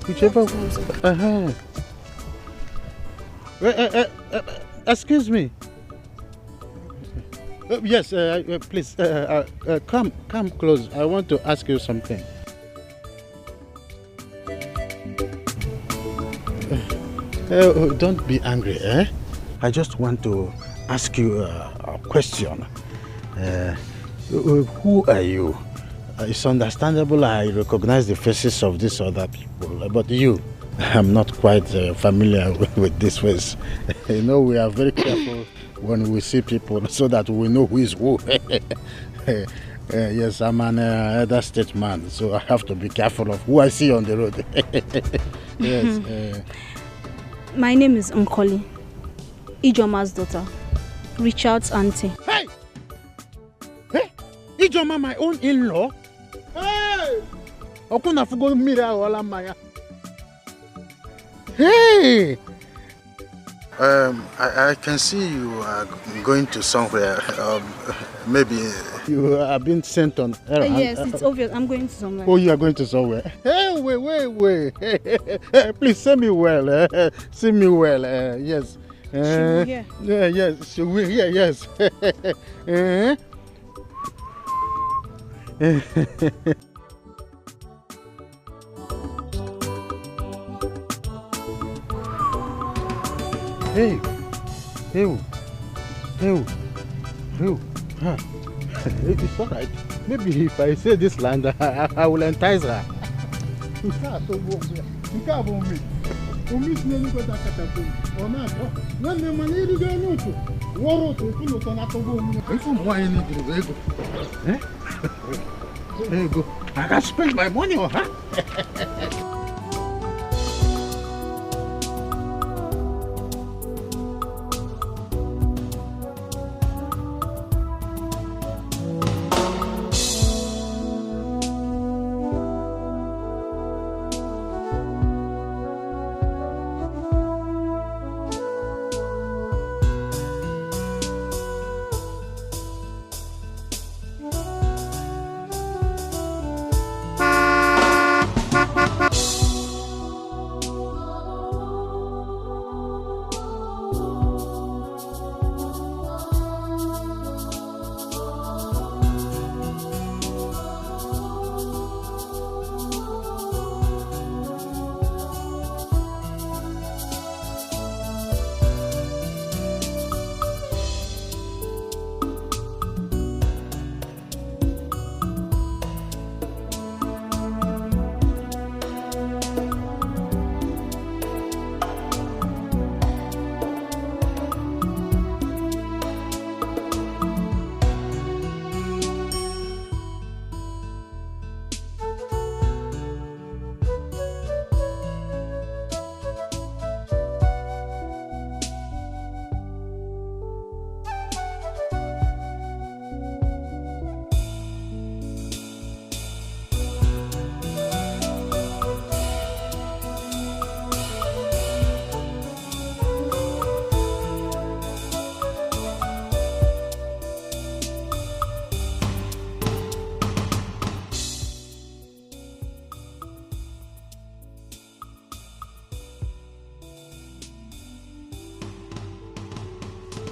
Whichever. Excuse me. Yes, please come close. I want to ask you something. Don't be angry, eh? I just want to ask you a question. Who are you? It's understandable I recognize the faces of these other people, but you, I'm not quite familiar with this face. You know, we are very careful when we see people so that we know who is who. Yes, I'm an elder statesman, so I have to be careful of who I see on the road. Yes. My name is Nkoli, Ijoma's daughter, Richard's auntie. Hey! Hey! Ijoma, my own in-law? Hey! Hey! I can see you are going to somewhere. Maybe you have been sent on errand. Yes, it's obvious. I'm going to somewhere. Oh, you are going to somewhere. Hey, wait. Please see me well. See me well. Yes. She will hear. Yes, she will hear. Yes. Hey. It's all right. Maybe if I say this land, I will entice her. I can spend my money on her.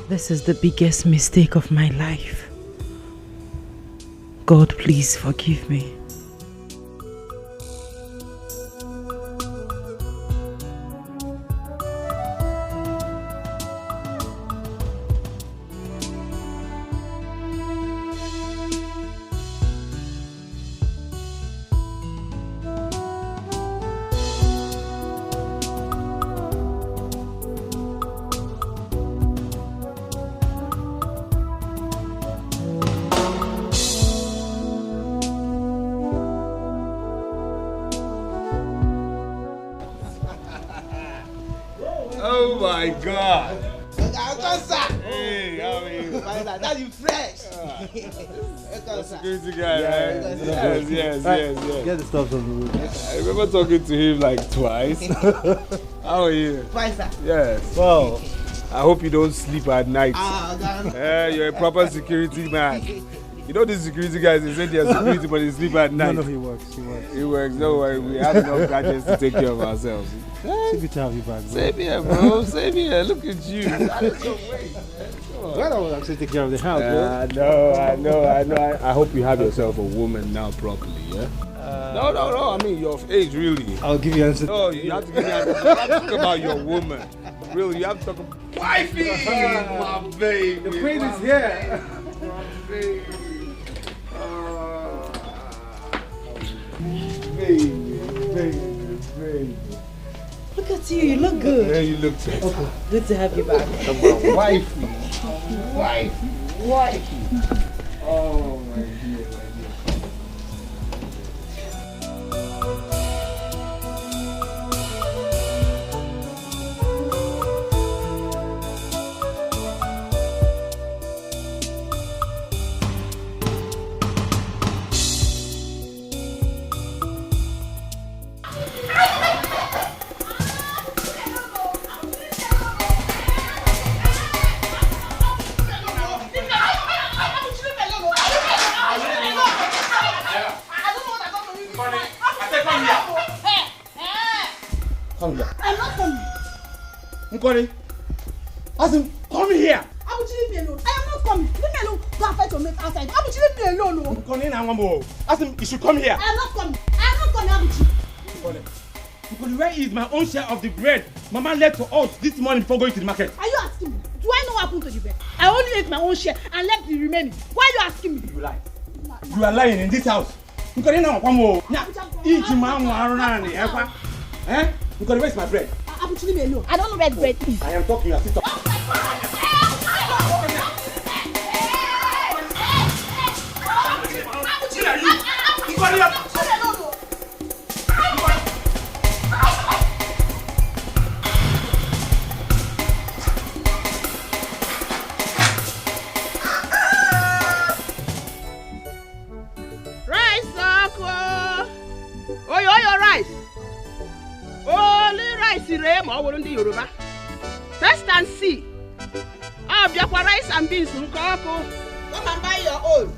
This is the biggest mistake of my life. God, please forgive me. my God. Hey, how are you? That you fresh. Security guy, right? Yes. Get the stuff on the road. I remember talking to him like twice. How are you? Twice, sir. Yes. Wow. I hope you don't sleep at night. God. You're a proper security man. You know these security guys, they say they're security, but they sleep at night. No, he works. He works, don't worry. We have enough gadgets to take care of ourselves. It's good to have you back, bro. Same here, bro. Same here. Look at you. That is so great, man. Well, I was actually taking care of the house, bro. I know. I hope you have yourself a woman now properly, yeah? No. I mean, your age, really. I'll give you an answer. No, you have to give me an answer. You have to talk about your woman. Really, you have to talk about... Wifey! My baby. The queen is here. My baby. Baby. Look at you, you look good. Yeah, you look better. Okay, good to have you back. Come on, wifey. Wifey. Oh, my dear. Come here. I'm not coming. Nkori, Asim, come here. Abuchi, leave me alone. I am not coming. Leave me alone. Go and fight your mate outside. Abuchi, leave me alone. Oh. Nkori, now one more. Asim, you should come here. I am not coming. I am not coming, Abuchi. Nkori, where is my own share of the bread Mama left for us this morning before going to the market? Are you asking me? Do I know what happened to the bread? I only ate my own share and left the remaining. Why are you asking me? You lie. You are lying in this house. Nkori, now one more. Now, each man will run and eh? Nkori, where's my bread? Abuchi, leave me alone. I don't know where the bread is. I am talking to your sister. Rice, Sako. Oyo, rice. Only rice in Remo, wouldn't the Yoruba. Test and see. I'll be for rice and beans, Nkoko. Come and buy your own.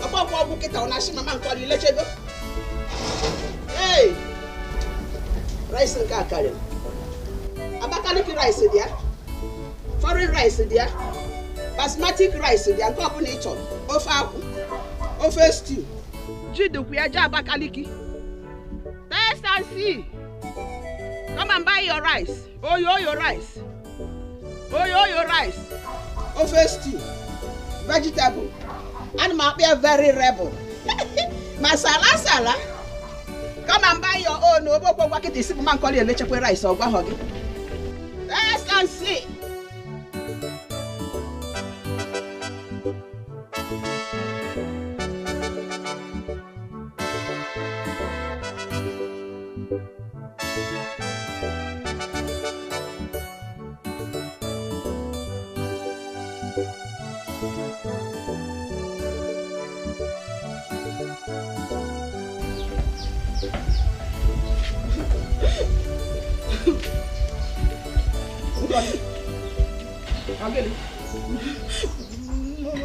About what book it on Ashima call you let you go. Hey, rice and kakari. Abakaliki rice, dear. Foreign rice, dear. Basmati rice, dear. And pop nature. Ofa stew. Jidu, we are Abakaliki. Test and see. Come and buy your rice. Oyo, rice. Oyo, rice. Ofa stew. Vegetable. And might be a very rebel. Masala. Come and buy your own. No, but what it is, man call you let's rice or bahog. Test and see.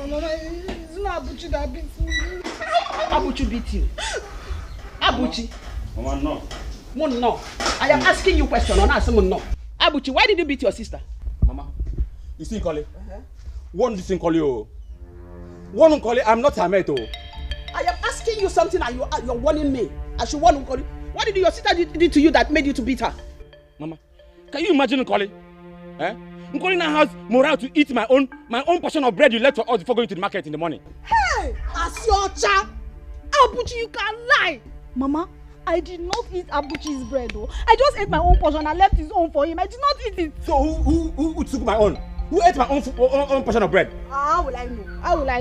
No, it's not Abuchi that beat me. Abuchi beat you. Abuchi. Mama, no. No. I am asking you a question. I'm asking no. Abuchi, why did you beat your sister? Mama, you see Nkoli? One this Nkoli. One Nkoli, I'm not her mate. I am asking you something and you're warning me. I should warn Nkoli. What did your sister did to you that made you to beat her? Mama, can you imagine Nkoli? Nkoli now has morale to eat my own portion of bread you left for us before going to the market in the morning. Hey, Asiocha! Abuchi, you can lie! Mama, I did not eat Abuchi's bread though. I just ate my own portion and left his own for him. I did not eat it. So who took my own? Who ate my own portion of bread? How will I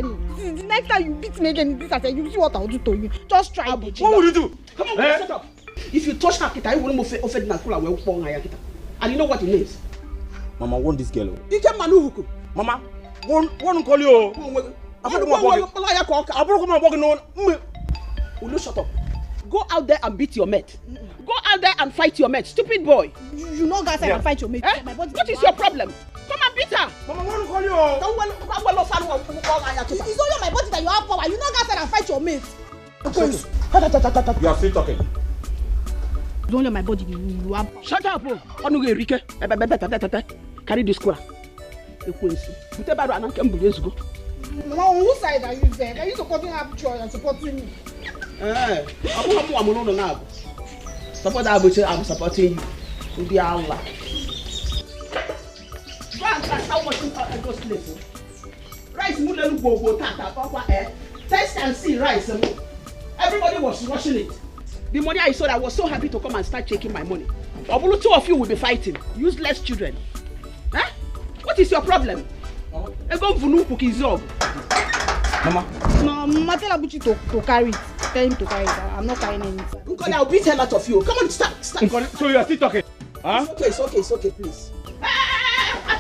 know? The next time you beat me again in this, I say you see what I'll do to you. Just try Abuchi. What will you do? Come on, shut up. If you touch her, kita, you won't move offend na kula we upon her kita. And you know what it means? Mama, want this girl. You can manuhuku. Mama, one call you. Will you shut up? Go out there and beat your mate. Go out there and fight your mate. Stupid boy. You know guys and fight your mate. Eh? What is your problem? Come and beat her. Mama, one call you. It's only on my body that you have power. You know guys and fight your mate. You are still talking. It's only on my body you have power. Shut up. Carry this cooler. Mama, on whose side are you there? Are you supporting her choice and supporting me? Support Abuchi, I'm supporting you. To be Allah. Go and try how much you got those places. Rice Mulenu Bobo Tata Papa air. Test and see rice. Everybody was rushing it. The money I sold, I was so happy to come and start taking my money. Obulu, two of you will be fighting. Useless children. Huh? What is your problem? Mama. No, Mama, tell Abuchi to carry it. Tell him to carry it. I'm not carrying anything. I'll beat hell out of you. Come on, start. So you are still talking? Huh? It's okay, please. I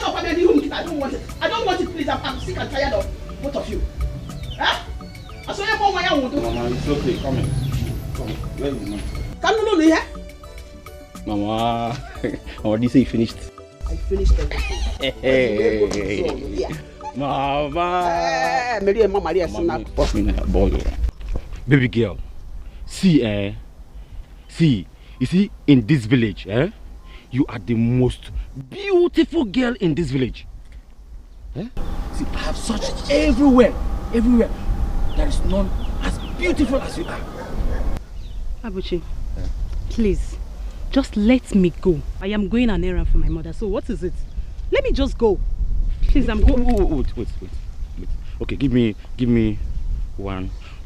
don't want it. I don't want it, please. I'm sick and tired of both of you. Huh? I saw you more my own. Mama, it's okay. Come in. Where is Mama? Come on, here. Mama, what did you say you finished? I finished everything. Hey. Mama. Baby girl, see, you see, in this village, you are the most beautiful girl in this village. See, I have searched everywhere. There is none as beautiful as you are. Abuchi, please, just let me go. I am going an errand for my mother. So what is it? Let me just go. Please, I'm going. Wait. Okay, give me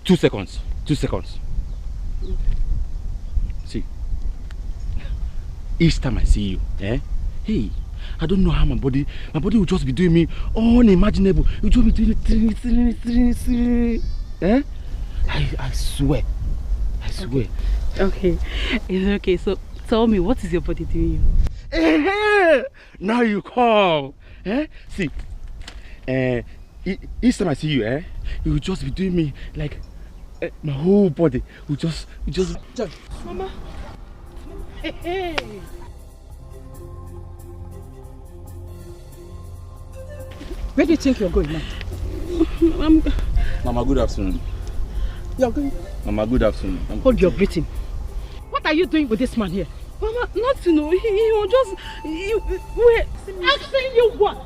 2 seconds. 2 seconds. See, each time I see you, hey, I don't know how my body will just be doing me unimaginable. It will just be doing it. I swear. Okay, it's okay. So tell me, what is your body doing you? Now you call. See, each time I see you, it will just be doing me like my whole body will just. Mama. Hey. Where do you think you're going now? Mama, good afternoon. You're going? Mama, good afternoon. Hold your greeting. What are you doing with this man here? Mama, not to know. He was just. Wait. Asking you what?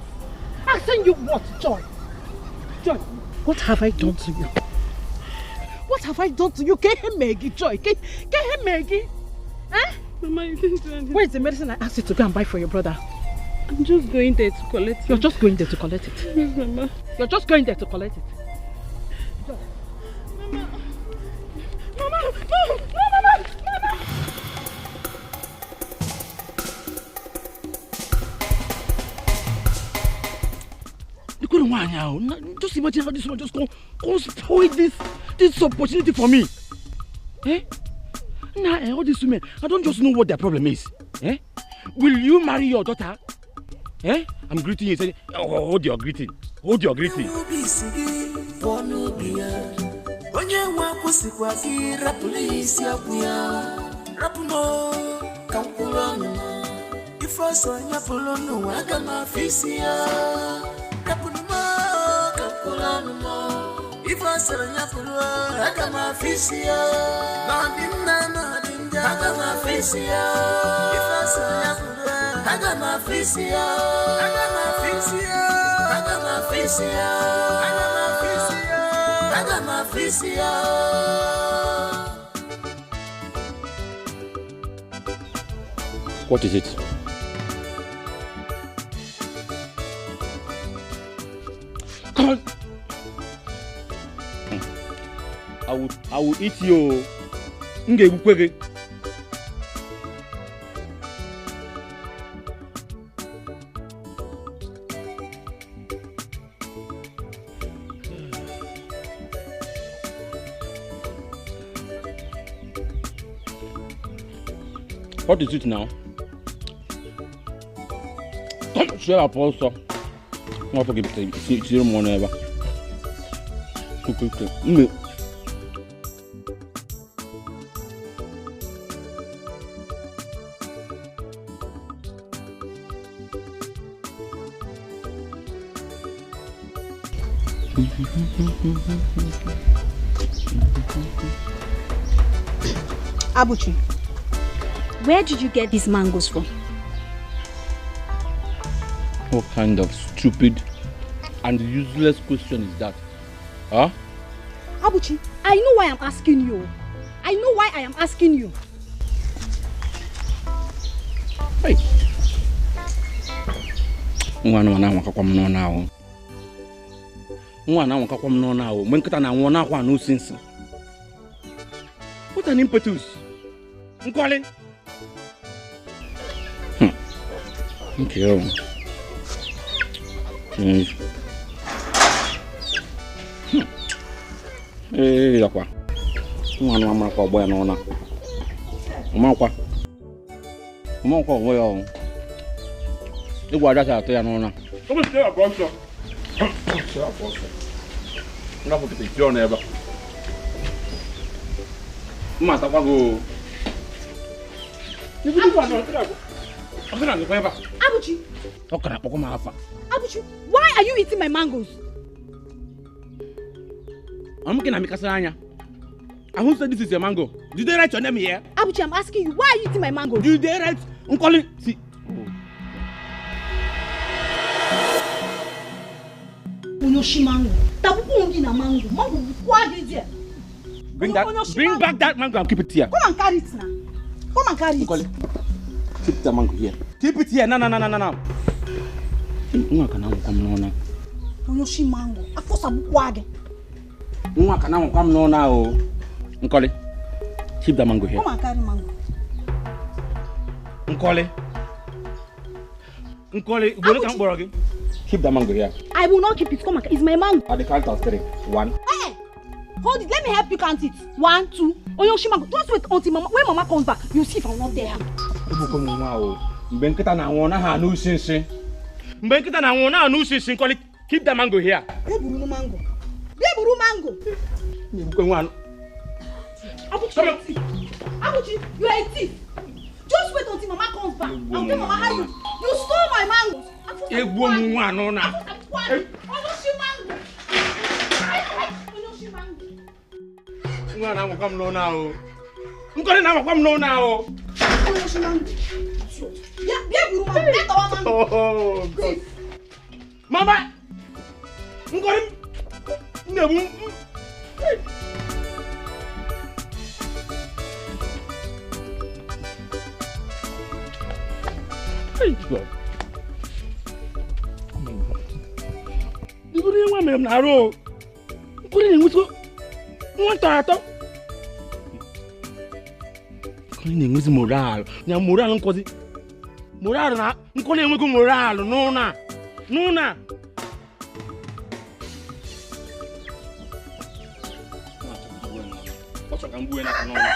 Asking you what, Joy? Joy, what have I done to you? What have I done to you? Get him, Maggie, Joy. Get him, Maggie. Eh? Mama, you didn't do anything. Where's the medicine I asked you to go and buy for your brother? I'm just going there to collect it. You're just going there to collect it? Yes, Mama. You're just going there to collect it? Joy. Mama! Mama! Just imagine how this one just come spoil this opportunity for me. All these women, I don't just know what their problem is. Will you marry your daughter? I'm greeting you, saying, hold your greeting. If I said I got my face here. I got my face here. If I said I got my face here. I got my face here. I got my face here. I got my face here. I got my face here. What is it? Come on. I will eat you. What is it now? Come, share up also. Not forget to see money ever. Okay. Abuchi, where did you get these mangoes from? What kind of stupid and useless question is that? Huh? Abuchi, I know why I'm asking you. I know why I am asking you. Hey. Mwana wakakwa mno nao. Mwana wakakwa mno nao. Mwenkata na mwana kwa no sense. What an impetus. Mkwale. Okay. Yakwa. Mwana mama kwa boya naona. Mama kwa boya. Igwa data to ya naona. Come stay up, boss. Stay up, boss. Nga for the John ever. Mama ta kwa go. You do one or I'm gonna go ever. Abuchi. Okara poko ma afa. Abuchi, why are you eating my mangoes? I'm looking at Mikasanya. I who said this is your mango? Did they write your name here? Abuchi, I'm asking you, why are you eating my mangoes? Did they write? I'm calling. See. Unoshi mango. Tabuku ongi na mango. Mango what is it? Bring back that mango and keep it here. Come and carry it now. Come and carry it. Keep the mango here. Keep it here. No. Unga kana come nona. Unoshi mango. Afosa bukwage. Unga kana come nona o. Nkole. Keep the mango here. Come and carry mango. Nkole, go look at Borogi. Keep the mango here. I will not keep it. Come and it's my mango. At the count of 3. 1. Hey! Hold it. Let me help you count it. 1, 2. Oyoshi mango. Just wait until mama. When mama comes back, you'll see if I'm not there. Mbenkita na wona ha no shinsin. Mbenkita na wona ha no shinsin. Call it. Keep the mango here. Beburu mango. Abuchi, you are a thief. Just wait until mama comes back. I'll tell mama how you stole my mangoes. Egwo mu ano na. Oyoshi mango. Nwa na mo kam no na o. Nkole na mo kam no na o. Oyoshi mango. Yeah, beburu mango. Let our mango. Oh God. Mama. Nkole nebu. Hey God. Iburi nwa mere na ro. Nkole na nwuso. Nwa tato. Nkole na nwuso moral. Nya moral nkozi. Moral na Nkole enwego moral nuna. Ocho kambuwe na kanona.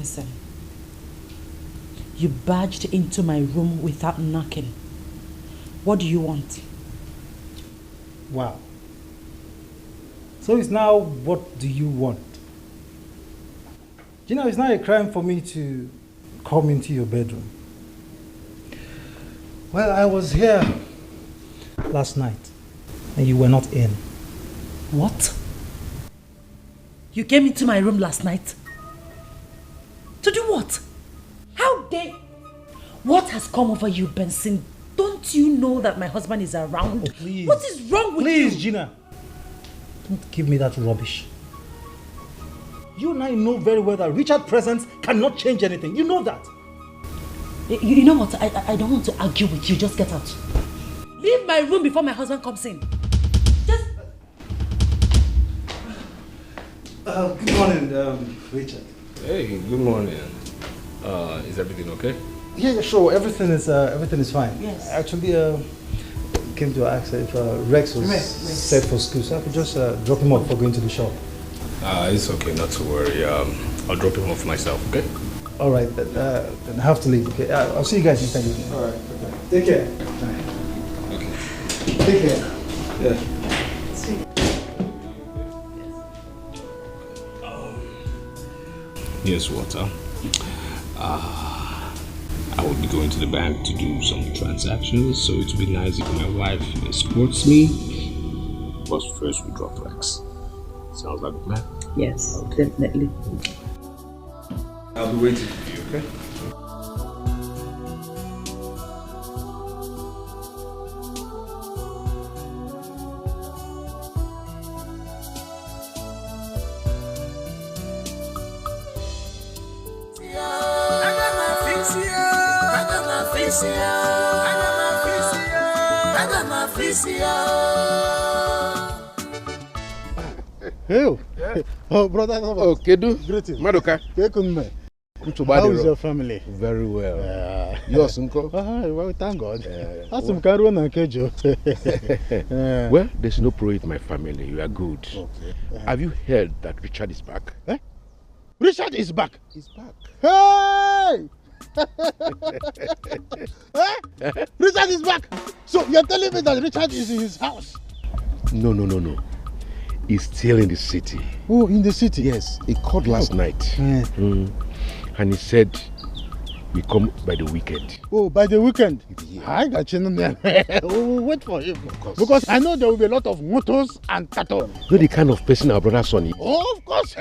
Benson. You barged into my room without knocking. What do you want? Wow. So it's now, what do you want? Gina, it's not a crime for me to come into your bedroom. Well, I was here last night and you were not in. What? You came into my room last night? To do what? How dare... What has come over you, Benson? Don't you know that my husband is around? Oh, please. What is wrong with you? Please, Gina. Don't give me that rubbish. You and I know very well that Richard's presence cannot change anything. You know that. You know what? I don't want to argue with you. Just get out. Leave my room before my husband comes in. Just... Good morning, Richard. Hey, good morning. Is everything okay? Yeah, sure. Everything is fine. Yes. Actually, came to ask if Rex was set for school, so I could just drop him off for going to the shop. It's okay, not to worry. I'll drop him off myself, okay? All right, then I have to leave. Okay, I'll see you guys next time. All right. Okay. Take care. Okay. Take care. Yeah. Here's what, I will be going to the bank to do some transactions, so it would be nice if my wife escorts me. But first we drop Rex. Sounds like a plan? Yes, definitely. I'll be waiting for you, okay? Hey, oh brother, oh Kedu, greetings. Madoka. How is your family? Very well. Yours, Uncle? Well, thank God. Well, there's no pro in my family. You are good. Okay. Have you heard that Richard is back? Eh? Richard is back. He's back. Hey! Eh? Richard is back. So you're telling me that Richard is in his house? No. He's still in the city. Oh, in the city? Yes. He called last night. And he said we come by the weekend. Oh, by the weekend? Yeah. I got you. We'll wait for him. Because I know there will be a lot of motos and cattle. You're the kind of person our brother son is. Oh, of course.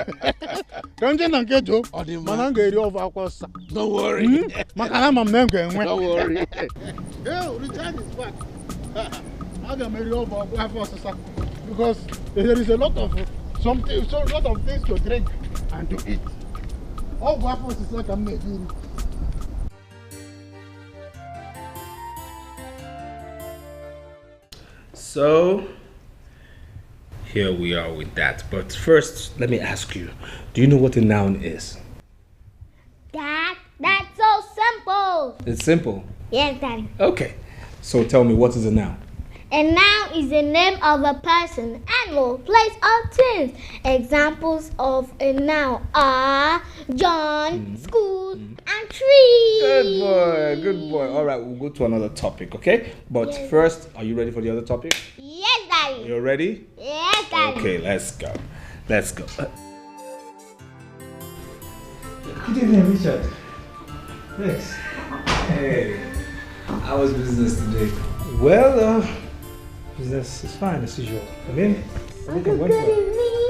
Don't worry. Don't worry. Hey, Richard is back. I'm going to marry over because there is a lot of things to drink and to eat. All waffles is like a maiden. So here we are with that. But first, let me ask you, do you know what a noun is? Dad, that's so simple. It's simple. Yes, Daddy. Okay. So tell me, what is a noun? A noun is the name of a person, animal, place, or things. Examples of a noun are John, school, and tree. Good boy. All right, we'll go to another topic, okay? But first, are you ready for the other topic? Yes, Daddy. You're ready? Yes, Daddy. Okay, let's go. Good evening, Richard. Yes. Hey, how was business today? Well, business is fine as usual. Come in. Everything went well.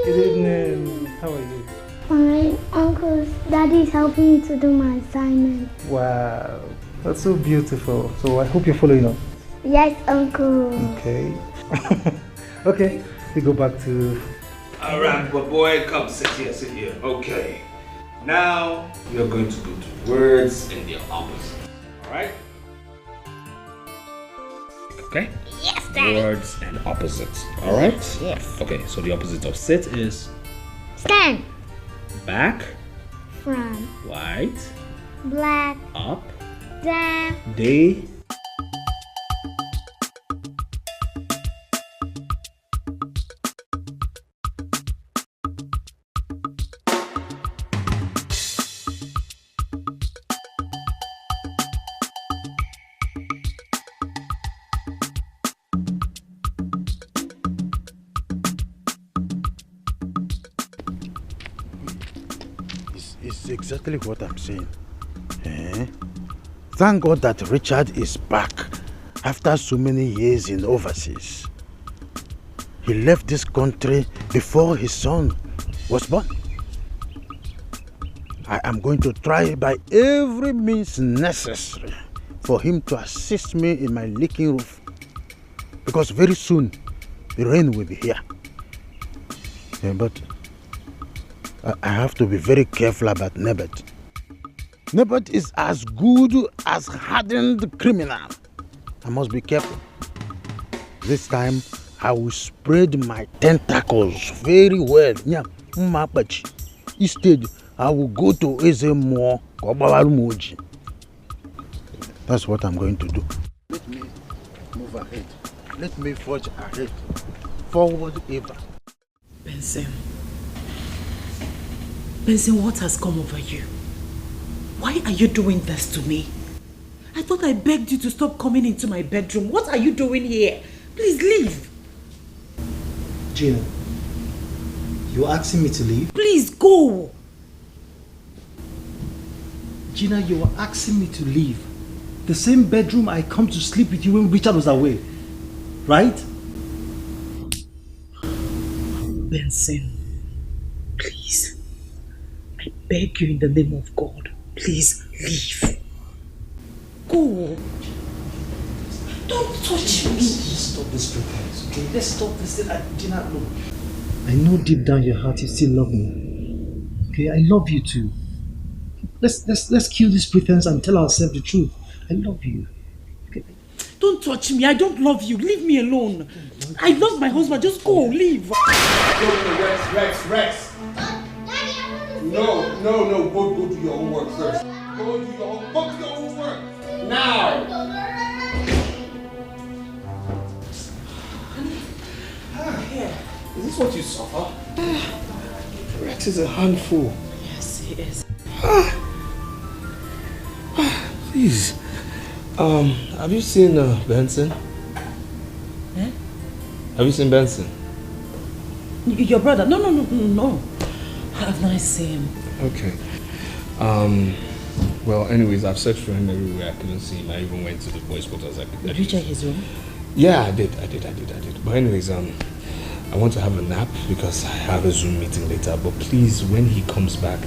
Good evening. How are you? Fine, Uncle. Daddy's helping me to do my assignment. Wow, that's so beautiful. So I hope you're following up. Yes, Uncle. Okay. Okay, we go back to... All right, but boy, come sit here. Okay. Now, we are going to go to words and their opposite. All right? Okay? Yes, Daddy. Words and opposites. All right? Yes. Okay, so the opposite of sit is Stand. back, Front. white, Black. up, Down. day. is exactly what I'm saying. Thank God that Richard is back after so many years in overseas. He left this country before his son was born. I am going to try by every means necessary for him to assist me in my leaking roof. Because very soon, the rain will be here. But I have to be very careful about Nebet. Nebet is as good as hardened criminal. I must be careful. This time, I will spread my tentacles very well. Instead, I will go to Ezemo Moji. That's what I'm going to do. Let me move ahead. Let me forge ahead. Forward ever. Benson, what has come over you? Why are you doing this to me? I thought I begged you to stop coming into my bedroom. What are you doing here? Please leave. Gina, you're asking me to leave? Please go. Gina, you are asking me to leave. The same bedroom I come to sleep with you when Richard was away. Right? Benson, please. I beg you in the name of God. Please leave. Go. Don't touch me. Let's stop this pretense, okay? Let's stop this. Gina, look. I know deep down your heart you still love me. Okay, I love you too. Let's kill this pretense and tell ourselves the truth. I love you. Okay. Don't touch me. I don't love you. Leave me alone. I love my husband. Just go. Leave. Rex. No. Go do your homework first. Go do your homework. Now. Is this what you suffer? Rex is a handful. Yes, he is. Please. Have you seen Benson? Eh? Have you seen Benson? Your brother? No. Have not seen him. Okay. Well, anyways, I've searched for him everywhere. I couldn't see him. I even went to the boys' quarters. Did you check his room? Yeah, I did. But anyways, I want to have a nap because I have a Zoom meeting later. But please, when he comes back,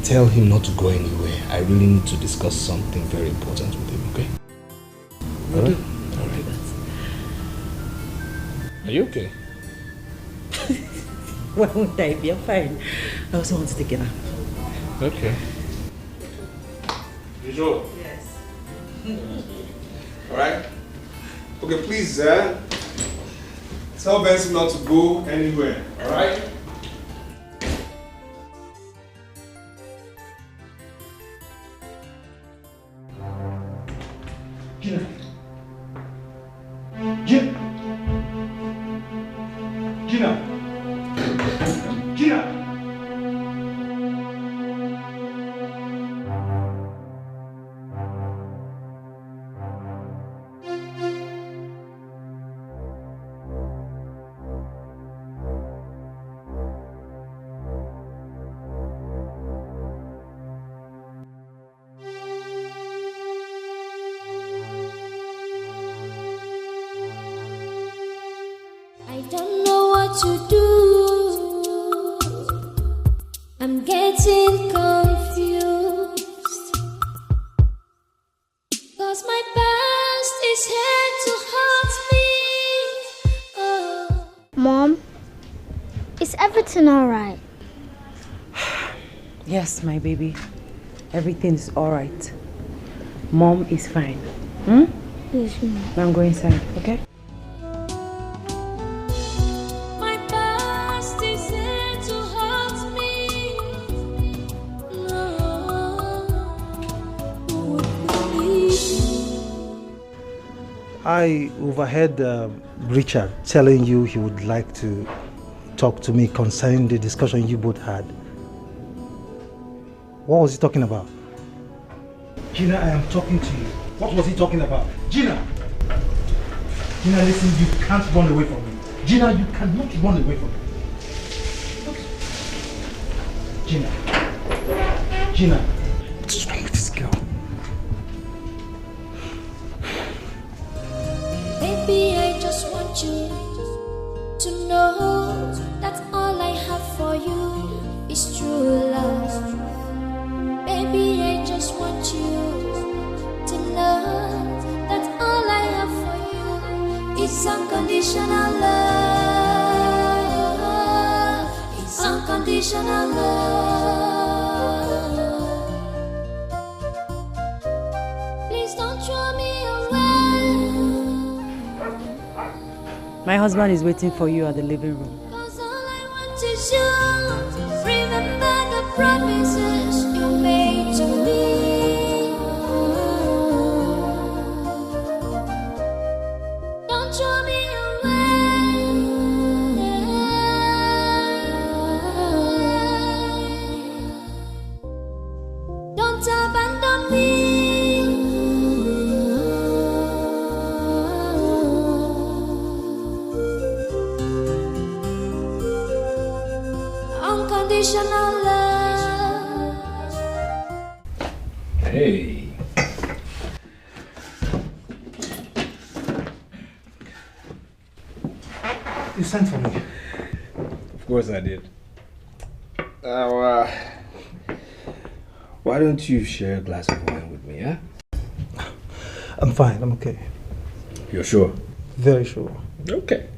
tell him not to go anywhere. I really need to discuss something very important with him, okay? Alright? Are you okay? Why won't I be? I'm fine. I also want to take a nap. Okay. You sure? Yes. Alright? Okay, please, tell Benson not to go anywhere, alright? Gina. I don't know what to do. I'm getting confused. 'Cause my past is here to haunt me. Oh. Mom, is everything alright? Yes, my baby. Everything's alright. Mom is fine. Yes, Mom. Now I'm going inside, okay? My past is here to haunt me. No, who would believe me? I overheard Richard telling you he would like to talk to me concerning the discussion you both had. What was he talking about? Gina, I am talking to you. What was he talking about? Gina! Gina, listen, you can't run away from me. Gina, you cannot run away from me. Gina. Gina. What's wrong with this girl? Baby, I just want you to know that all I have for you is true love. Baby, I just want you to know that all I have for you is unconditional love. It's unconditional love. Please don't throw me away. My husband is waiting for you at the living room. Cause all I want is you. Remember the promises you made to me. Don't throw me away. Don't abandon me. Unconditional love. Hey. You sent for me. Of course I did. Now, why don't you share a glass of wine with me, huh? I'm fine, I'm okay. You're sure? Very sure. Okay.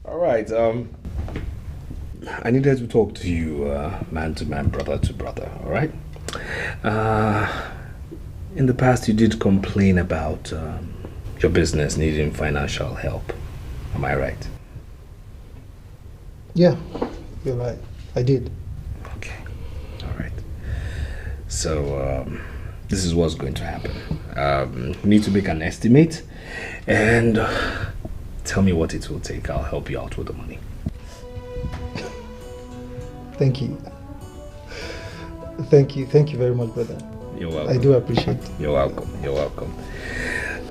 All right. I needed to talk to you, man to man, brother to brother. All right. In the past, you did complain about your business needing financial help. Am I right? Yeah, you're right. I did. Okay. All right. So this is what's going to happen. You need to make an estimate and tell me what it will take. I'll help you out with the money. Thank you. Thank you very much, brother. You're welcome. I do appreciate it. You're welcome. You're welcome.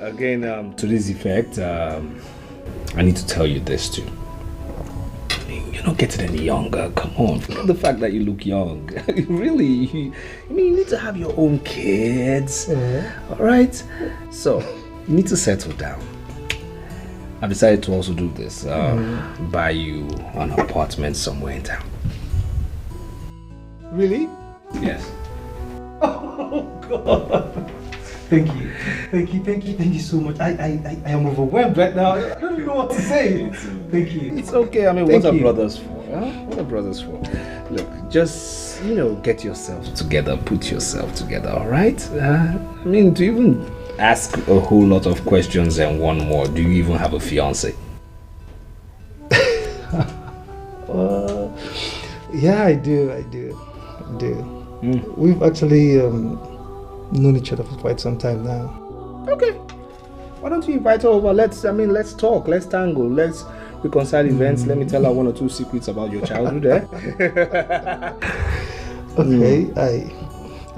Again, to this effect, I need to tell you this too. You're not getting any younger. Come on, forget the fact that you look young. Really, you need to have your own kids. All right. So you need to settle down. I decided to also do this. Buy you an apartment somewhere in town. Really? Yes. Oh God. Thank you so much. I am overwhelmed right now. I don't even know what to say. Thank you. It's okay. I mean, what are brothers for? Huh? What are brothers for? Look, just, get yourself together. Put yourself together, all right? I mean, to even ask a whole lot of questions and one more, do you even have a fiance? Yeah, I do. We've actually known each other for quite some time now. Okay. Why don't you invite her over? Let's talk. Let's tangle. Let's reconcile events. Let me tell her 1 or 2 secrets about your childhood. Okay,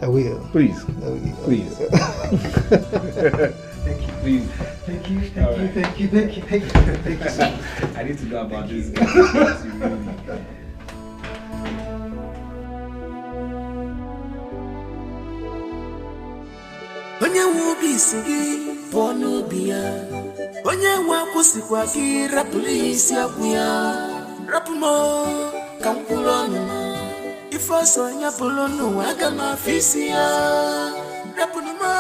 I will. Please. I will. Please. Thank you. Please. Thank you. I need to know about this. Onye wubi sigi ponu biya. Onye wakusikwa ki rapulisi akuya. Rapumo kampulono. Ifoso nyapolono agama fisia. Rapumo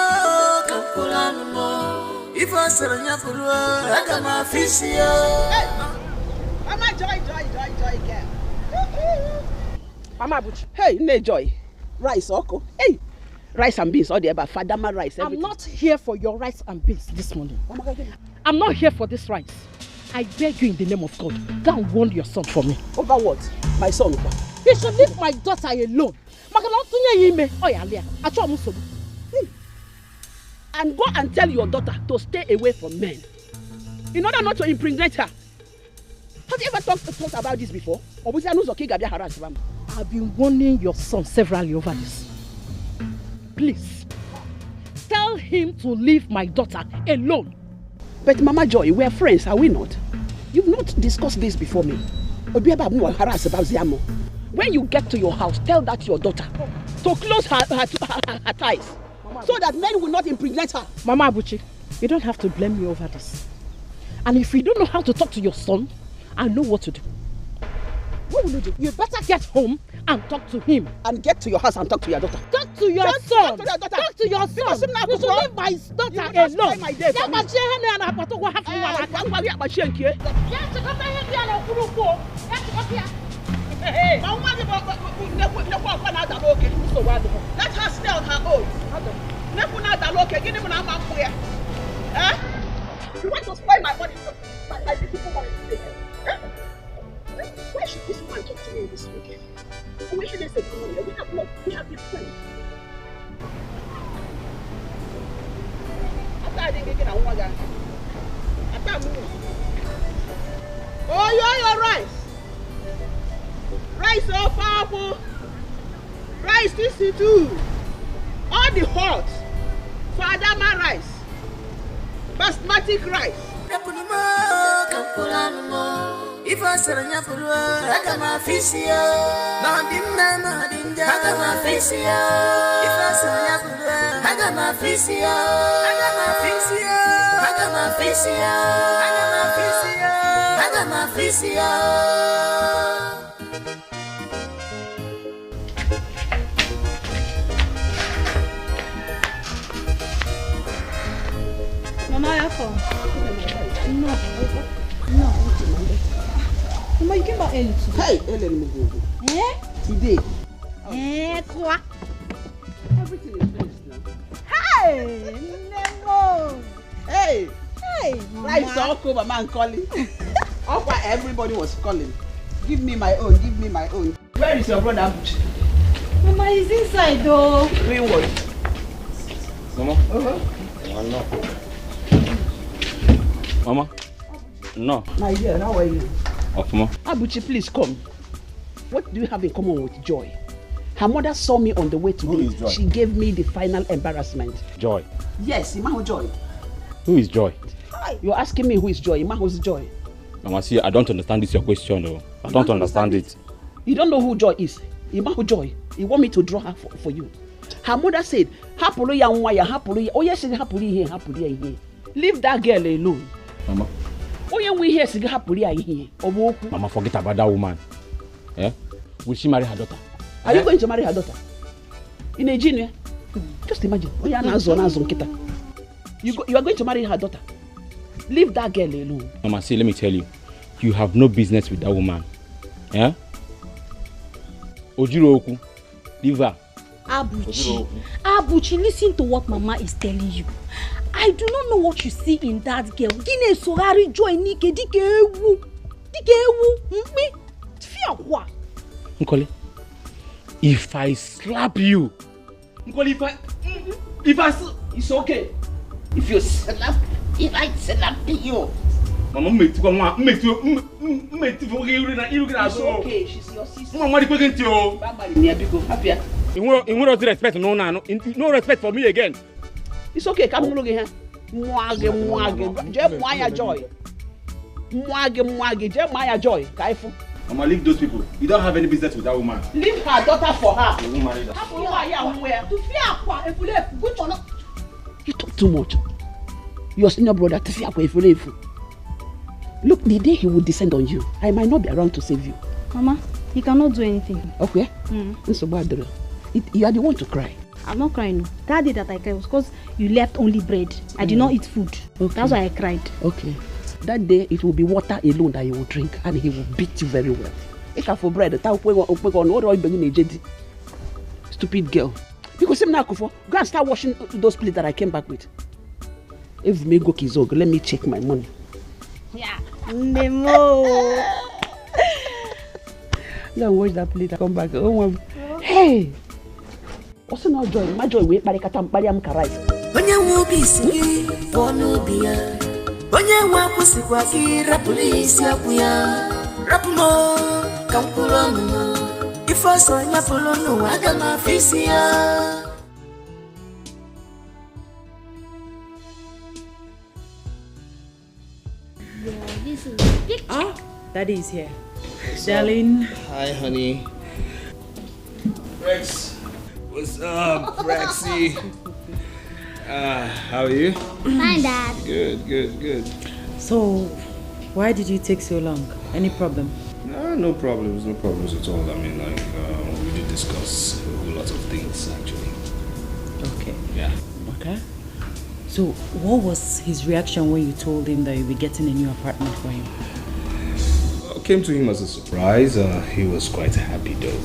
kampulono. Ifoso nyapolo agama fisia. Mama Joy girl. Mama Butch. Hey, ne Joy. Rice oko. Hey. Rice and beans all there, but Fadama rice. Everything. I'm not here for your rice and beans this morning. I'm not here for this rice. I beg you in the name of God, go and warn your son for me. Over what? My son. You should leave my daughter alone. And go and tell your daughter to stay away from men. In order not to impregnate her. Have you ever talked about this before? I've been warning your son severally over this. Please, tell him to leave my daughter alone. But Mama Joy, we're friends, are we not? You've not discussed this before me. When you get to your house, tell that to your daughter. to close her ties, so that men will not impregnate her. Mama Abuchi, you don't have to blame me over this. And if you don't know how to talk to your son, I know what to do. What will you do? You better get home and talk to him. And get to your house and talk to your daughter. Talk to your son. Talk to your son. You should leave my daughter alone. My day for me. Let her stay on her own. You want to spoil my money? My beautiful money? Why should this man talk to me this weekend? Why should they say money? We have love. We have been friends. After I didn't get a woman, after I moved. Oh, your rice. Rice so powerful. Rice this is too. All the hot. Fadama rice. Basmati rice. If I said I got my fish here. Madinda, I got my fish here. If I said I got my fish here. I got my fish here. I got my fish here. I got my fish here. I got my fish here. Mama, you're from? No. Mama, you came back early today. Hey, Ellen Mugugu. Eh? Today. Quoi? Everything is finished now. Hey, Nemo. Hey. Hey, Mama. Rice all over, man calling. All why everybody was calling. Give me my own, give me my own. Where is your brother Abuchi? Mama, he's inside though. Doing what? Mama? No. Mama? No. My dear, how are you? Mama? Abuchi, please come. What do you have in common with Joy? Her mother saw me on the way today. She gave me the final embarrassment. Joy? Yes, Imaho Joy. Who is Joy? You're asking me who is Joy? Imaho's Joy. Mama, see, I don't understand this your question though. I don't understand it. You don't know who Joy is? Imaho Joy. You want me to draw her for you? Her mother said, Hapulu ya nwaya, hapulu ya. Oh yes, hapulu here. Leave that girl alone. Mama. Oh yeah, we here say hapulu ya here. Mama, forget about that woman. Eh? Will she marry her daughter? Are you going to marry her daughter? In Nigeria? Just imagine. You are going to marry her daughter. Leave that girl alone. Mama, see, let me tell you. You have no business with that woman. Eh? Ojiroku, leave her. Abuchi, listen to what Mama is telling you. I do not know what you see in that girl. Gine sorari joy nike dike ewu. Me. Fear what? Nkoli, if I slap you. Nkoli, if I it's okay. If I slap you. Mama, it's okay, she's your sister. Mama, you want to respect no respect for me again. It's okay, come look here. Mwage, joy. Mwage, joy. Kaifu. Mama, leave those people. You don't have any business with that woman. Leave her daughter for her. You won't marry her. You talk too much. Your senior brother, look, the day he will descend on you, I might not be around to save you. Mama, he cannot do anything. Okay? So bad. You are the one to cry. I'm not crying. That day that I cried was because you left only bread. I did not eat food. Okay. That's why I cried. Okay. That day it will be water alone that you will drink and he will beat you very well. For bread, stupid girl. Because go and start washing those plates that I came back with. If me go Kizog, let me check my money. Yeah. Nemo. Go and wash that plate and come back. Oh, hey. Also now joy. My joy wait barikatam bariam karai. Onye wubi sigi wonu biya. Onye wapusi kwa ki rapulisi akuya. Rapumo kampulono. Ifoso nyapulono agama fisia. This is picture. Ah, Daddy is here. Darling. Hi, honey. Rex, What's up, Rexy? How are you? Fine, Dad. Good. So, why did you take so long? Any problem? No problems at all. I mean, like, we did discuss a whole lot of things, actually. Okay. Yeah. Okay. So, what was his reaction when you told him that you'll be getting a new apartment for him? Came to him as a surprise. He was quite happy, though.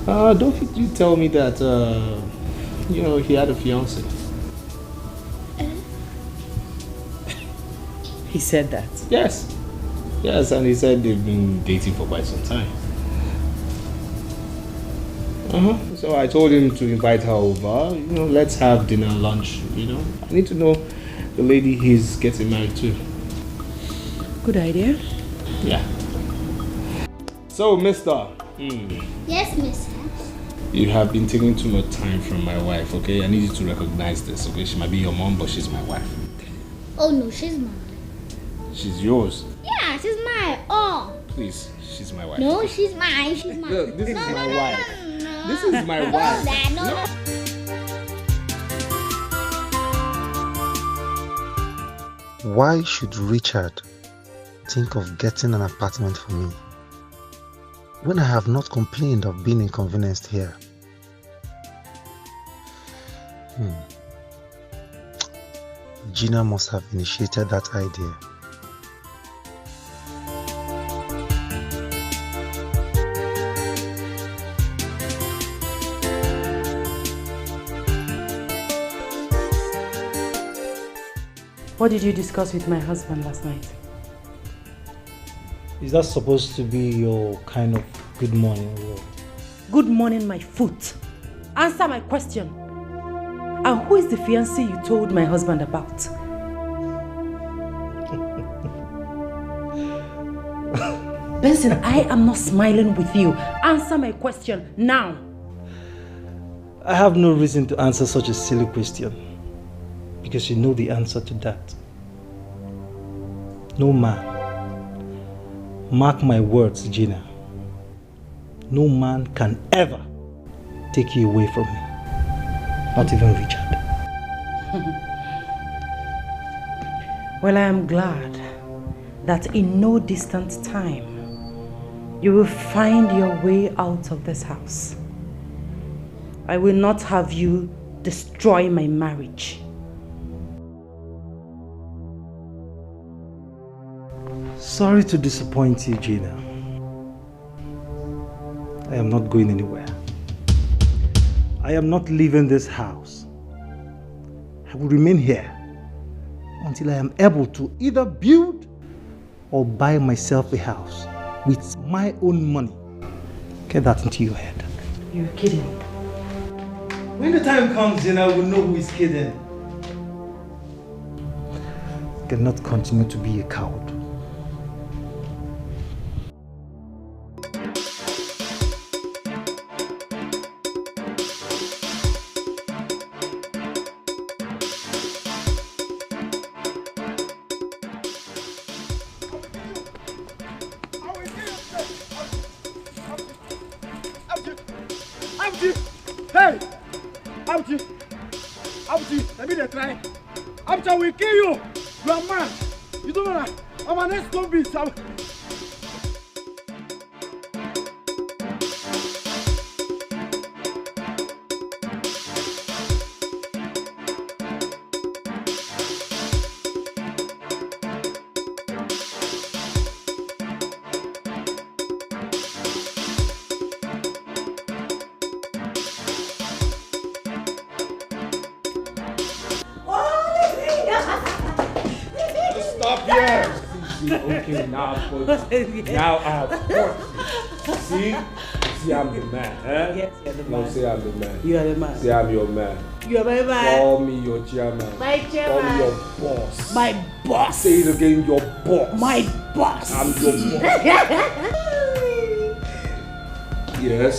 Don't you tell me that, he had a fiancée? He said that? Yes, and he said they've been dating for quite some time. So I told him to invite her over. Let's have dinner, lunch. I need to know the lady he's getting married to. Good idea. Yeah. So, Mister. Yes, Mister. You have been taking too much time from my wife. Okay, I need you to recognize this. Okay, she might be your mom, but she's my wife. Oh no, she's mine. She's yours. Yeah, she's mine. Oh. Please, she's my wife. No, she's mine. She's mine. Look, this is my wife. No. This is my wife. No, Dad, no. Why should Richard think of getting an apartment for me when I have not complained of being inconvenienced here? Gina must have initiated that idea. What did you discuss with my husband last night? Is that supposed to be your kind of good morning? Good morning, my foot. Answer my question. And who is the fiancé you told my husband about? Benson, I am not smiling with you. Answer my question now. I have no reason to answer such a silly question. Because you know the answer to that. No man, mark my words, Gina, no man can ever take you away from me. Not even Richard. Well, I am glad that in no distant time you will find your way out of this house. I will not have you destroy my marriage. Sorry to disappoint you, Gina. I am not going anywhere. I am not leaving this house. I will remain here until I am able to either build or buy myself a house with my own money. Get that into your head. You're kidding. When the time comes, Gina, we'll know who is kidding. I cannot continue to be a coward. We kill you. You are mad. You don't know that. I'm an ex-convict. Okay, now I'm See, I'm the man. Eh? Yes, you're the man. Say I'm the man. You are the man. Say I'm your man. You are my man. Call me your chairman. My chairman. Call me your boss. My boss. Say it again, your boss. My boss. I'm your boss.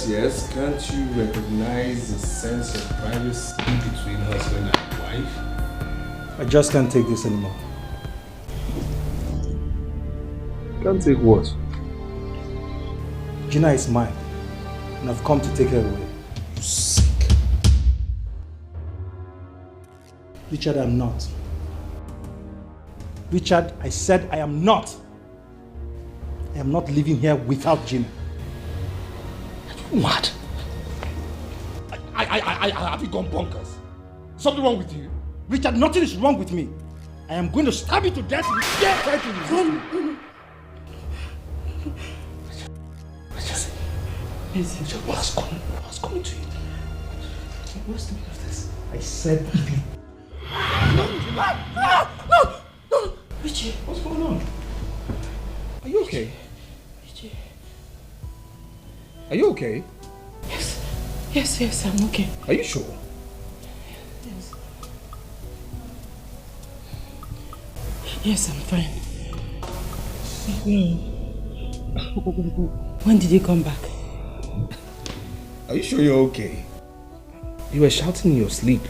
Yes. Can't you recognize the sense of privacy between husband and wife? I just can't take this anymore. Can't take what? Gina is mine, and I've come to take her away. You sick. Richard, I'm not. Richard, I said I am not. I am not living here without Gina. What? Have you gone bonkers? Something wrong with you? Richard, nothing is wrong with me. I am going to stab you to death if you dare try to resist me. Richard, what's coming to you? What's the meaning of this? I said No! Richie, what's going on? Are you okay? Richie. Are you okay? Yes, I'm okay. Are you sure? Yes. Yes, I'm fine. When did you come back? Are you sure you're okay? You were shouting in your sleep.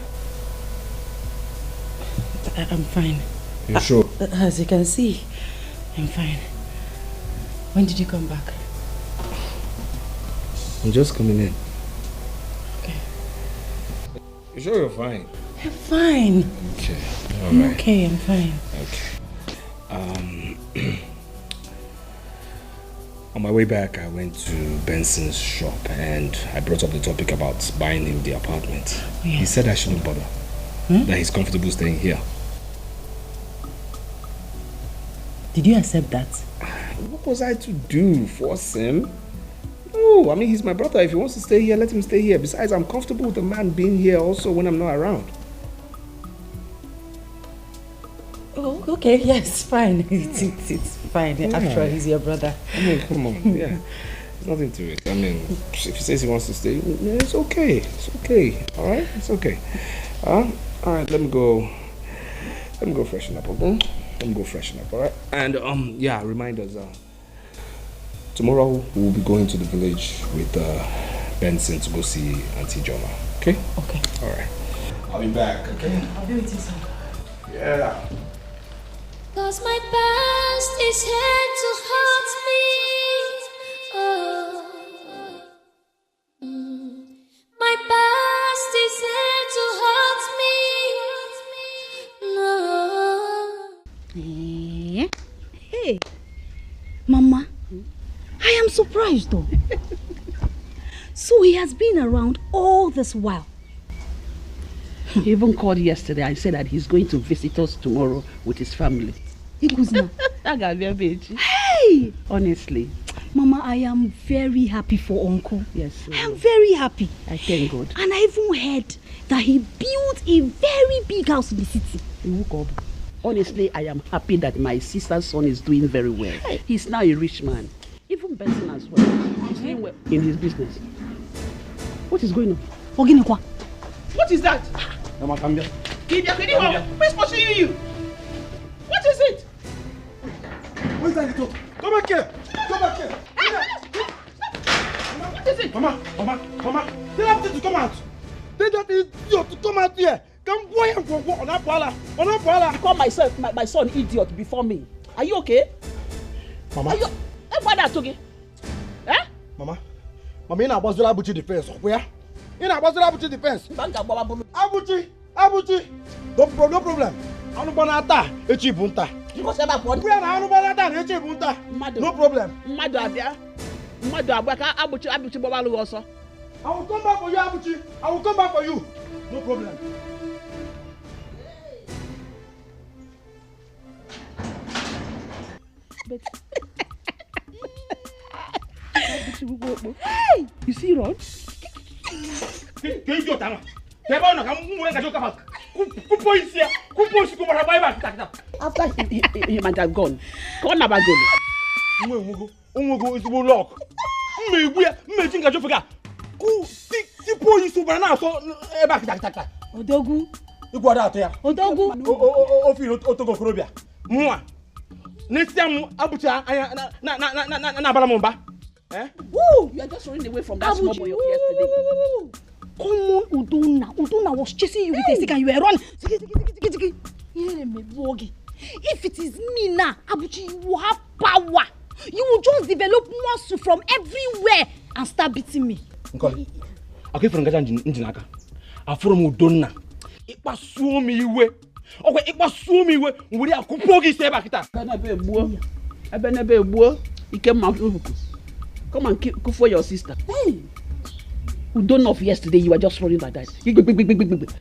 I'm fine. You're sure? As you can see, I'm fine. When did you come back? I'm just coming in. Okay. You sure you're fine? I'm fine. Okay. I'm okay, I'm fine. Okay. On my way back, I went to Benson's shop and I brought up the topic about buying him the apartment. Oh, yeah. He said I shouldn't bother. That he's comfortable staying here. Did you accept that? What was I to do? Force him? No, I mean, he's my brother. If he wants to stay here, let him stay here. Besides, I'm comfortable with the man being here also when I'm not around. Oh, okay, yes, fine. It's fine. Yeah. After all, he's your brother. I mean, come on, yeah. There's nothing to it. I mean, if he says he wants to stay, yeah, it's okay. It's okay. All right? It's okay. All right, let me go freshen up, okay? Let me go freshen up, all right? And, yeah, remind us, tomorrow we'll be going to the village with Benson to go see Auntie Joma, okay? Okay. All right. I'll be back, okay? I'll be with you soon. Yeah. 'Cause my past is here to haunt me. Oh. My past is here to haunt me. No. Hey, Mama, I am surprised though. So he has been around all this while. He even called yesterday and said that he's going to visit us tomorrow with his family. Hey! Honestly. Mama, I am very happy for Uncle. Yes. I am very happy. I thank God. And I even heard that he built a very big house in the city. Honestly, I am happy that my sister's son is doing very well. He's now a rich man. Even Benson as well. He's doing well in his business. What is going on? What is that? Mama, come here. Who's pursuing you? What is it? Where's that little? Come back here! Come back here! What is it? Mama! Tell him to come out! Tell that idiot to come out here! Come boy and go on that bala! You call my son idiot before me. Are you okay? Mama! Are you... Why that okay? Eh? Mama, you're not about to Abuchi defense. Where? You're not about to Abuchi defense. Abuchi! No problem. I'm not going to Echibunta. No problem. I will come back for you, Abuchi. I will come back for you. No problem. Hey! You see, Ron? After he might have gone. Gone about going. Is lock. Odogu. Woo! You are just running away from that small boy of yesterday. Come on, Udona was chasing you with a stick and you were running. If it is me now, Abuchi, you will have power. You will just develop muscle from everywhere and start beating me. Okay, from Gajan Njinaka. I'm from Udona. It was so me way. Okay, it was so me way. We are Kupogi stay back. Come and cook for your sister. Hey. Who don't know if yesterday you were just running like that.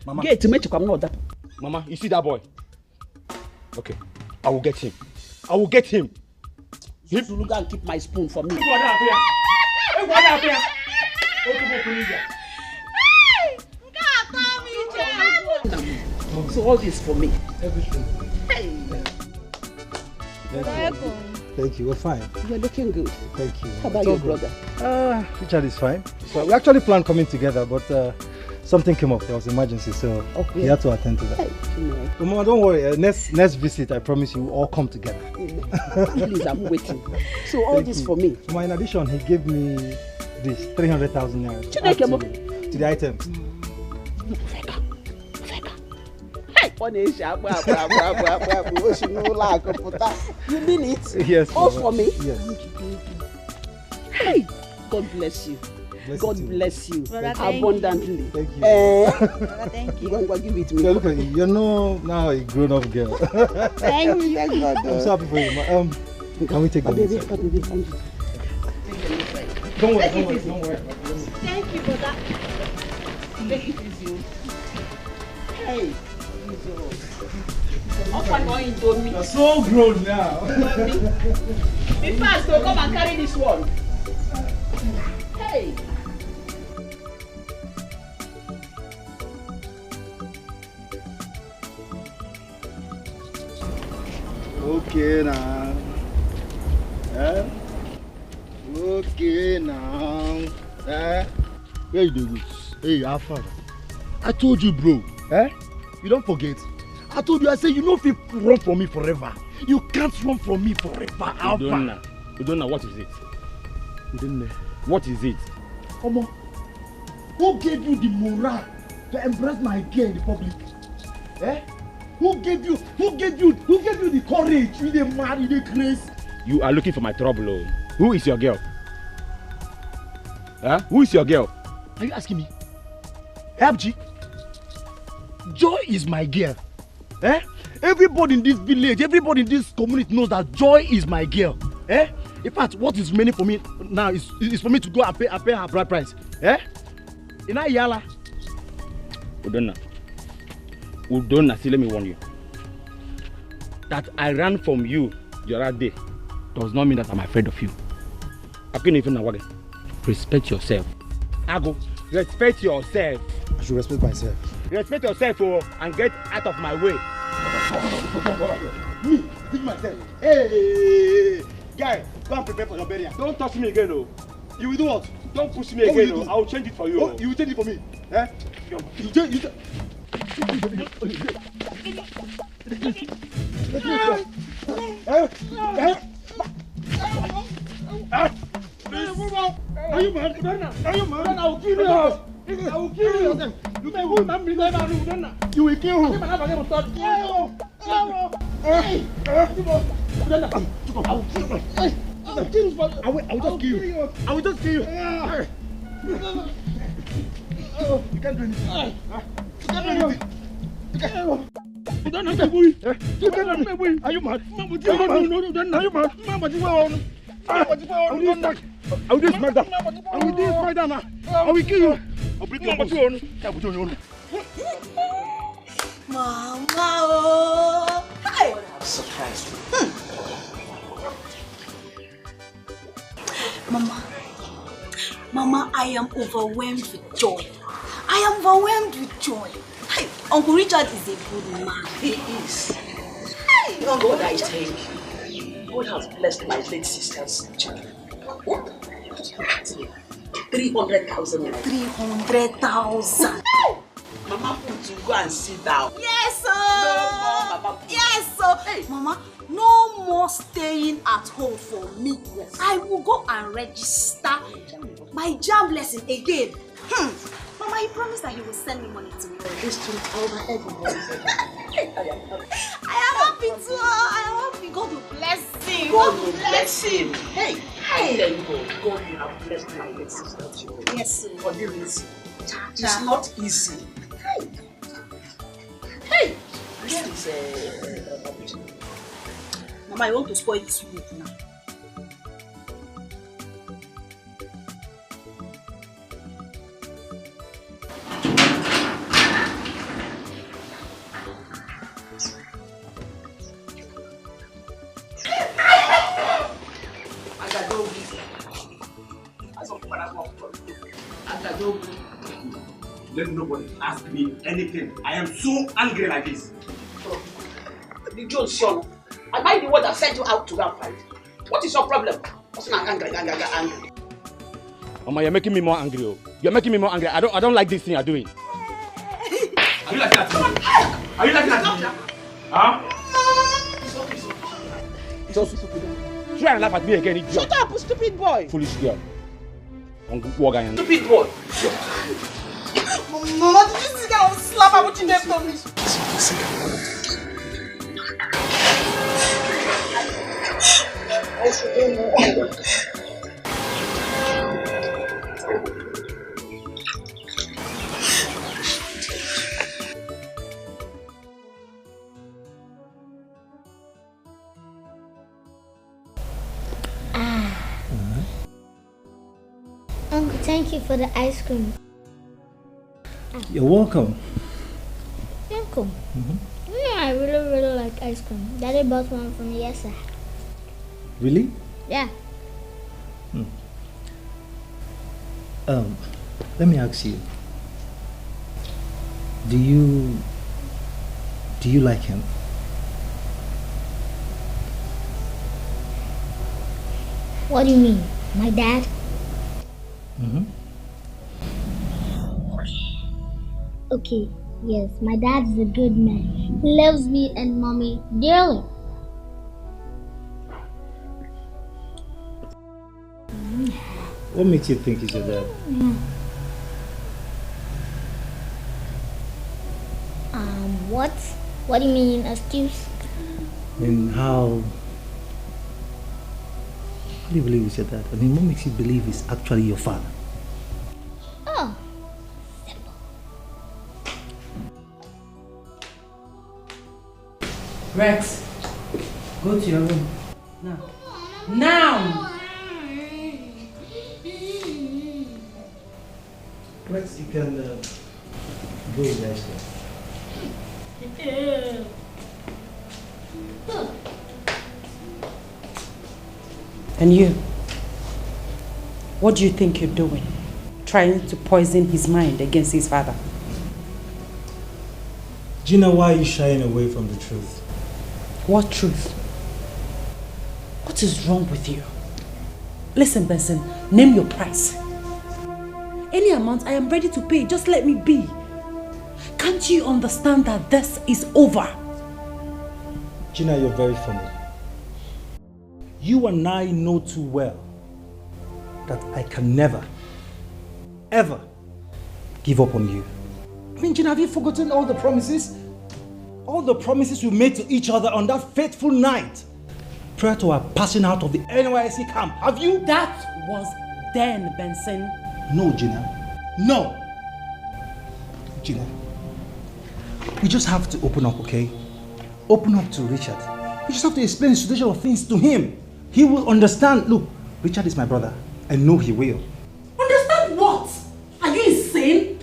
Mama. Get to make you come out that. Mama, you see that boy? Okay, I will get him. I will get him. You look and keep my spoon for me. So all this for me. Everything. Hey. Thank you. We're fine. You're looking good. Thank you. How about your brother? Richard is fine. So we actually planned coming together, but something came up. There was an emergency, so he had to attend to that. Hey, Mama, don't worry. Next visit, I promise you, we'll all come together. Please, I'm waiting. So all this for me. In addition, he gave me this 300,000 naira to the items. You mean it? Yes. All for me? Yes. Hey, God bless you. God bless you abundantly. Thank you. Thank you. You're going to give it to me. So look at you. You're now a grown-up girl. Thank you. I'm so happy for you. Can we take the baby? Don't worry. Thank you for that. Take it easy. Hey. You're so grown now. Be fast, so come and carry this one. Hey. Okay now. Okay now. Where you do this? Hey, how far? I told you, bro. You don't forget. I told you, I said you know if you run from me forever. You can't run from me forever. How far? You don't know what is it? What is it? Omo, who gave you the morale to embrace my girl in the public? Who gave you the courage? You the mad, you the grace? You are looking for my trouble. Oh. Who is your girl? Who is your girl? Are you asking me? Abji, Joy is my girl. Everybody in this village, everybody in this community knows that Joy is my girl. In fact, what is remaining for me now is for me to go and pay her bride price. In Ayala. Udonna, see, let me warn you. That I ran from you the other day does not mean that I'm afraid of you. I can't even know. Respect yourself. Ago, respect yourself. I should respect myself. Respect yourself and get out of my way. Me, think myself. Hey, guy, go and prepare for your burial. Don't touch me again, oh. You will do what? Don't push me again, oh. I will change it for you. Oh, you will change it for me. You change. Are you mad? Are you mad? I will kill you. I will kill you. You may who man bring them out. You will kill him. I will just kill you. I will just kill you. You can't do anything. You can't do anything. Are you mad? Are you mad? I will do smack that. I will do smack that now. I will kill you. I'll bring you on. Mama, oh. Hi. Surprised me. Mama, I am overwhelmed with joy. Hey, Uncle Richard is a good man. He is. Hey, God, I thank you. God has blessed my late sister's children. 300,000. 300,000. Mama, put you go and sit down. Yes, sir. No more, Mama. Yes, sir. Hey, Mama, no more staying at home for me. Yes. I will go and register my JAMB lesson again. Mama, he promised that he will send me money to me. This to everybody. I am happy too. I am happy. God will bless him. God will bless him. Hey, thank God. God, you have blessed my late sister too. Yes, sir. For this reason, it's not easy. Where is Mama, you want to spoil this food now? Let nobody ask me anything. I am so angry like this. The Jones son. Am I the one that sent you out to go and fight? What is your problem? What's my angry? Mama, you're making me more angry. Oh. You're making me more angry. I don't like this thing you're doing. Are you laughing at me? Are you laughing at me? Huh? It's okay. Try and laugh at me again, idiot. Shut up, stupid boy. Foolish girl. Stupid boy. Mama, did you see that slap her with your name on me? Uncle, thank you for the ice cream. You're welcome. Uncle, you know I really like ice cream. Daddy bought one for me yesterday. Really? Yeah. Let me ask you. Do you like him? What do you mean? My dad? Okay, yes, my dad is a good man. He loves me and mommy dearly. What makes you think he's your dad? What? What do you mean, excuse? And how do you believe he's your dad? I mean, what makes you believe he's actually your father? Oh. Rex, go to your room. Now. Now! Rex, you can go with the ice cream. And you? What do you think you're doing? Trying to poison his mind against his father? Gina, why are you shying away from the truth? What truth? What is wrong with you? Listen, Benson, name your price. Any amount I am ready to pay, just let me be. Can't you understand that this is over? Gina, you're very funny. You and I know too well that I can never, ever give up on you. I mean, Gina, have you forgotten all the promises? All the promises we made to each other on that fateful night prior to our passing out of the NYSC camp. Have you? That was then, Benson. No, Gina. No. Gina, we just have to open up, okay? Open up to Richard. We just have to explain the situation of things to him. He will understand. Look, Richard is my brother. I know he will. Understand what? Are you insane?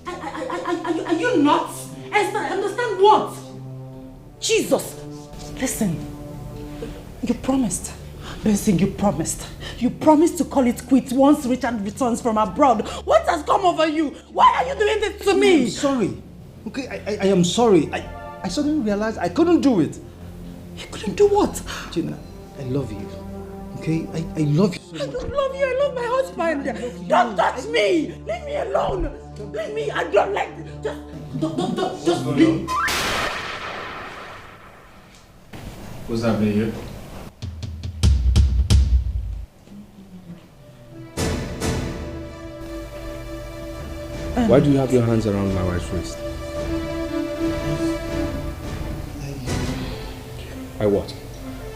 Are you nuts? Understand what? Jesus! Listen, you promised. Benson, you promised. You promised to call it quits once Richard returns from abroad. What has come over you? Why are you doing this to me? I'm sorry. Okay, I am sorry. I suddenly realized I couldn't do it. You couldn't do what? Gina, I love you. Okay? I love you so much. I don't love you. I love my husband. Don't touch me. Leave me alone. Leave me. I don't like this. Just leave. What's happening here? Why do you have your hands around my wife's waist? I what?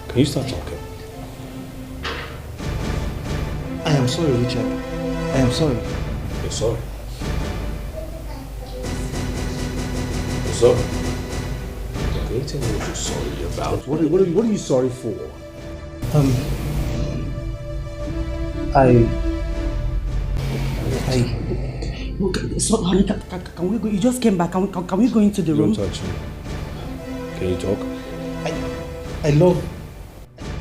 Can you start talking? I am sorry, Richard. I am sorry. You're sorry? You're sorry? Can you tell me what you're sorry about? What are you sorry for? So, honey, can we go? You just came back. Can we go into the room? Don't touch me. Can you talk? I love...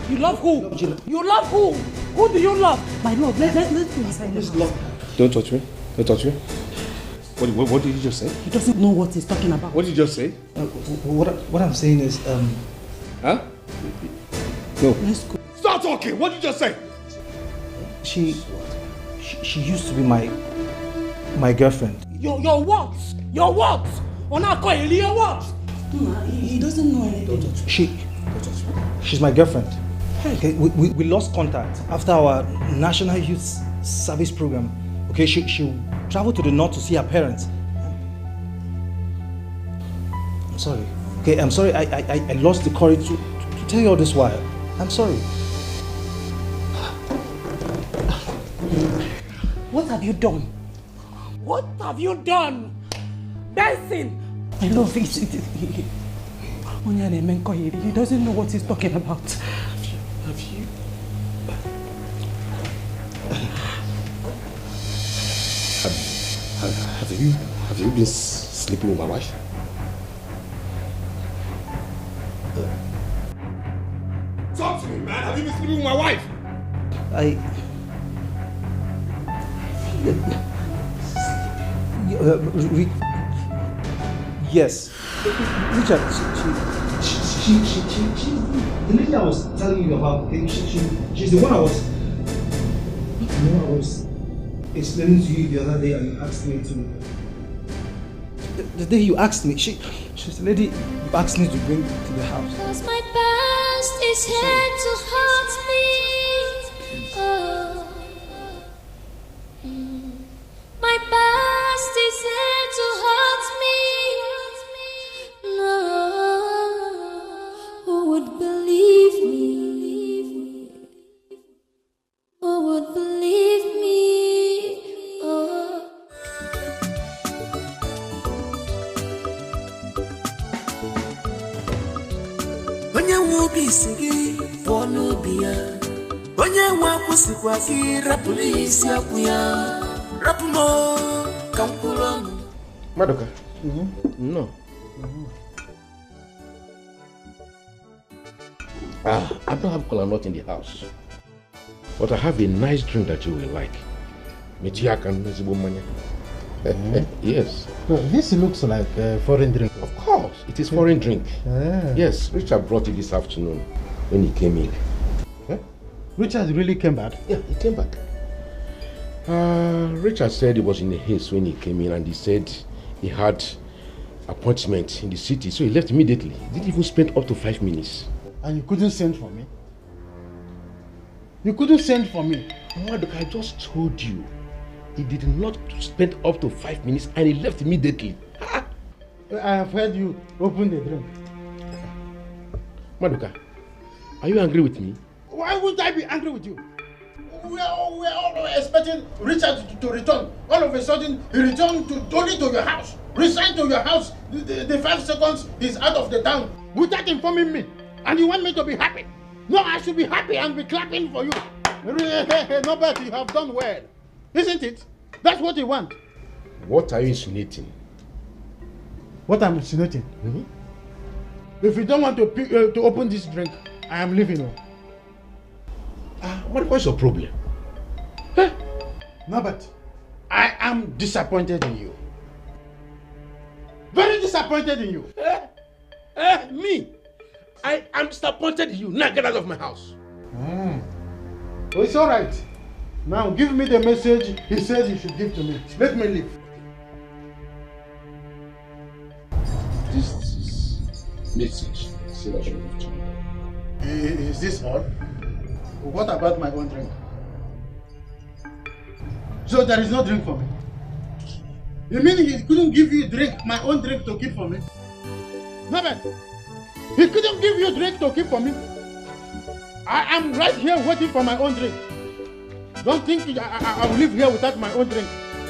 You love who? You love who? Who do you love? My love, let's go inside. Let's love. Don't touch me. Don't touch me. What did you just say? He doesn't know what he's talking about. What did you just say? What I'm saying is, Huh? No. Let's go. Stop talking! What did you just say? She used to be my girlfriend. Your what? Your what? Your what? He doesn't know anything. She's my girlfriend. Okay, we lost contact after our National Youth Service program. Okay, she traveled to the north to see her parents. I'm sorry. Okay, I'm sorry. I lost the courage to tell you all this while. I'm sorry. What have you done? What have you done? Benson! I love it. He doesn't know what he's talking about. Have you been sleeping with my wife? Talk to me, man. Have you been sleeping with my wife? Yes. Richard, the lady I was telling you about, she's the one I was explaining to you the other day, and you asked me to. The day you asked me, she's the lady you asked me to bring to the house. 'Cause my past is here to haunt me. My past is here to haunt me. No, who would believe me? Who would believe me? Oh. Onye nwe obi isi gị pụọ n'obi ya. Onye nwe akwụsịkwa gị rapụrụ isi akwụ ya. Rapụ m ka m kwụrụ ọnụ. Madoka. No. I don't have kola nut in the house. But I have a nice drink that you will like. Yes. No, this looks like a foreign drink. Of course, it is foreign drink. Yes, Richard brought it this afternoon when he came in. Huh? Richard really came back? Yeah, he came back. Richard said he was in a haste when he came in, and he said he had appointment in the city, so he left immediately. He didn't even spend up to 5 minutes. And you couldn't send for me? You couldn't send for me? Look, I just told you. He did not spend up to 5 minutes and he left immediately. I have heard you open the drink. Maduka, are you angry with me? Why would I be angry with you? We are all expecting Richard to return. All of a sudden, he returned only to your house. Resigned to your house. The 5 seconds he's out of the town without informing me. And you want me to be happy? No, I should be happy and be clapping for you. No, but you have done well. Isn't it? That's what you want. What are you insinuating? What I'm insinuating? If you don't want to open this drink, I am leaving you. What's your problem? No, but I am disappointed in you. Very disappointed in you. Me? I am disappointed in you. Now get out of my house. Oh, it's all right. Now give me the message he says you should give to me. Let me leave. This is message. Is this all? What about my own drink? So there is no drink for me? You mean he couldn't give you drink, my own drink to keep for me? No, man. He couldn't give you drink to keep for me? I am right here waiting for my own drink. Don't think I will live here without my own drink.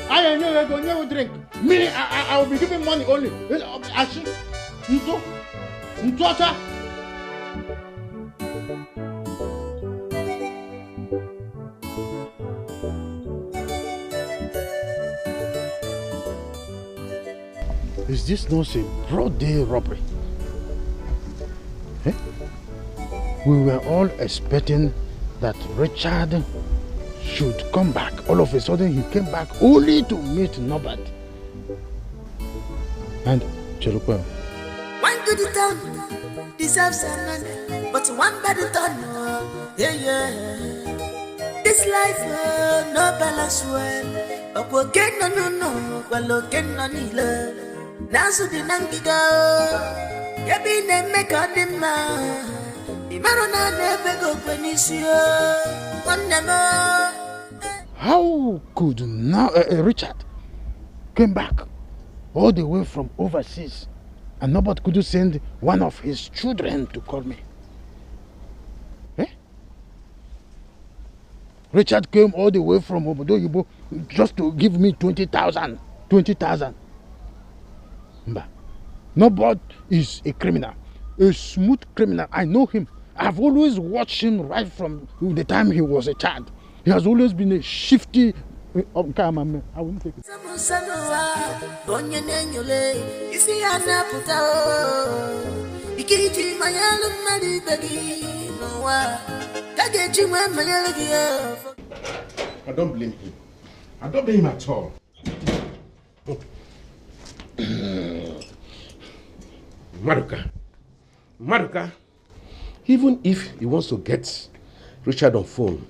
I don't drink. Me, I will be giving money only. Ntwacha. Is this not a broad day robbery? Eh? We were all expecting that Richard should come back. All of a sudden he came back only to meet Norbert. And Cherukwe. One good turn deserves a man, but one bad turn, yeah. This life, no balance well. But we're getting no, we're getting on it. Now so the Nangiga, you be the make of the man. The Marona never go Penicia. One never. How could now Richard came back all the way from overseas and nobody could send one of his children to call me? Eh? Richard came all the way from Obodo Yibo just to give me 20,000. 20,000. Nobody is a criminal, a smooth criminal. I know him. I've always watched him right from the time he was a child. He has always been a shifty. I won't take it. I don't blame him. I don't blame him at all. Maruka, even if he wants to get Richard on phone,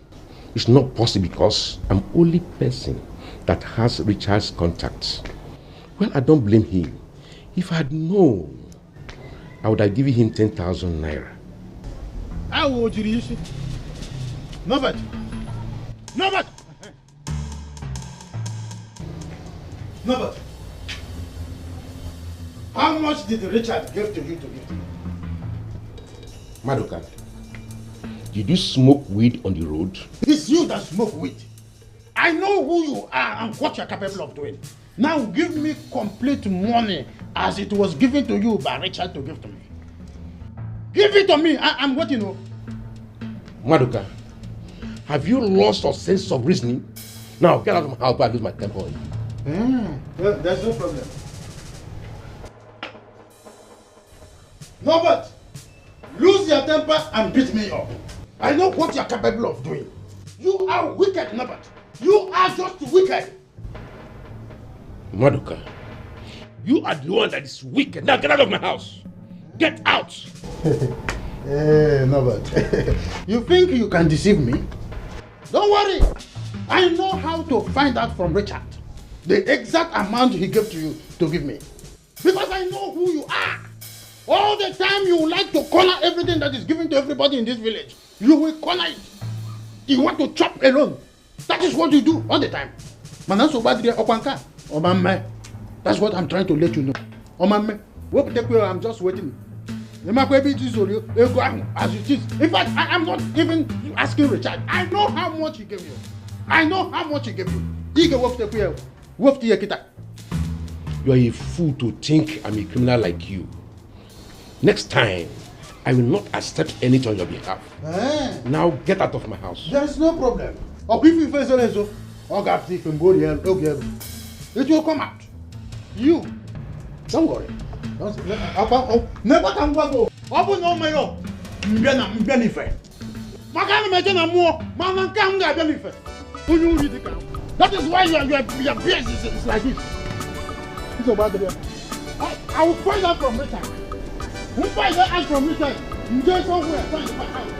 it's not possible because I'm only person that has Richard's contacts. Well, I don't blame him. If I had known, I would have given him 10,000 naira. How would you use it? Norbert! Norbert! Norbert! How much did Richard give to you to give? Maduka, did you smoke weed on the road? It's you that smoke weed. I know who you are and what you're capable of doing. Now give me complete money as it was given to you by Richard to give to me. Give it to me. I'm waiting. Maduka, have you lost your sense of reasoning? Now get out of my house before I lose my temper on you. Well, there's no problem. Norbert, lose your temper and beat me up. I know what you're capable of doing. You are wicked, Norbert. You are just wicked. Maduka, you are the one that is wicked. Now get out of my house. Get out. Hey, Norbert. You think you can deceive me? Don't worry. I know how to find out from Richard the exact amount he gave to you to give me. Because I know who you are. All the time you like to corner everything that is given to everybody in this village. You will corner it. You want to chop alone. That is what you do all the time. That's what I'm trying to let you know. I'm just waiting. As it is. In fact, I'm not even asking Richard. I know how much he gave you. I know how much he gave you. You are a fool to think I'm a criminal like you. Next time, I will not accept anything on your behalf. Now get out of my house. There is no problem. It will come out. You, don't worry. Never can go. Open no mayo. That is why your beard is like this. It's about the I will find out from Richard. Who finds out from Richard? You go somewhere. Find my house.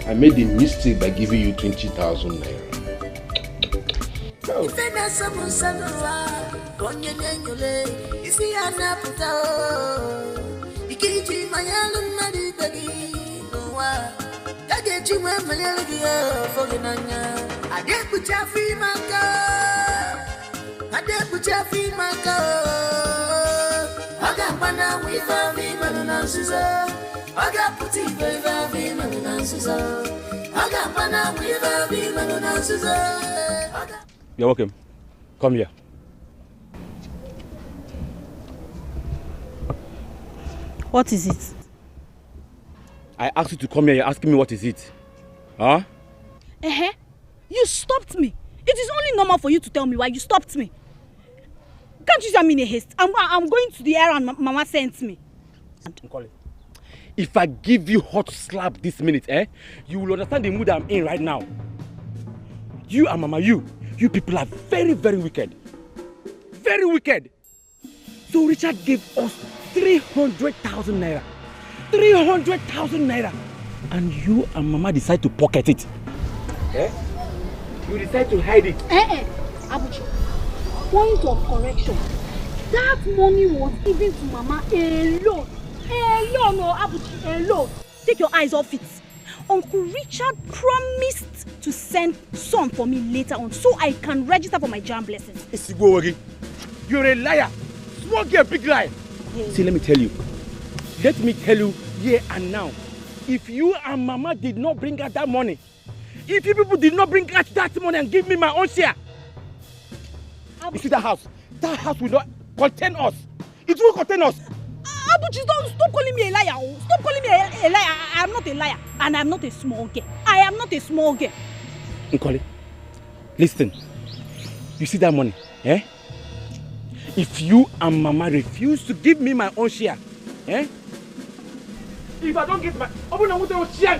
I made a mistake by giving you 20,000 naira. You're welcome. Come here. What is it? I asked you to come here, you're asking me what is it? Huh? You stopped me. It is only normal for you to tell me why you stopped me. Can't you see I'm in a haste? I'm going to the errand Mama sent me. If I give you hot slap this minute, you will understand the mood I'm in right now. You and Mama, you people are very, very wicked. Very wicked. So Richard gave us 300,000 naira. 300,000 naira. And you and Mama decide to pocket it. You decide to hide it. Abuchi, point of correction. That money was given to Mama alone. No, Abuchi, alone. Take your eyes off it. Uncle Richard promised to send some for me later on so I can register for my jam blessings. You're a liar. Small girl, big lie. See, let me tell you. Here and now. If you and Mama did not bring out that money, if you people did not bring out that money and give me my own share, you see that house will not contain us. It will contain us. Abuchi, stop calling me a liar. Stop calling me a liar. I am not a liar. And I am not a small girl. I am not a small girl. Nkoli, listen. You see that money, If you and Mama refuse to give me my own share, if I don't get my own share,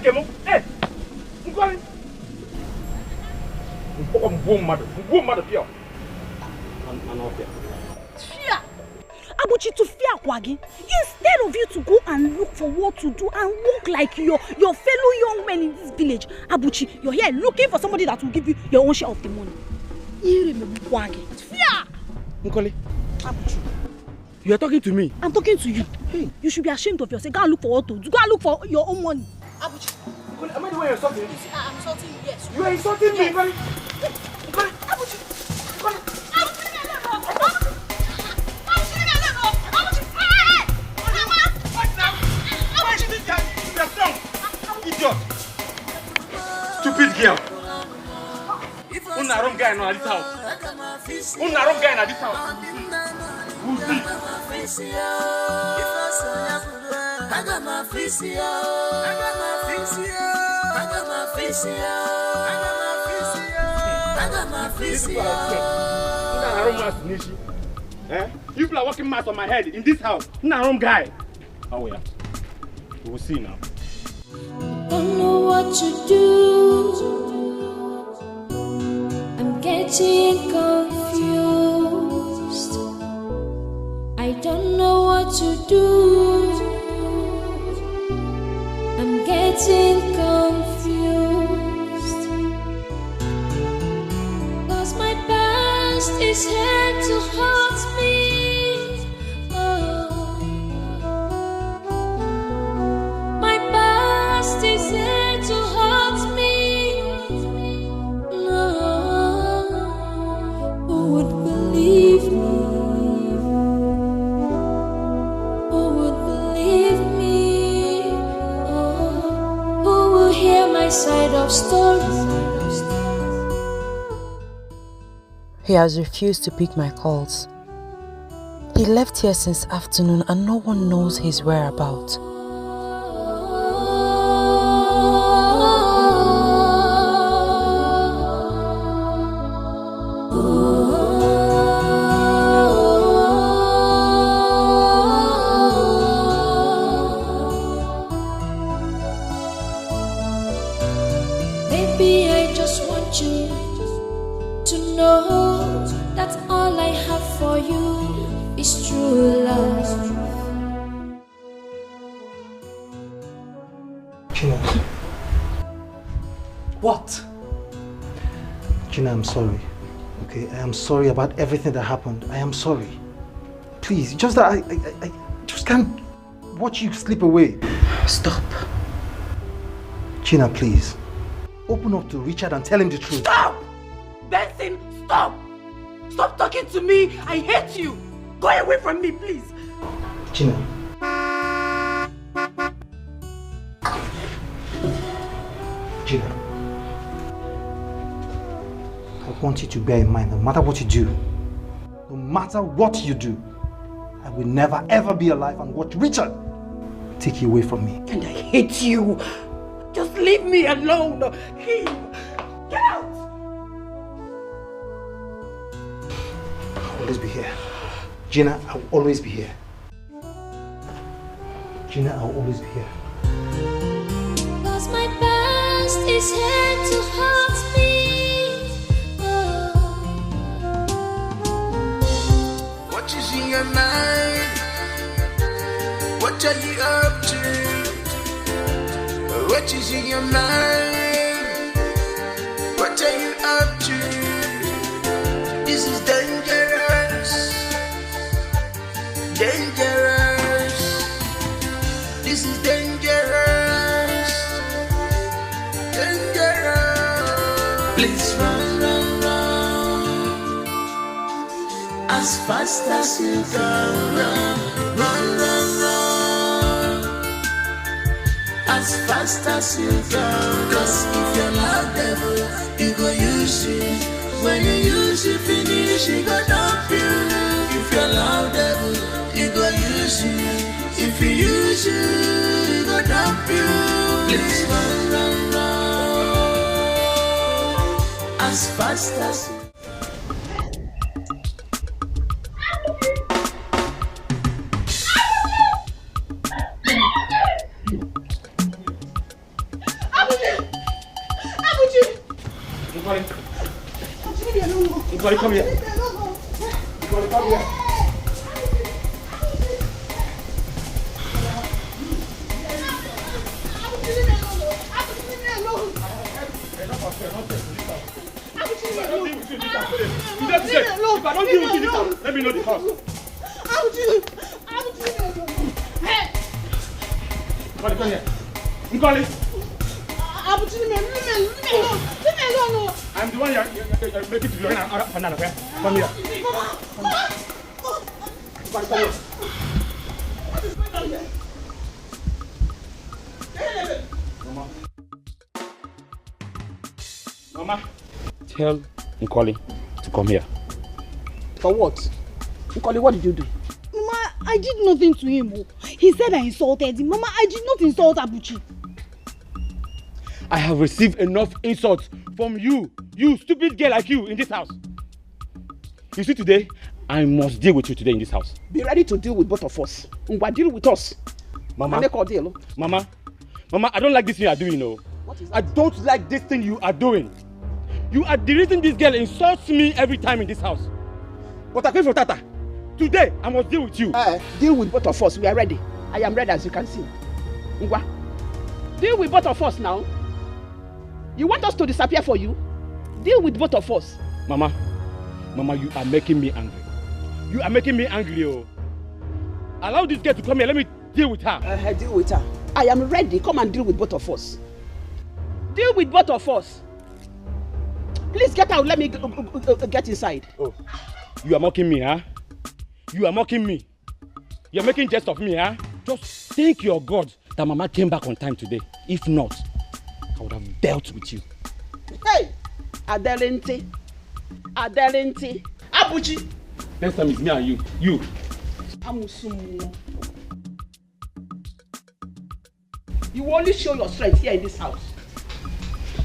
Nkoli. Fear! Abuchi, to fear Kwagi. Instead of you to go and look for what to do and work like your fellow young men in this village, Abuchi, you're here looking for somebody that will give you your own share of the money. Fear! Nkoli, Abuchi, you are talking to me? I'm talking to you. Hey, you should be ashamed of yourself. Go and look for what to do. Go and look for your own money. Abuchi. Nkoli, am I the one you're insulting? I'm insulting you, yes. You are insulting me, Nkoli. Nkoli, Abuchi. Idiot! Stupid girl! Una wrong guy in this house. Una wrong guy in this house. Who's this? You people are working mass on my head in this house. Una wrong guy. Oh yeah. We will see now. Don't know what to do. I'm getting confused. I don't know what to do. I'm getting confused. 'Cause my past is here to haunt me. Is here to hurt me. No, who would believe me? Who would believe me? Oh, who will hear my side of story? He has refused to pick my calls. He left here since afternoon and no one knows his whereabouts. I'm sorry, okay? I am sorry about everything that happened. I am sorry. Please, just that I just can't watch you slip away. Stop. Gina, please. Open up to Richard and tell him the truth. Stop! Benson, stop! Stop talking to me! I hate you! Go away from me, please! Gina. want you to bear in mind, no matter what you do, no matter what you do, I will never ever be alive and watch Richard take you away from me. And I hate you. Just leave me alone. Leave. Get out. I'll always be here. Gina, I will always be here. Gina, I will always be here. Cause my past is here to haunt me. What is in your mind? What are you up to? What is in your mind? What are you up to? This is dangerous. Dangerous. This is dangerous. Dangerous. Please run, run, run. As fast as you can run. Run, run, run. As fast as you can. Cause if you're loud devil, you go use it. When you use it finish, you go dump you. If you're loud devil, you go use it. If you use it, you go dump you. Please run, run, run. As fast as you. Everybody come here. Everybody come here. If I don't deal with you this house, let me know the cause. Everybody come here. Nkoli. I'm the one you're making to be running out of banana, okay? Come here. Mama, tell Nkoli to come here. For what? Nkoli, what did you do? Mama, I did nothing to him. He said I insulted him. Mama, I did not insult Abuchi. I have received enough insults from you stupid girl like you in this house. You see today, I must deal with you today in this house. Be ready to deal with both of us. Deal with us. Mama, Mama, I don't like this thing you are doing, no. What is that? I don't like this thing you are doing. You are the reason this girl insults me every time in this house. But I came from Tata. Today, I must deal with you. Deal with both of us. We are ready. I am ready, as you can see. Ngwa, deal with both of us now. You want us to disappear for you? Deal with both of us. Mama, you are making me angry. You are making me angry, oh. Allow this girl to come here. Let me deal with her. Deal with her. I am ready. Come and deal with both of us. Deal with both of us. Please get out. Let me get inside. Oh, you are mocking me, huh? You are mocking me. You are making jest of me, huh? Just thank your God that Mama came back on time today. If not, I would have dealt with you. Hey! Adelente. Abuchi. Next time it's me and you. You. Amusumu. You will only show your strength here in this house.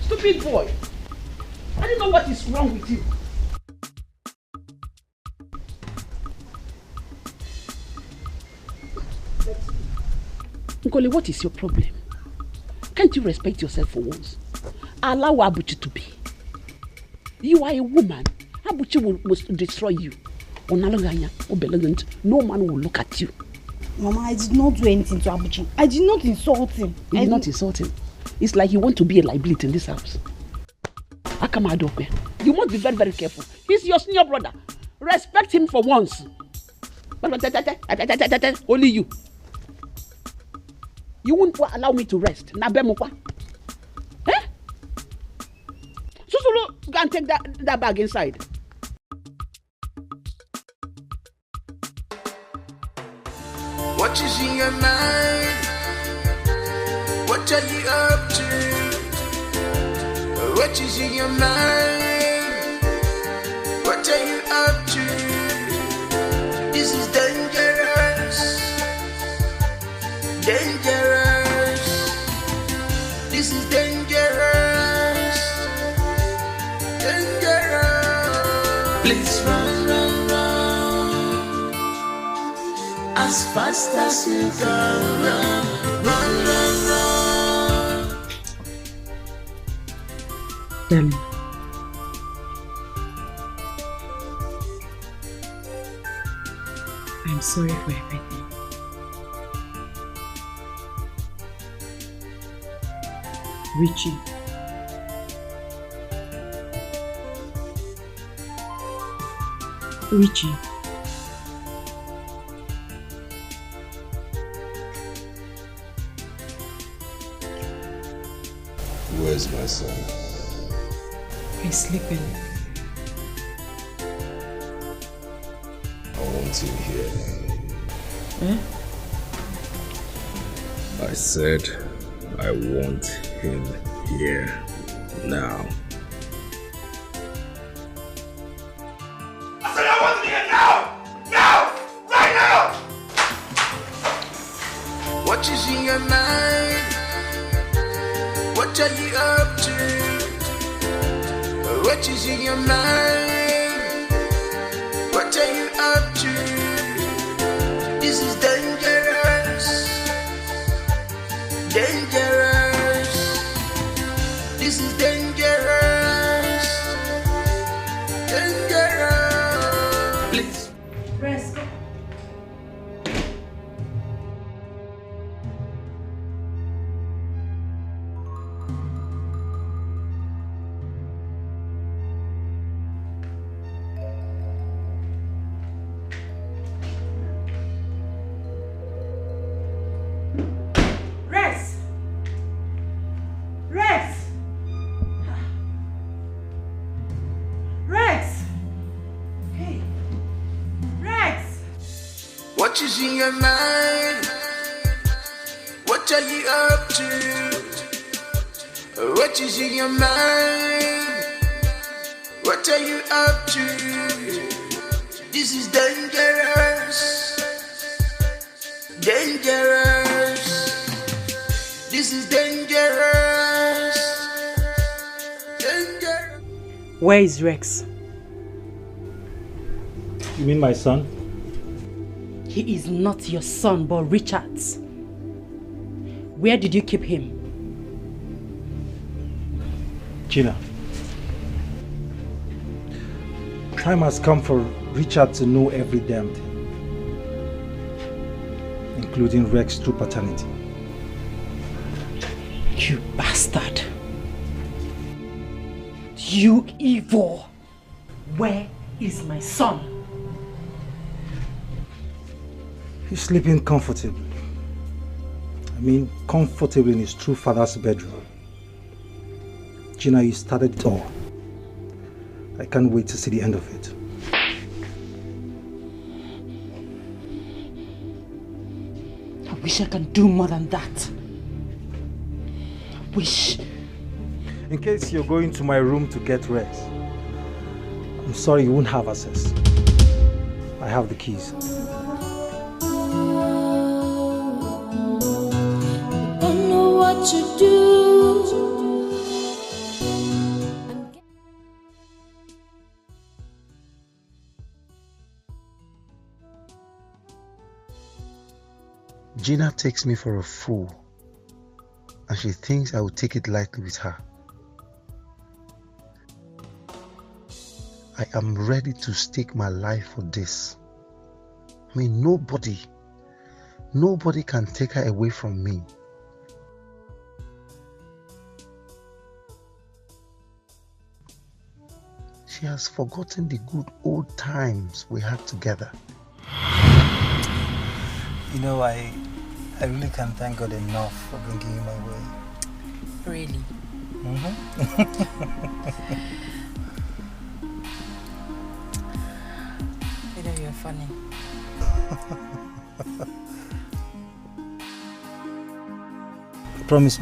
Stupid boy. I don't know what is wrong with you. Nkoli, what is your problem? Can't you respect yourself for once? Allow Abuchi to be. You are a woman. Abuchi must destroy you. No man will look at you. Mama, I did not do anything to Abuchi. I did not insult him. You did not insult him. It's like you want to be a liability in this house. Akamadope, you must be very, very careful. He's your senior brother. Respect him for once. Only you. You won't allow me to rest. Eh? Susulu, go and take that bag inside. What is in your mind? What are you up to? What is in your mind? as fast as you can run, run, run, run. Darling, I'm sorry for everything. Richie. Richie. Where's my son? He's sleeping. I want him here. Eh? I said I want him here now. I said I want him here now! Now! Right now! What is in your mind? What are you up to? What is in your mind? What are you up to? This is dangerous. Dangerous. This is dangerous. Dangerous. Please. Rest. Rest. Rex! Rex! Hey! Rex! What is in your mind? What are you up to? What is in your mind? What are you up to? This is dangerous. Dangerous. This is dangerous. Dangerous. Where is Rex? You mean my son? He is not your son, but Richard's. Where did you keep him? Gina. Time has come for Richard to know every damn thing, including Rex's true paternity. You bastard! You evil! Where is my son? He's sleeping comfortably. I mean, comfortably in his true father's bedroom. Gina, you started it all. I can't wait to see the end of it. I wish I can do more than that. I wish. In case you're going to my room to get rest, I'm sorry you won't have access. I have the keys. Don't know what to do. Gina takes me for a fool, and she thinks I will take it lightly with her. I am ready to stake my life for this. I mean, nobody can take her away from me. She has forgotten the good old times we had together. You know, I really can't thank God enough for bringing you my way. Really? You know you're funny. Promise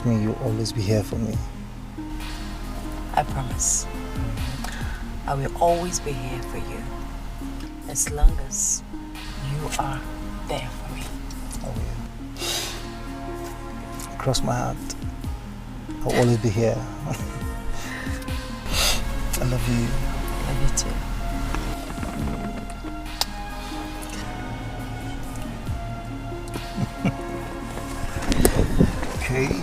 me you'll always be here for me. I promise. I will always be here for you. As long as you are there for me. I will. Cross my heart. I'll always be here. I love you. Love you too. Okay.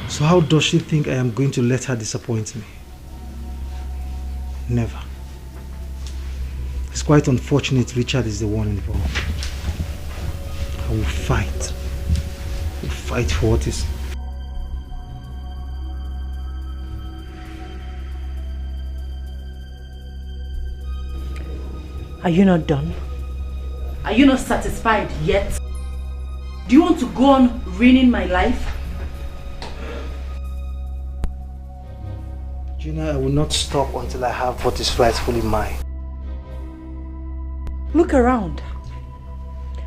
So how does she think I am going to let her disappoint me? Never. It's quite unfortunate Richard is the one involved. I will fight. I will fight for what is. Are you not done? Are you not satisfied yet? Do you want to go on ruining my life? Gina, I will not stop until I have what is rightfully mine. Look around.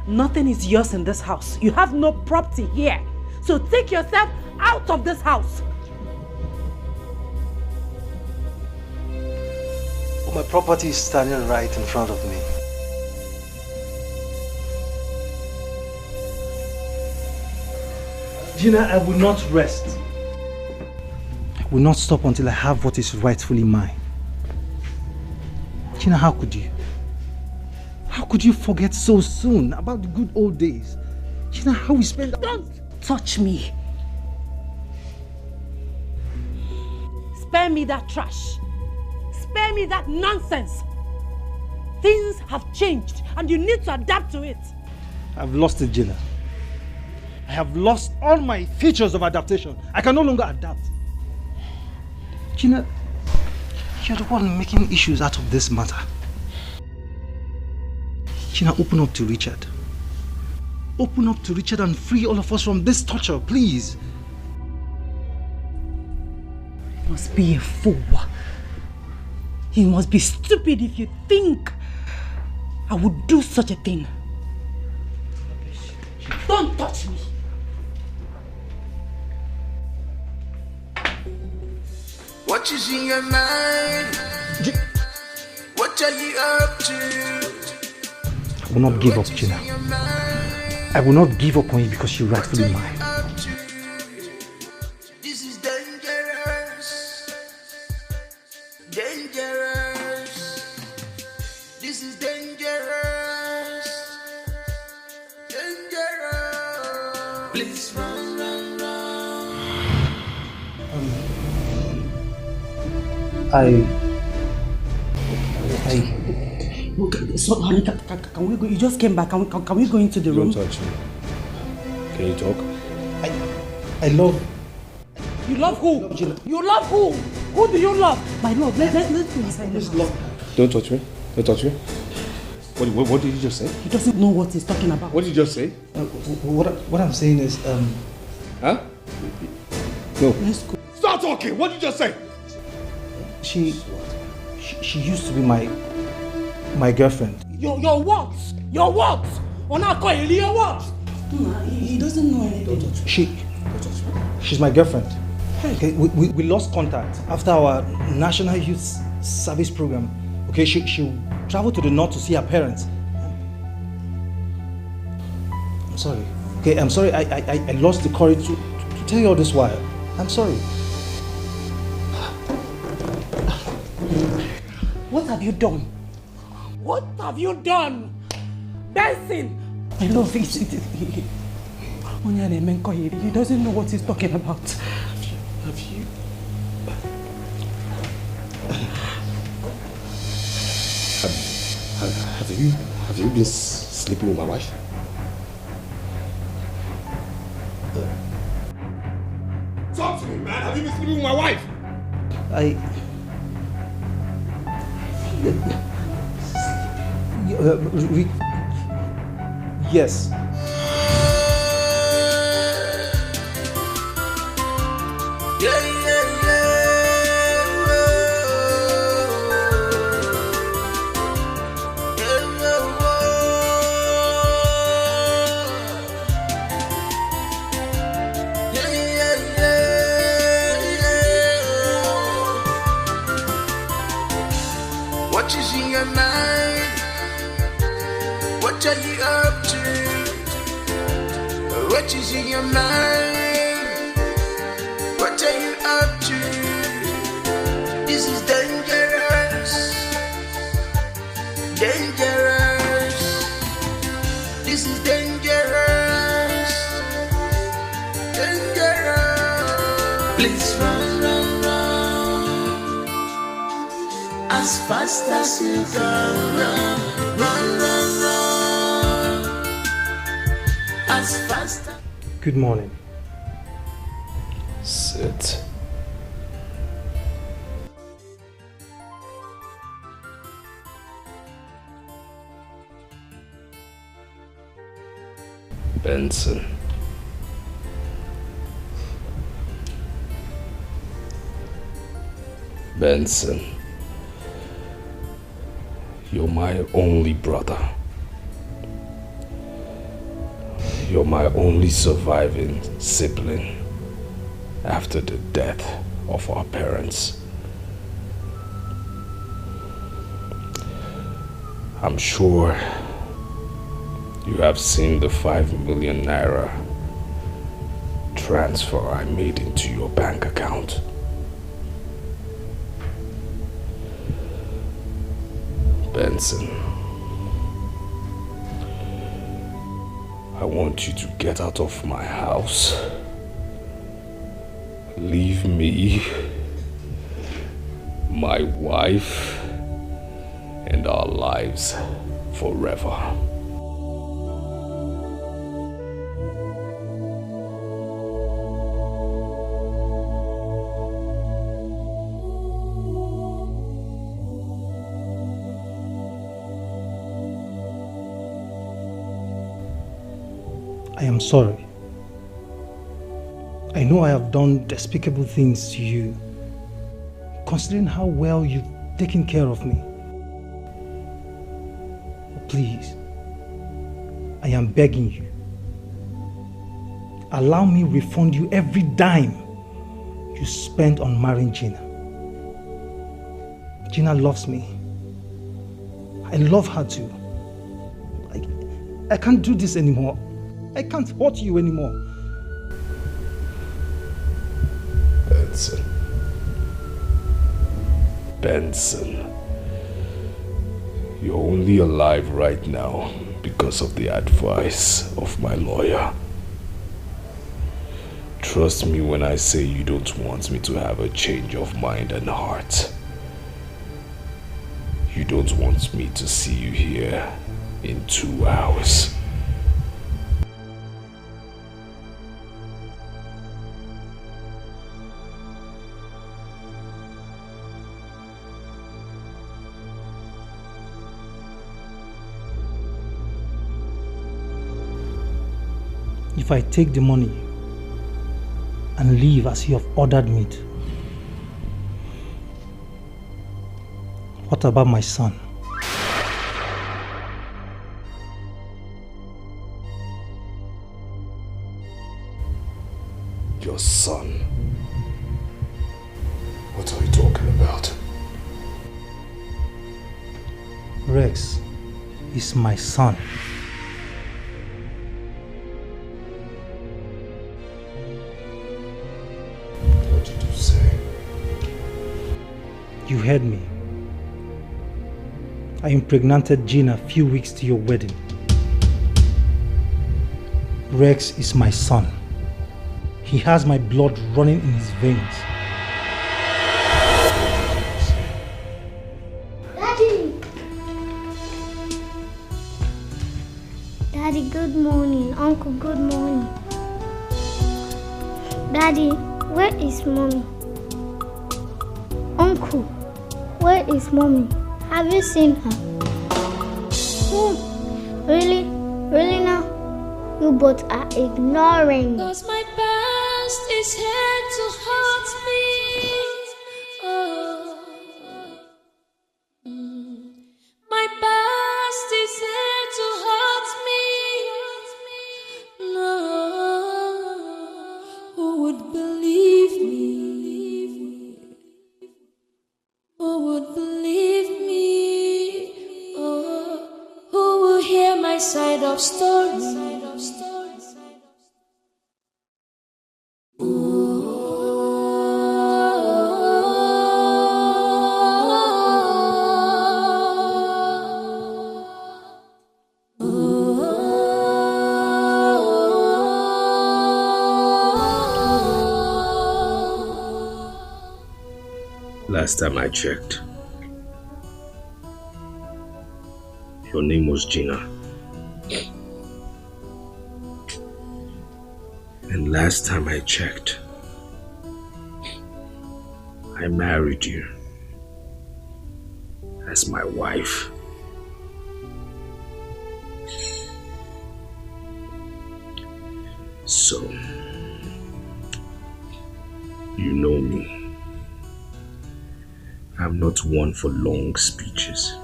Nothing is yours in this house. You have no property here. So take yourself out of this house. But my property is standing right in front of me. Gina, I will not rest. I will not stop until I have what is rightfully mine. Gina, how could you? How could you forget so soon about the good old days? Gina, how we spent... Don't touch me. Spare me that trash. Spare me that nonsense. Things have changed and you need to adapt to it. I've lost it, Gina. I have lost all my features of adaptation. I can no longer adapt. Gina, you're the one making issues out of this matter. Gina, open up to Richard. Open up to Richard and free all of us from this torture, please. You must be a fool. You must be stupid if you think I would do such a thing. Don't touch me. What is in your mind? What are you up to? I will not give up, Gina. I will not give up on you because you're rightfully mine. This is dangerous. Dangerous. This is dangerous. Dangerous. Please run, run, run. So, honey, can we go? You just came back. Can we go into the room? Don't touch me. Can you talk? I love... You love who? You love who? Who do you love? My love, let's go inside. Don't touch me. Don't touch me. What did you just say? He doesn't know what he's talking about. What did you just say? What I'm saying is... Huh? No. Let's go. Stop talking! What did you just say? She used to be my girlfriend. Your what? Your what? Your what? He doesn't know anything. She's my girlfriend. Okay, we lost contact after our National Youth Service program. Okay, she traveled to the north to see her parents. I'm sorry. Okay, I'm sorry. I lost the courage to tell you all this while. I'm sorry. What have you done? What have you done? Benson! I love it. He doesn't know what he's talking about. Have you been sleeping with my wife? Talk to me, man. Have you been sleeping with my wife? Yes. What is in your mind? What are you up to? What is in your mind? What are you up to? This is dangerous. Dangerous. This is dangerous. as fast as you can run, run, run, run, as fast as... Good morning. Sit. Benson. Benson. You're my only brother. You're my only surviving sibling after the death of our parents. I'm sure you have seen the 5 million naira transfer I made into your bank account. Benson, I want you to get out of my house. Leave me, my wife, and our lives forever. I am sorry. I know I have done despicable things to you, considering how well you've taken care of me. Please, I am begging you. Allow me refund you every dime you spent on marrying Gina. Gina loves me. I love her too. I can't do this anymore. I can't hurt you anymore. Benson. Benson. You're only alive right now because of the advice of my lawyer. Trust me when I say you don't want me to have a change of mind and heart. You don't want me to see you here in 2 hours. If I take the money and leave as you have ordered me to, what about my son? Your son? What are you talking about? Rex is my son. What did you say? You heard me. I impregnated Gina a few weeks to your wedding. Rex is my son. He has my blood running in his veins. Daddy! Daddy, good morning. Uncle, good morning. Daddy, where is Mommy? Uncle, where is Mommy? Have you seen her? Really? Really now? You both are ignoring me. Cause my past is here to haunt me. Oh. My past is here to haunt me. No, who would believe me? Who would believe me? Oh, who will hear my side of story? Last time I checked, Your name was Gina. And last time I checked, I married you as my wife. So, you know me. I'm not one for long speeches.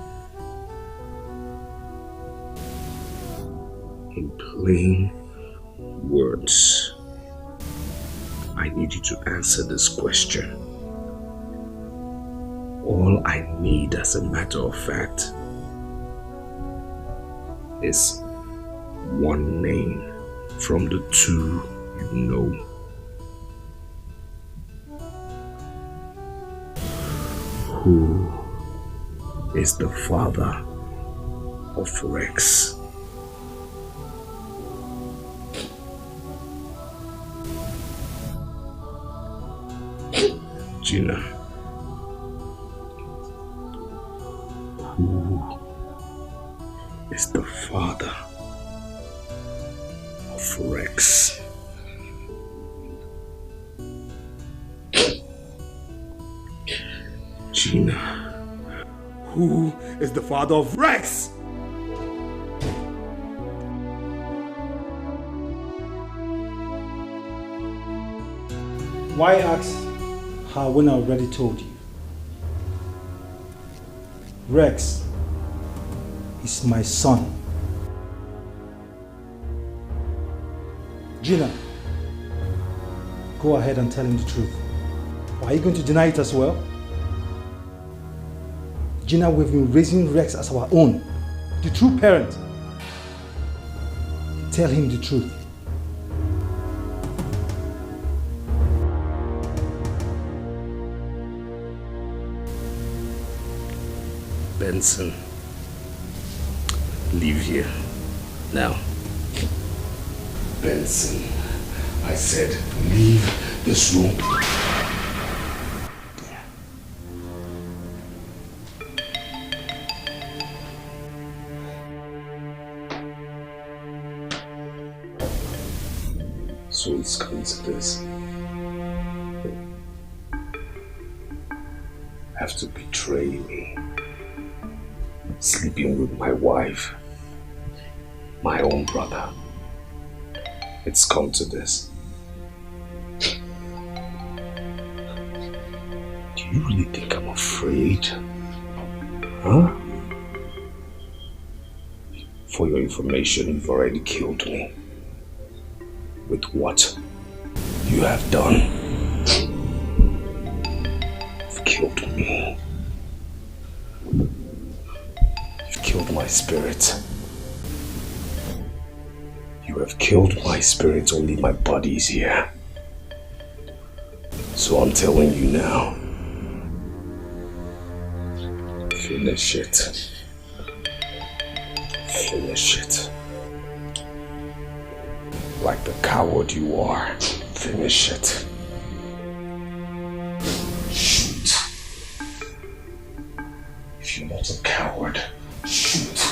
In plain words, I need you to answer this question. All I need, as a matter of fact, is one name from the two you know. Who is the father of Rex? Gina, who is the father of Rex? Gina, who is the father of Rex? Why ask her when I already told you? Rex is my son. Gina, go ahead and tell him the truth. Or are you going to deny it as well? Gina, we've been raising Rex as our own, the true parent. Tell him the truth. Benson, leave here now. Benson, I said leave this room. So it's come to this. Have to betray me. Sleeping with my wife, my own brother. It's come to this. Do you really think I'm afraid? Huh? For your information, you've already killed me. With what you have done. You've killed me. You've killed my spirit. You have killed my spirit, only my body is here. So I'm telling you now. Finish it. Finish it. Like the coward you are. Finish it. Shoot. If you're not a coward, shoot.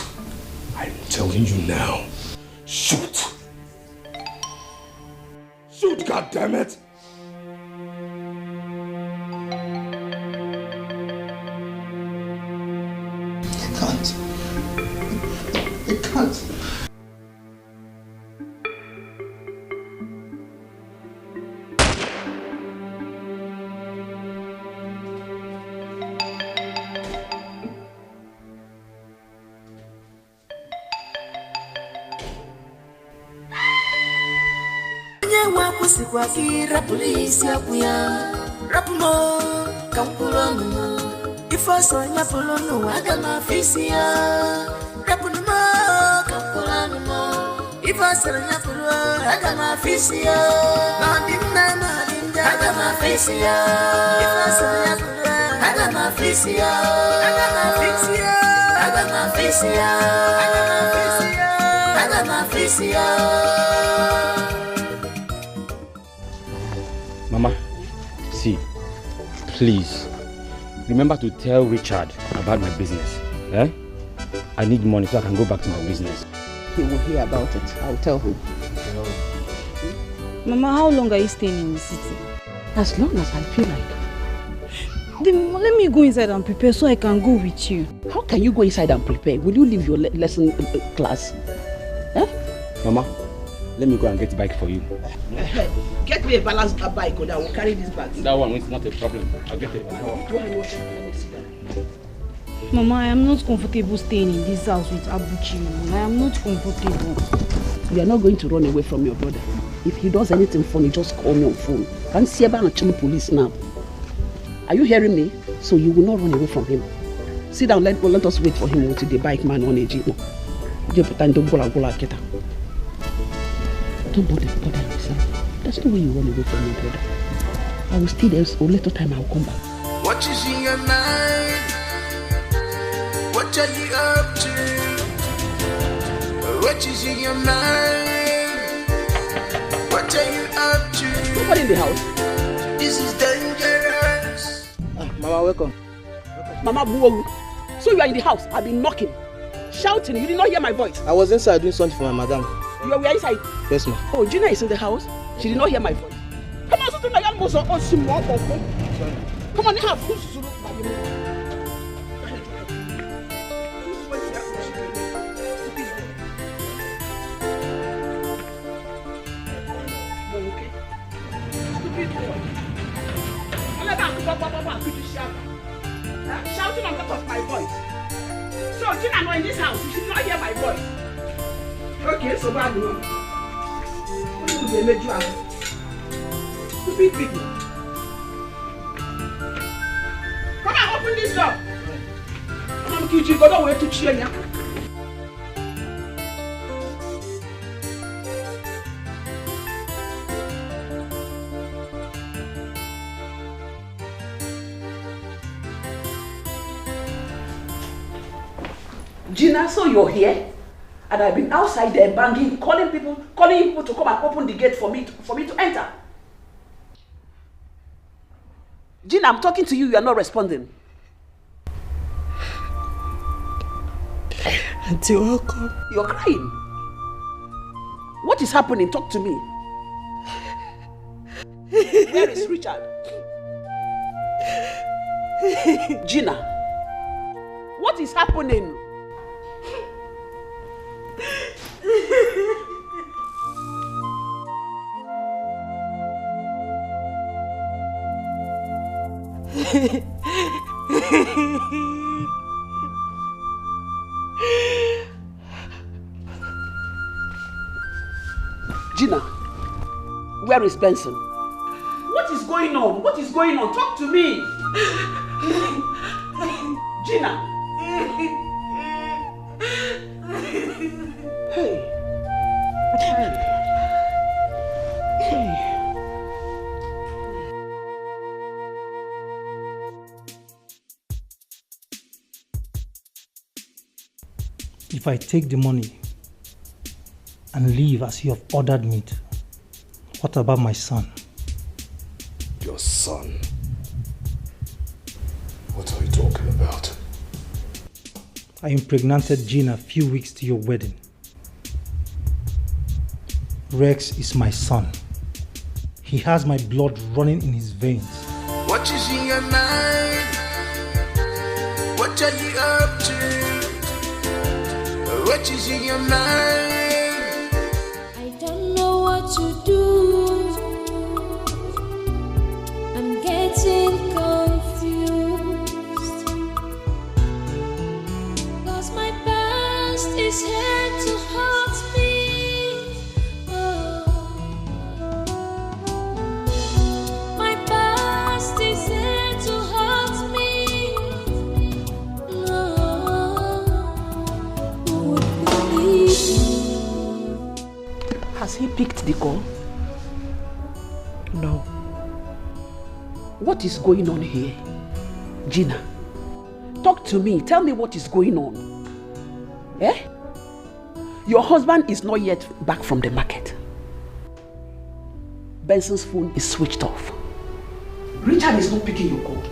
I'm telling you now. Shoot. Shoot, goddammit! I can't. I can't. Kwakira polisi akuya rapuno kampulono ifoso nyapolono agama fisia rapuno kampulono ifoso nyapolo agama fisia nadinda agama fisia ifoso nyapolo agama fisia agama fisia agama fisia agama fisia. Mama, see, please, remember to tell Richard about my business, eh? I need money so I can go back to my business. He will hear about it. I'll tell him. Mama, how long are you staying in the city? As long as I feel like. Then let me go inside and prepare so I can go with you. How can you go inside and prepare? Will you leave your lesson class? Huh? Mama, let me go and get a bike for you. Get me a balanced bike or I will carry this bag. That one is not a problem. I'll get it. Mama, I am not comfortable staying in this house with Abuchi. I am not comfortable. You are not going to run away from your brother. If he does anything funny, just call me on phone. Can't see about the police now. Are you hearing me? So you will not run away from him. Sit down, let us wait for him until the bike man on a jeep. Don't bother yourself. That's the way you run away from your brother. I will stay there so little time I will come back. What is in your mind? What are you up to? What is in your mind? What are you up to? Nobody in the house. This is dangerous. Mama, welcome. Mama, boo. So you are in the house. I've been knocking, shouting. You did not hear my voice. I was inside doing something for my madam. You were inside? Yes, ma'am. Oh, Gina is in the house. She did not hear my voice. Come on, sister. Come on, have. Shouting on top of my voice. So, Gina, not in this house. You should not hear my voice. Okay, so bad, no. They made you out. Stupid people. Come on, open this door. Come on, Kiji, go down where to cheer ya. Gina, so you're here? And I've been outside there banging, calling people to come and open the gate for me to enter. Gina, I'm talking to you, you are not responding. Auntie, welcome. You're crying. What is happening? Talk to me. Where is Richard? Gina, what is happening? Gina, where is Benson? What is going on? What is going on? Talk to me. Gina. Hey. If I take the money and leave as you have ordered me to, what about my son? Your son? What are you talking about? I impregnated Gina a few weeks to your wedding. Rex is my son. He has my blood running in his veins. What is in your mind? What are you up to? What is in your mind? I don't know what to do. I'm getting confused. 'Cause my past is here to haunt me. My past is here to haunt me. Who would believe me? Has he picked the call? No. What is going on here? Gina, talk to me. Tell me what is going on. Eh? Your husband is not yet back from the market. Benson's phone is switched off. Richard is not picking your call.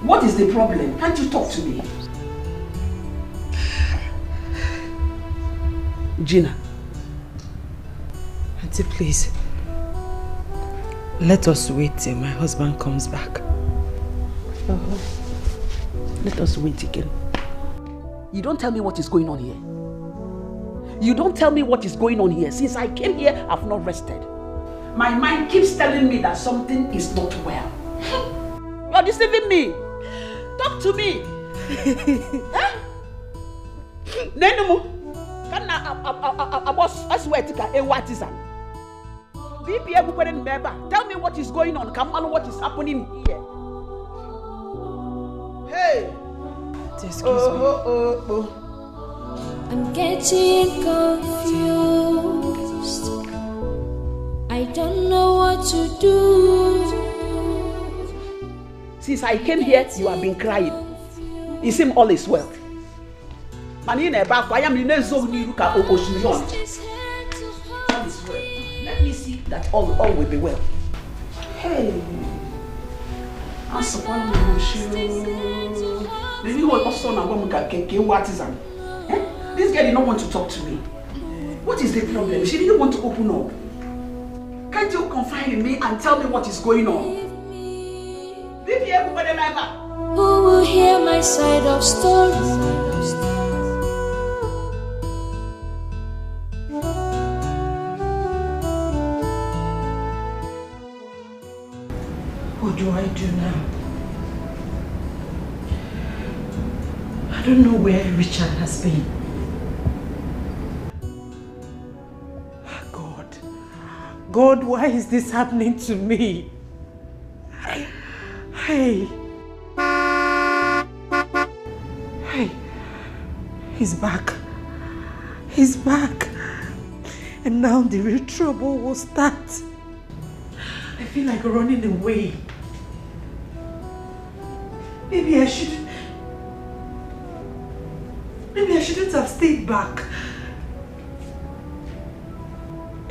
What is the problem? Can't you talk to me? Gina. Auntie, please. Let us wait till my husband comes back. Let us wait again. You don't tell me what is going on here. You don't tell me what is going on here. Since I came here, I've not rested. My mind keeps telling me that something is not well. You're deceiving me. Talk to me. Nenumu, can I swear to a artisan? Tell me what is going on. Come on, what is happening here? Hey! Excuse me. I'm getting confused. I don't know what to do. Since I came here, you have been crying. It seems all is well. Let me see that all will be well. Hey, maybe this girl did not want to talk to me. What is the problem? She didn't want to open up. Can't you confide in me and tell me what is going on? Who will hear my side of story? What do I do now? I don't know where Richard has been. God, why is this happening to me? Hey. Hey. He's back. He's back. And now the real trouble will start. I feel like running away. Maybe I shouldn't have stayed back.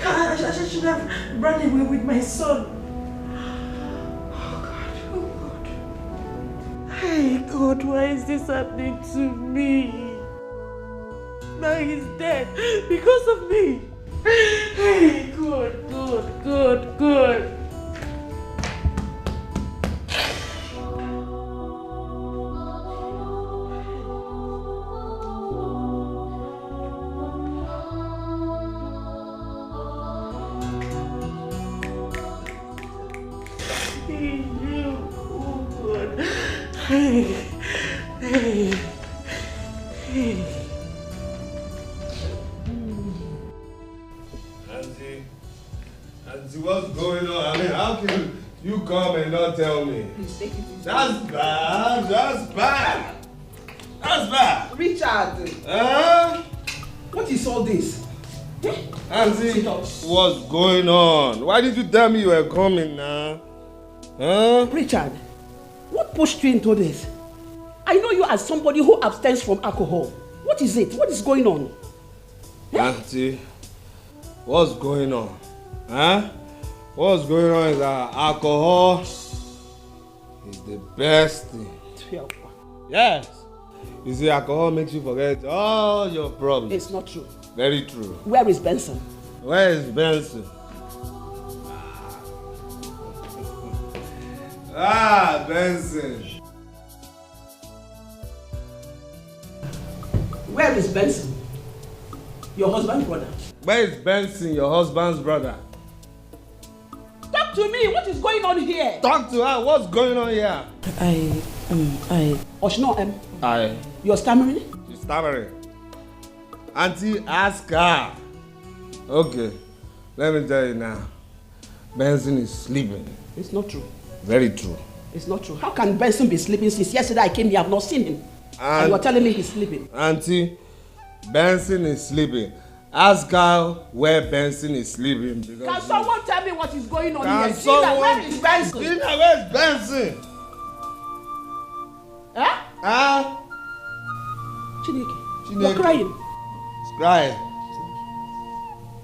I should have run away with my son. Oh God. Hey God, why is this happening to me? Now he's dead because of me. Hey, good. Hey. Auntie, what's going on? I mean, how can you come and not tell me? That's bad. Richard! What is all this? Auntie, what's going on? Why did you tell me you were coming now? Richard, what pushed you into this? I know you as somebody who abstains from alcohol. What is it? What is going on? Auntie, what's going on? What's going on is that alcohol is the best thing. Yes. You see, alcohol makes you forget all your problems. It's not true. Very true. Where is Benson? Where is Benson? Benson. Where is Benson? Your husband's brother. Where is Benson, your husband's brother? Talk to me. What is going on here? Talk to her. What's going on here? Oshno, you're stammering? She's stammering. Auntie, ask her. Okay, let me tell you now. Benson is sleeping. It's not true. Very true. It's not true. How can Benson be sleeping since yesterday I came here? I've not seen him. And you are telling me he's sleeping. Auntie, Benson is sleeping. Ask her where Benson is sleeping. Can someone tell me what is going on here? Someone... Where is Benson? Gina, where is Benson? Chineke. You're crying. She's crying.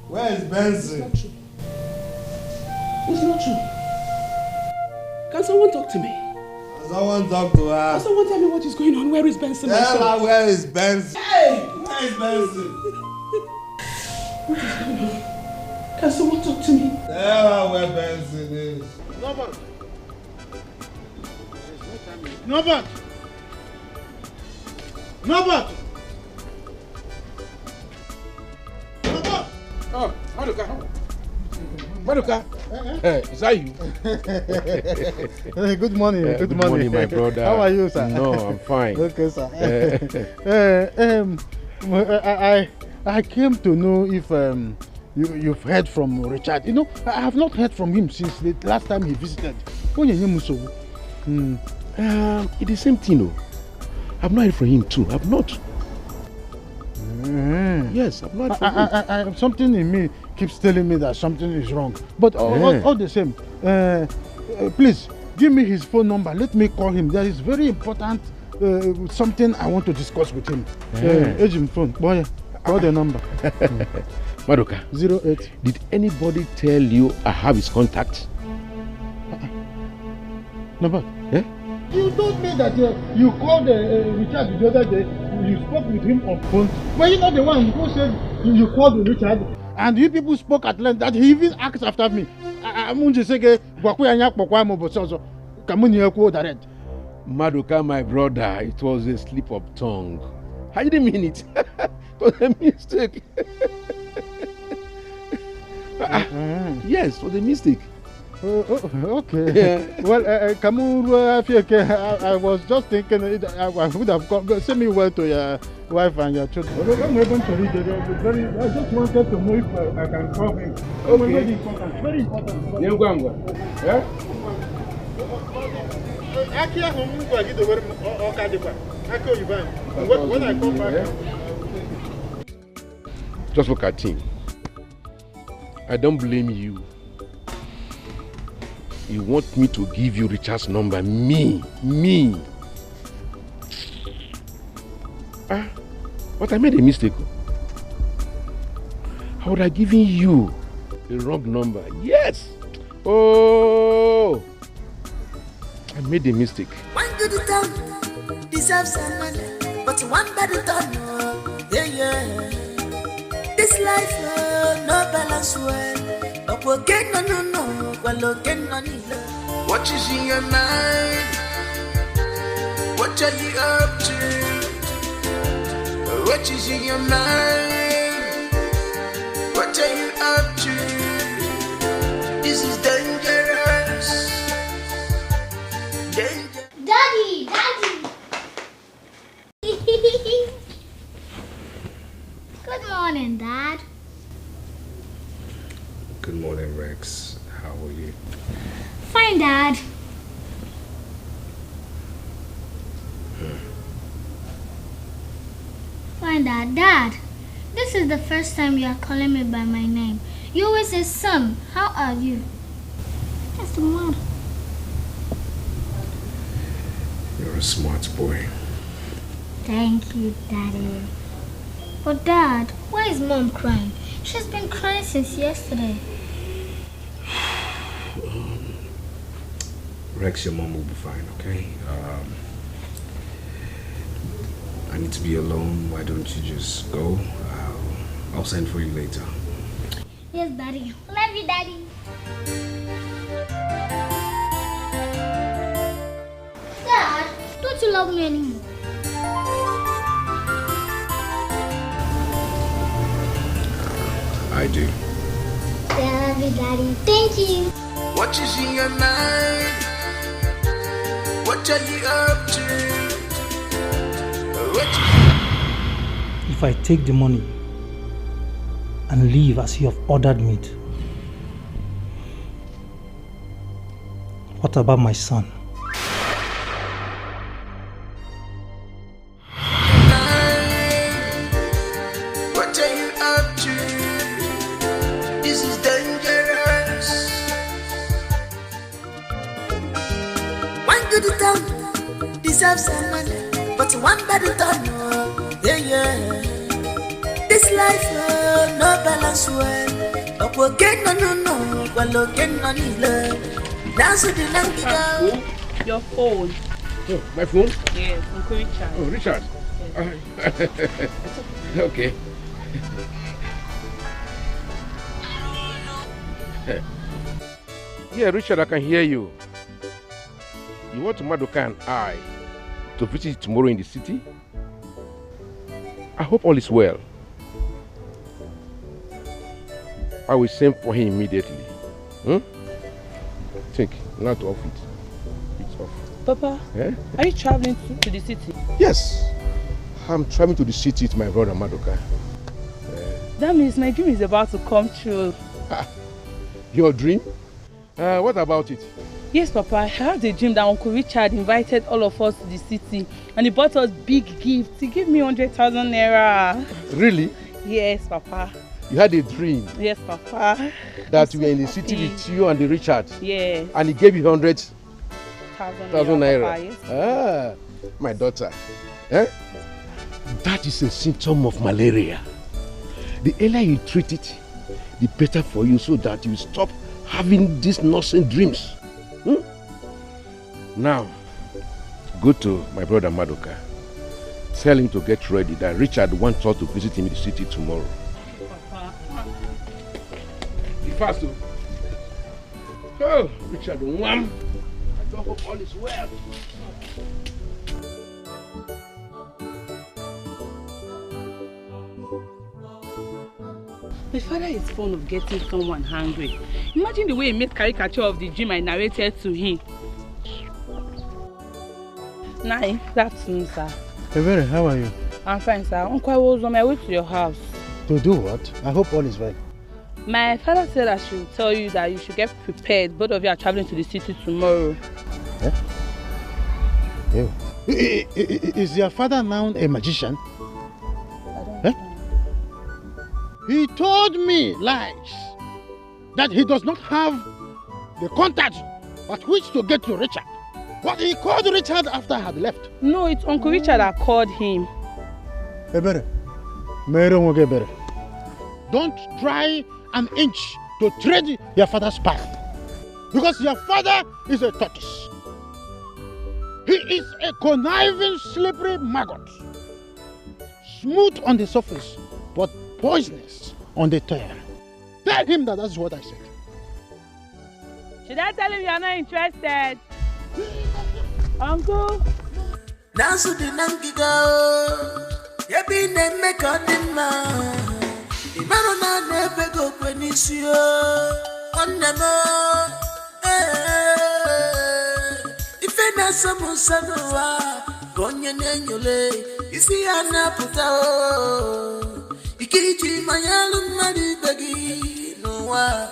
Where is Benson? It's not true. Can someone talk to me? Someone talk to her. Can someone tell me what is going on? Where is Benson? Tell her where is Benson. Hey! Where is Benson? What is happening? Can someone talk to me? Tell her where Benson is. Nobody. Nobody. Nobody. Oh, Maduka. Maduka. Hey, is that you? Hey, good morning. Good morning, my brother. How are you, sir? No, I'm fine. Okay, sir. I came to know if you've heard from Richard. You know, I have not heard from him since the last time he visited. It's the same thing, no. I've not heard from him too. I've not. Yes, I've not heard from him. Something in me keeps telling me that something is wrong. But all the same, please give me his phone number. Let me call him. There is very important something I want to discuss with him. Agent phone. Boy, call the number. Maduka. 08. Did anybody tell you I have his contact? Number? Yeah? You told me that you called Richard the other day. You spoke with him on phone. Were you not the one who said you called Richard? And you people spoke at length that he even asked after me. Maduka, my brother, it was a slip of tongue. I didn't mean it. It was a mistake. Yes, it was a mistake. Okay. Yeah. Well, I was just thinking I would have sent me well to your wife and your children. I just wanted to know if I can call him. Okay. Very important. Very important. Yeah? When I come back. Just look at him. I don't blame you. You want me to give you Richard's number? Me. But I made a mistake. I would have given you the wrong number. Yes. Oh, I made a mistake. One good turn deserves some money, but one bad turn, yeah. This life, no balance well. What is in your mind? What are you up to? What is in your mind? What are you up to? This is dangerous. Daddy! Good morning, Dad. Good morning, Rex. How are you? Fine, Dad. Fine, Dad. Dad, this is the first time you are calling me by my name. You always say, son, how are you? What's the matter? You're a smart boy. Thank you, Daddy. But Dad, why is Mom crying? She's been crying since yesterday. Rex, your mom will be fine, okay? I need to be alone. Why don't you just go? I'll send for you later. Yes, Daddy. Love you, Daddy. Dad, don't you love me anymore? I do. I love you, Daddy. Thank you. What is in your mind? What are you up to? If I take the money and leave as you have ordered me to, what about my son? What are you up to? This is dangerous. One good turn deserves some money, but one bad turn, yeah. This life, no balance well. No, Your phone. Oh, my phone? Yes, Uncle Richard. Oh, Richard. Yes. Okay. Yeah, Richard, I can hear you. You want Madoka and I to visit tomorrow in the city? I hope all is well. I will send for him immediately. Think, not off it. It's off. Papa, are you traveling to the city? Yes. I'm traveling to the city with my brother Madoka. That means my dream is about to come true. Your dream? What about it? Yes, Papa. I had a dream that Uncle Richard invited all of us to the city and he bought us big gifts. He gave me 100,000 naira. Really? Yes, Papa. You had a dream? Yes, Papa. That you were in the city with you and the Richard? Yes. And he gave you 100,000 naira? Papa, yes. My daughter. That is a symptom of malaria. The earlier you treat it, the better for you, so that you stop having these nonsense dreams. Now, go to my brother Madoka. Tell him to get ready, that Richard wants us to visit him in the city tomorrow. Be fast, though. Oh, Richard, wham! I don't hope all is well. My father is fond of getting someone hungry. Imagine the way he made caricature of the dream I narrated to him. Good afternoon, sir. Evere, how are you? I'm fine, sir. Uncle, I was on my way to your house. To do what? I hope all is well. My father said I should tell you that you should get prepared. Both of you are traveling to the city tomorrow. Is your father now a magician? I don't know. He told me lies that he does not have the contact at which to get to Richard. But he called Richard after I had left. No, it's Uncle Richard that called him. Ebere, don't try an inch to tread your father's path. Because your father is a tortoise. He is a conniving, slippery maggot. Smooth on the surface, but poisonous on the tail. Tell him that that's what I said. Should I tell him you're not interested? Uncle? Nasu di nangiga, yebi ne meka dima. Imano na nebe go kwenisio, onemo. Ife na samu sanoa, gonye nenyole, isi anaputa o. Ikiji mayalu mari begi noa,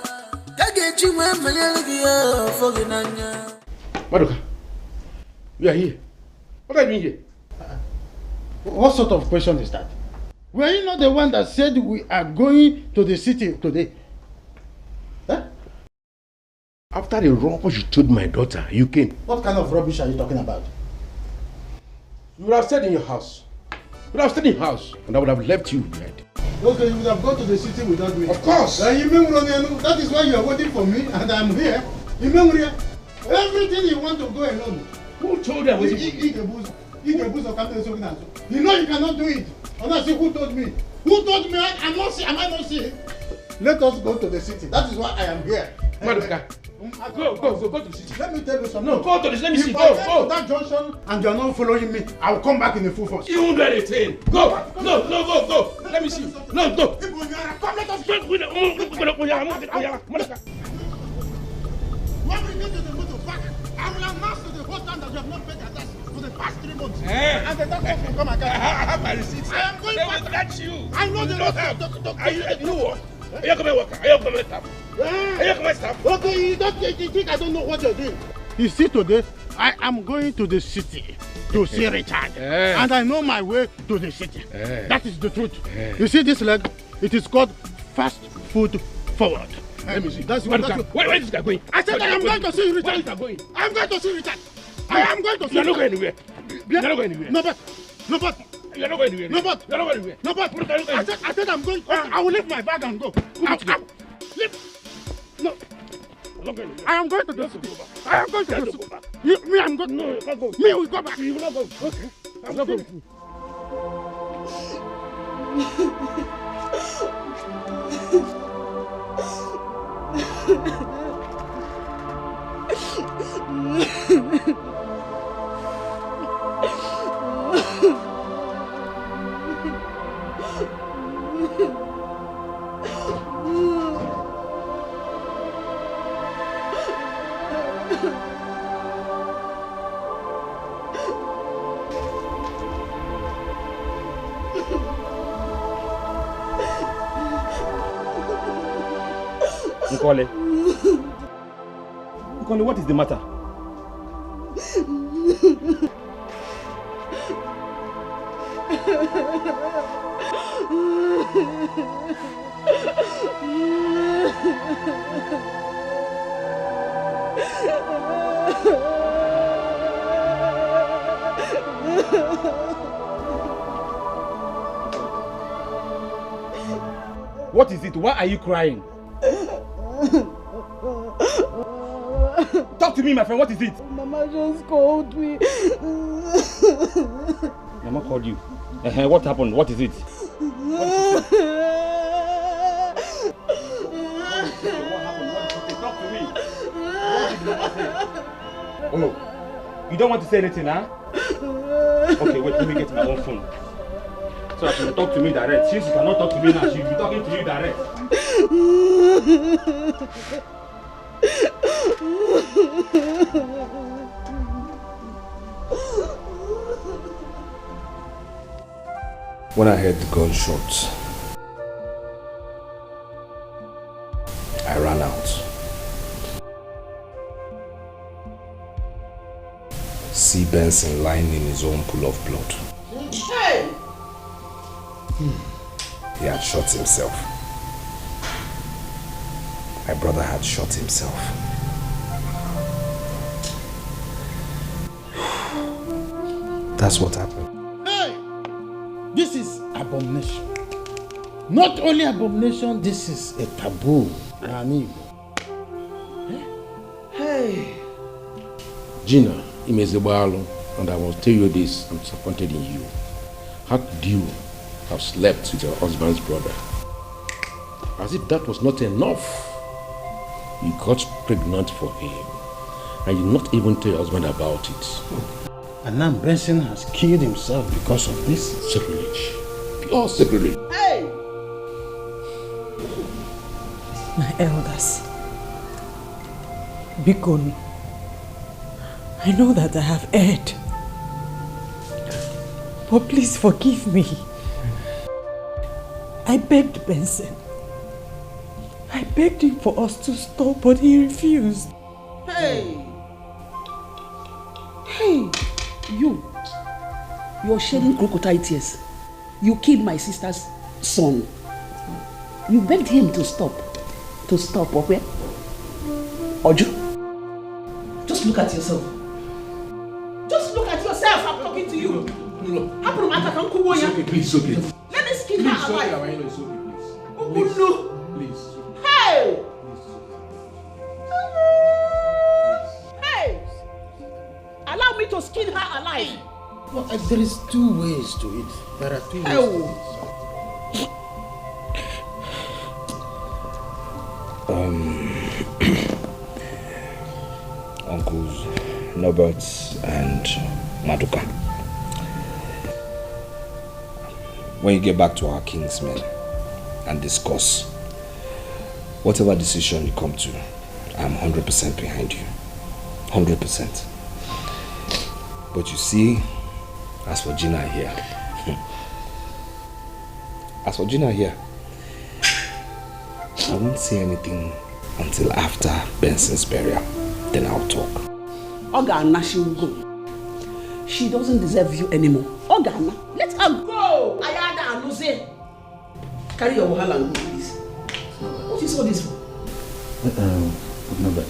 kagechi mwe mayalu giyo foginanya. Madoka, you are here. What are you doing here? What sort of question is that? Were you not the one that said we are going to the city today? After the rubbish you told my daughter, you came. What kind of rubbish are you talking about? You would have stayed in your house. You would have stayed in your house, and I would have left you behind. Okay, you would have gone to the city without me. Of course. That is why you are waiting for me, and I'm here. Everything you want to go alone. Who told you I was waiting for you? You know you cannot do it. And I say, who told me? Who told me? Am I not seeing? Let us go to the city. That is why I am here. Madoka, go to the city. Let me tell you something. No, go to the city. Let me see. If I Go. get to that junction and you are not following me, I will come back in the full force. You won't do anything. Go. No, go. Let me see. No, go. Come, let us go. Madoka. When we get to the motor back, I will announce to the whole town that you have not paid your tax for the past 3 months. And the doctor will come and get you. I have my receipts. I am going back. They will catch you. I know the doctor. Are you what? Are you coming worker? Are you coming staff? Are you coming staff? Okay, you think I don't know what you're doing. You see, today, I am going to the city to see Richard. And I know my way to the city. That is the truth. You see this leg? It is called fast food forward. Let me see. That's where is this guy going? I said I am going to see Richard. Where is this guy going? I'm going to see Richard. I am going to see You're not going Richard. anywhere. You're not going anywhere. No, but. You're not going anywhere. No, but. You're not going anywhere. No, but. I said I'm going. I will leave my bag and go. Leave. No. I am going to the city. I am going to the city. Me, I'm going. No, you can't go. Me, we go back. You will not go. Okay. I'm not going with you. Nkole, what is the matter? What is it? Why are you crying? Talk to me, my friend. What is it? Mama just called me. Mama called you. What happened? What is it? What happened? Talk to me. What did Mama say? Oh, you don't want to say anything, huh? Okay, wait. Let me get my own phone. So that she will talk to me direct. Since she cannot talk to me now, she will be talking to you direct. When I heard the gunshots, I ran out. See Benson lying in his own pool of blood. Hey! He had shot himself. My brother had shot himself. That's what happened. Hey! This is abomination. Not only abomination, this is a taboo. Hey! Gina, Imezebalo, and I will tell you this, I'm disappointed in you. How could you have slept with your husband's brother? As if that was not enough. You got pregnant for him, and you did not even tell your husband about it. And now Benson has killed himself because of this. Sacrilege. Pure sacrilege. Hey! My elders, Bikon, I know that I have erred, but please forgive me. I begged Benson. I begged him for us to stop, but he refused. Hey! Hey! You're shedding crocodile tears. You killed my sister's son. You begged him to stop. To stop, okay? Oju, just look at yourself. Just look at yourself. I'm talking to you. No. It's okay, please, it's okay. Let me skin her alive. It's okay, please. Please. Please. Hey! Hey! Allow me to skin her alive. Well, there is two ways to it. There are two ways to it. Uncles Norbert and Maduka, when you get back to our kingsmen and discuss whatever decision you come to, I'm 100% behind you. 100%. But you see, as for Gina here, I won't say anything until after Benson's burial. Then I'll talk. Ogana, she will go. She doesn't deserve you anymore. Ogana, let her go. Ayada and Lucy. Carry your wahala and go, please. What is all this for? Norbert.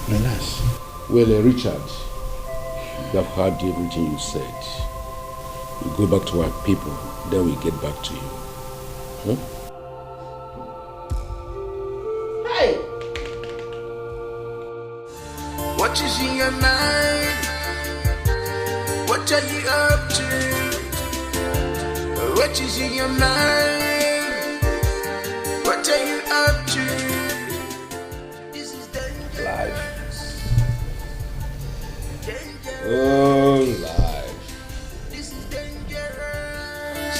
Relax. Well, Richard, you have heard everything you said. We go back to our people, then we get back to you. Huh? Hey! What is in your mind? What are you up to? What is in your mind? What are you up to? This is dangerous. Life. Oh, life. This is dangerous.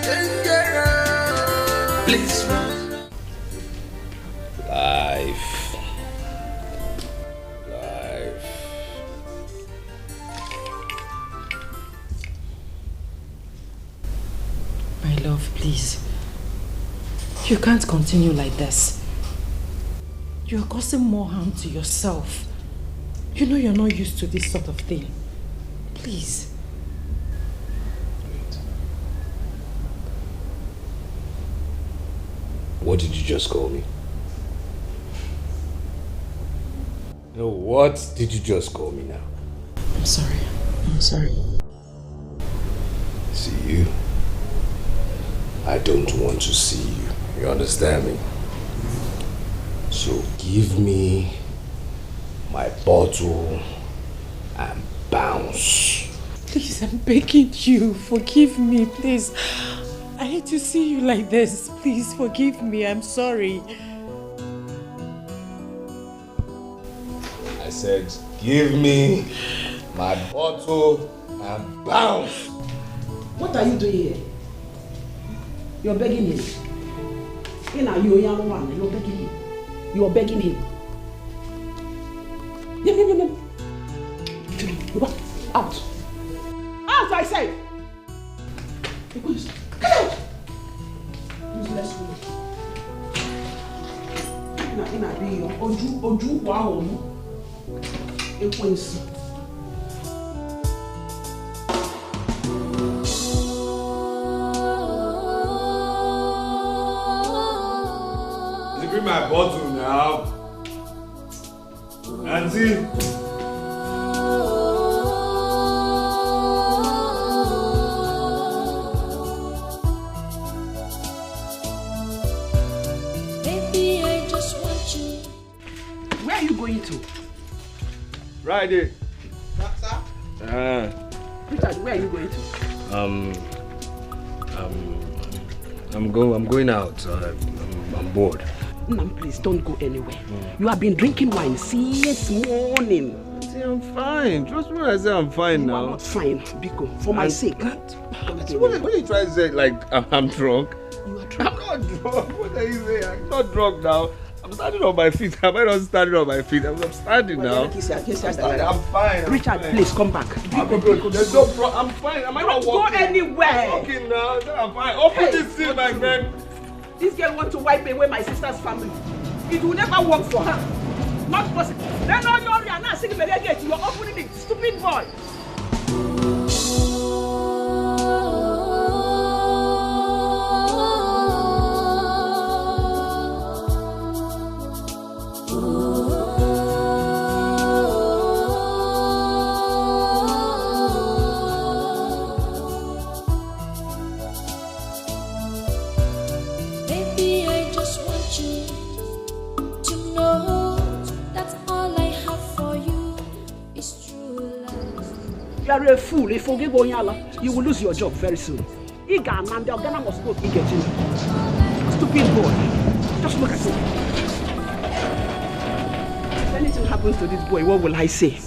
Dangerous. Please run. Life. My love, please. You can't continue like this. You're causing more harm to yourself. You know you're not used to this sort of thing. Please. What did you just call me? No, what did you just call me now? I'm sorry. I'm sorry. See you? I don't want to see you. You understand me? So give me my bottle and bounce. Please, I'm begging you. Forgive me, please. I hate to see you like this. Please forgive me. I'm sorry. I said, give me my bottle and bounce. What are you doing here? You're begging him. You're begging him. You're begging him. Out. Out, I say. Come out. Useless woman. Oju wa onu. Ekwensu. Bring my bottle now. Auntie. Baby, I just want you. Where are you going to? Right there. Sir? Richard, where are you going to? I'm going out. I'm bored. No, please don't go anywhere. You have been drinking wine since morning. See, I'm fine. Trust me when I say I'm fine now. You are not fine, Biko. For my sake. What are you trying to say? Like I'm drunk? You are drunk. I'm not drunk. What are you saying? I'm not drunk now. I'm standing on my feet. Am I not standing on my feet? I'm standing now. I'm fine. Richard, please come back. There's no problem. I'm fine. Am I not Don't walking? go anywhere. I'm walking now. I'm fine. Open this thing, my friend. This girl wants to wipe away my sister's family. It will never work for her. Not possible. Then all you're not singing the gate. You're opening it. Stupid boy. Baby, I just want you to know that all I have for you is true love. You are a fool. If you forgive Onyala, you will lose your job very soon. Iga and the Ghana must go to get you. Stupid boy. Just look at him. If anything happens to this boy, what will I say?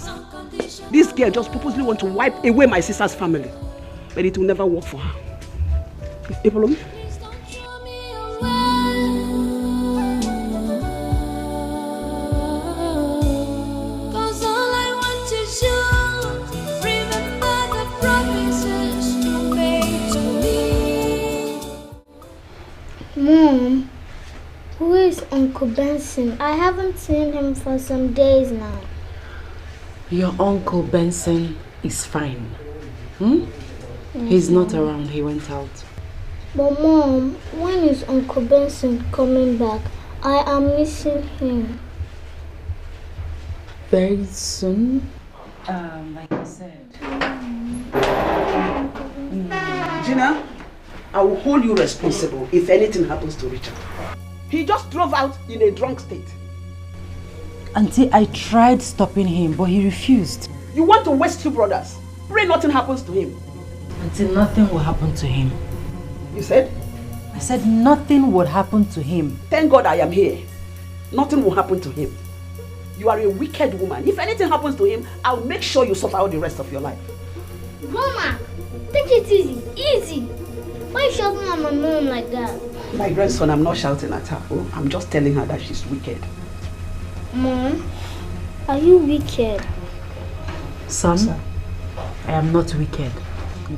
This girl just purposely want to wipe away my sister's family. But it will never work for her. You follow me? Cause all I want is you. Remember the promises you made to me. Mom, who is Uncle Benson? I haven't seen him for some days now. Your Uncle Benson is fine. He's not around. He went out. But Mom, when is Uncle Benson coming back? I am missing him. Very soon. Like I said. Gina, I will hold you responsible if anything happens to Richard. He just drove out in a drunk state. Auntie, I tried stopping him, but he refused. You want to waste two brothers. Pray nothing happens to him. Until nothing will happen to him. You said? I said nothing would happen to him. Thank God I am here. Nothing will happen to him. You are a wicked woman. If anything happens to him, I'll make sure you suffer all the rest of your life. Mama, take it easy. Easy. Why are you shouting at my mom like that? My grandson, I'm not shouting at her. Oh, I'm just telling her that she's wicked. Mom, are you wicked? Son, I am not wicked.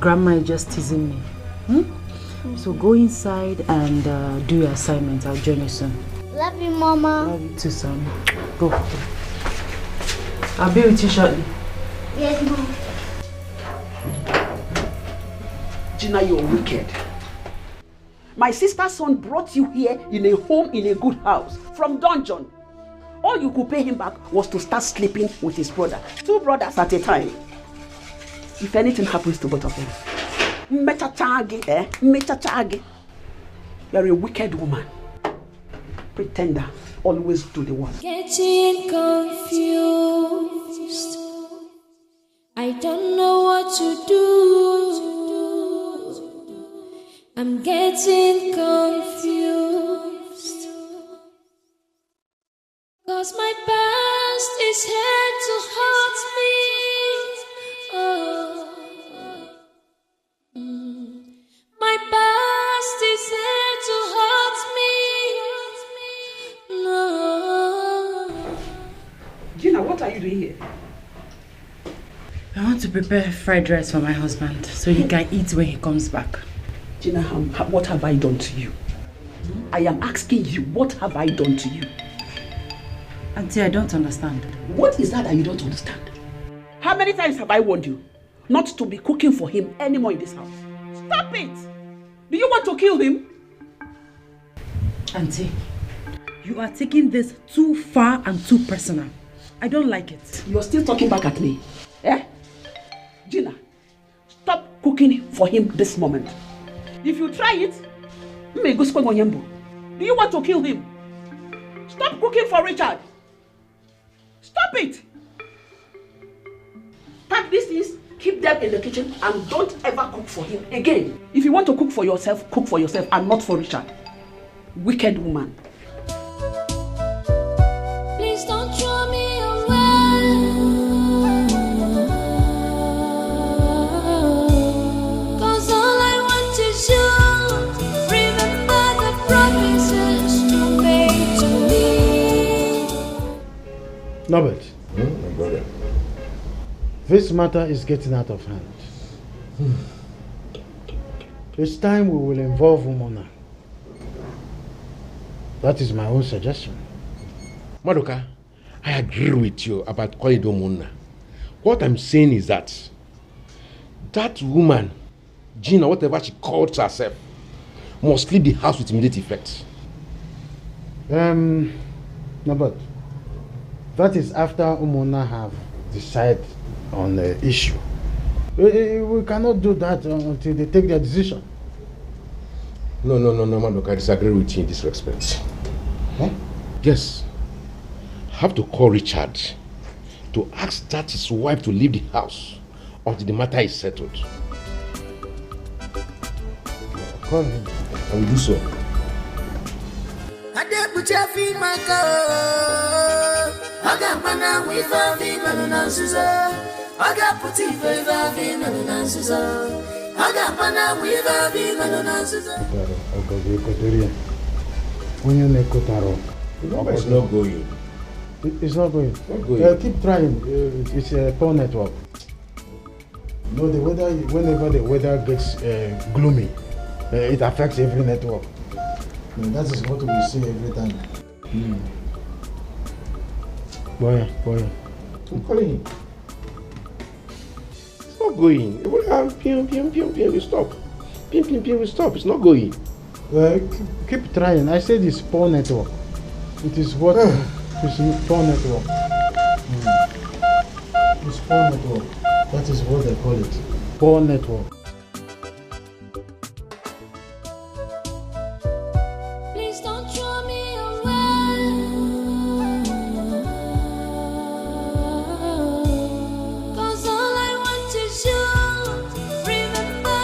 Grandma is just teasing me. So go inside and do your assignment. I'll join you soon. Love you, Mama. Love you too, son. Go. I'll be with you shortly. Yes, Mom. Gina, you're wicked. My sister's son brought you here in a home in a good house from dungeon. All you could pay him back was to start sleeping with his brother. 2 brothers at a time. If anything happens to both of them, you're a wicked woman. Pretender. Always do the worst. Getting confused. I don't know what to do. I'm getting confused. 'Cause my past is here to hurt me. Oh. My past is here to hurt me. No. Gina, what are you doing here? I want to prepare fried rice for my husband so he can eat when he comes back. Gina, what have I done to you? I am asking you, what have I done to you? Auntie, I don't understand. What is that you don't understand? How many times have I warned you not to be cooking for him anymore in this house? Stop it! Do you want to kill him? Auntie, you are taking this too far and too personal. I don't like it. You're still talking back at me. Eh? Gina, stop cooking for him this moment. If you try it, do you want to kill him? Stop cooking for Richard. Stop it. Pack these things, keep them in the kitchen, and don't ever cook for him again. If you want to cook for yourself and not for Richard. Wicked woman. Please don't throw me away. 'Cause all I want is you. Remember the promises you made to me. Norbert. My brother. This matter is getting out of hand. It's time we will involve Umona. That is my own suggestion. Madoka, I agree with you about calling it Umona. What I'm saying is that woman, Gina, whatever she calls herself, must leave the house with immediate effect. No, but that is after Umona have decided on the issue. We cannot do that until they take their decision. No, Madoka, I disagree with you in this respect. Huh? Yes. I have to call Richard to ask that his wife to leave the house until the matter is settled. Call him. I will do so. It's not going. It's not going. Keep trying. It's a poor network. No, the weather. Whenever the weather gets gloomy, it affects every network. That is what we see every time. Boy. I'm calling him. It's not going. We stop. We stop. It's not going. Keep trying. I said it's poor network. It is what? It's poor network. It's poor network. That is what they call it. Poor network. Please don't throw me away. 'Cause all I want is you. Remember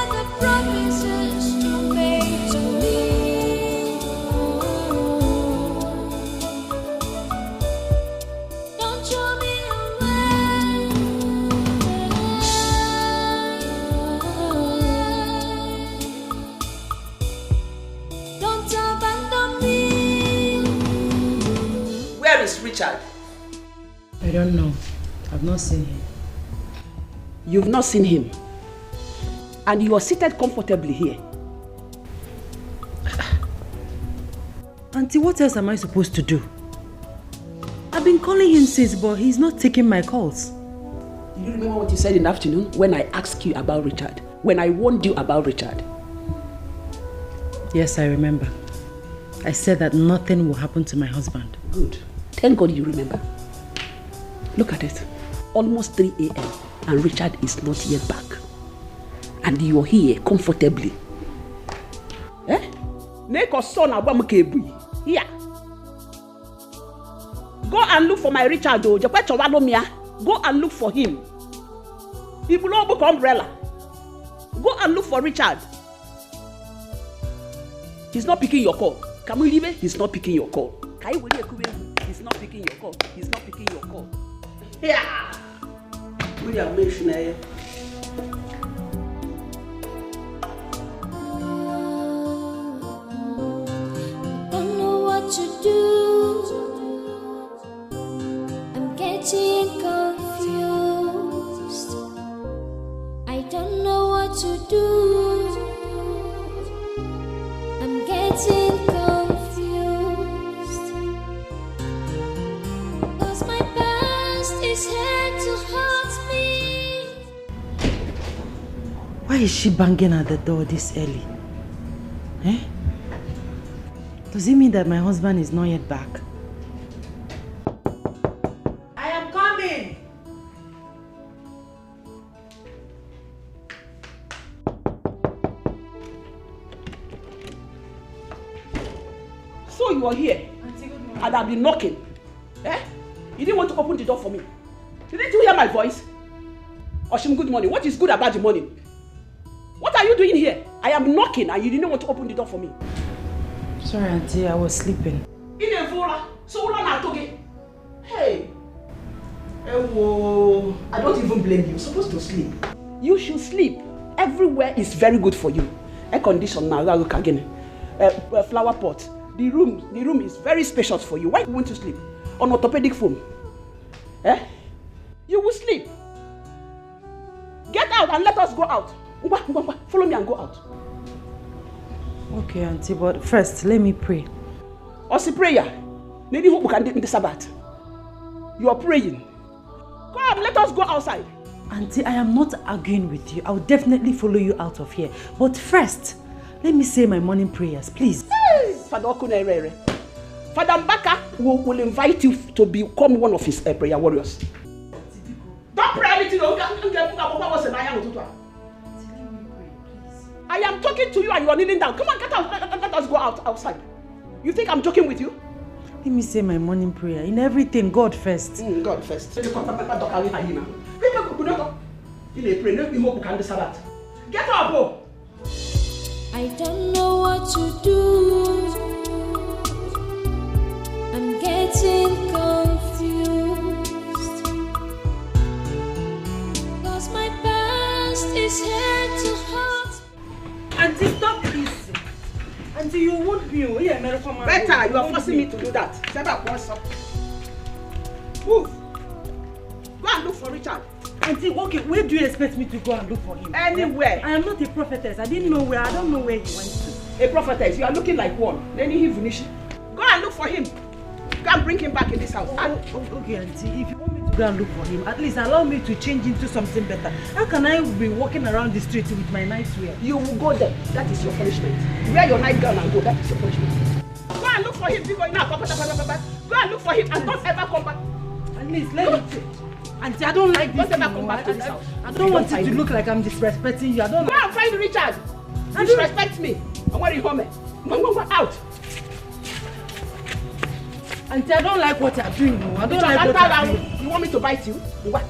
Richard? I don't know. I've not seen him. You've not seen him? And you are seated comfortably here? Auntie, what else am I supposed to do? I've been calling him since, but he's not taking my calls. Do you remember what you said in the afternoon when I asked you about Richard? When I warned you about Richard? Yes, I remember. I said that nothing will happen to my husband. Good. Thank God you remember. Look at it. Almost 3 a.m. and Richard is not yet back. And you're here comfortably. Eh? Neko son abamukebu. Here. Go and look for my Richard. Go and look for him. He will not book umbrella. Go and look for Richard. He's not picking your call. Can we leave it? He's not picking your call. He's not picking your call. He's not picking your call. Yeah. William Missionary. Don't know what to do. I'm getting confused. I don't know what to do. I'm getting confused. 'Cause my past is here to hurt me. Why is she banging at the door this early? Eh? Does it mean that my husband is not yet back? I am coming! So you are here, and I've been knocking. Eh? You didn't want to open the door for me. Didn't you hear my voice? Oshim, good morning. What is good about the morning? What are you doing here? I am knocking, and you didn't want to open the door for me. Sorry, Auntie, I was sleeping. Hey. I don't even blame you. You're supposed to sleep. You should sleep. Everywhere is very good for you. Air condition now, look again. Flower pot. The room is very spacious for you. Why do you want to sleep? On orthopedic foam. Eh? You will sleep. Get out and let us go out. Follow me and go out. Okay, Auntie, but first, let me pray. Also prayer. Maybe hope we can do in the Sabbath. You are praying. Come, let us go outside. Auntie, I am not arguing with you. I will definitely follow you out of here. But first, let me say my morning prayers, please. Hey, Father Okunerere. Father Mbaka will invite you to become one of his prayer warriors. Don't pray anything. I am talking to you and you are kneeling down. Come on, get out. Let us go outside. You think I'm joking with you? Let me say my morning prayer. In everything, God first. God first. Get up, oh. I don't know what to do. I'm getting confused. 'Cause my past is here to hurt. Auntie, stop this. Auntie, you won't be. Better, you are forcing me to do that. Move. Go and look for Richard. Auntie, okay, where do you expect me to go and look for him? Anywhere. I am not a prophetess. I don't know where he went to. A prophetess, you are looking like one. Then he finish. Go and look for him. Go and bring him back in this house. Okay, Auntie, if you want me to go and look for him, at least allow me to change into something better. How can I be walking around the street with my nightwear? You will go there. That is your punishment. Wear your nightgown and go. That is your punishment. Go and look for him. Go and look for him and don't ever come back. At least let me take. Auntie, I don't like this. Don't ever come back to this house. I don't want it to look like I'm disrespecting you. I don't. Go and find Richard. Disrespect me. I'm wearing home. Go out. Auntie, I don't like what you're doing. I don't like what you're doing. You want me to bite you? What?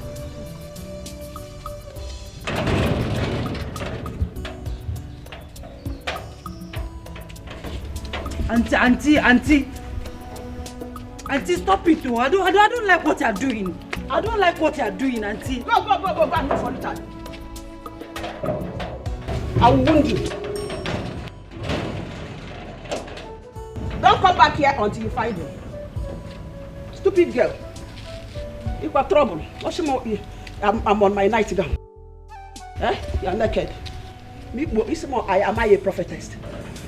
Auntie, stop it. I don't like what you're doing. I don't like what you're doing, Auntie. Go and look for Richard. I will wound you. Don't come back here until you find him. Stupid girl. You got trouble. I'm on my nightgown. Eh? You're naked. Am I a prophetess?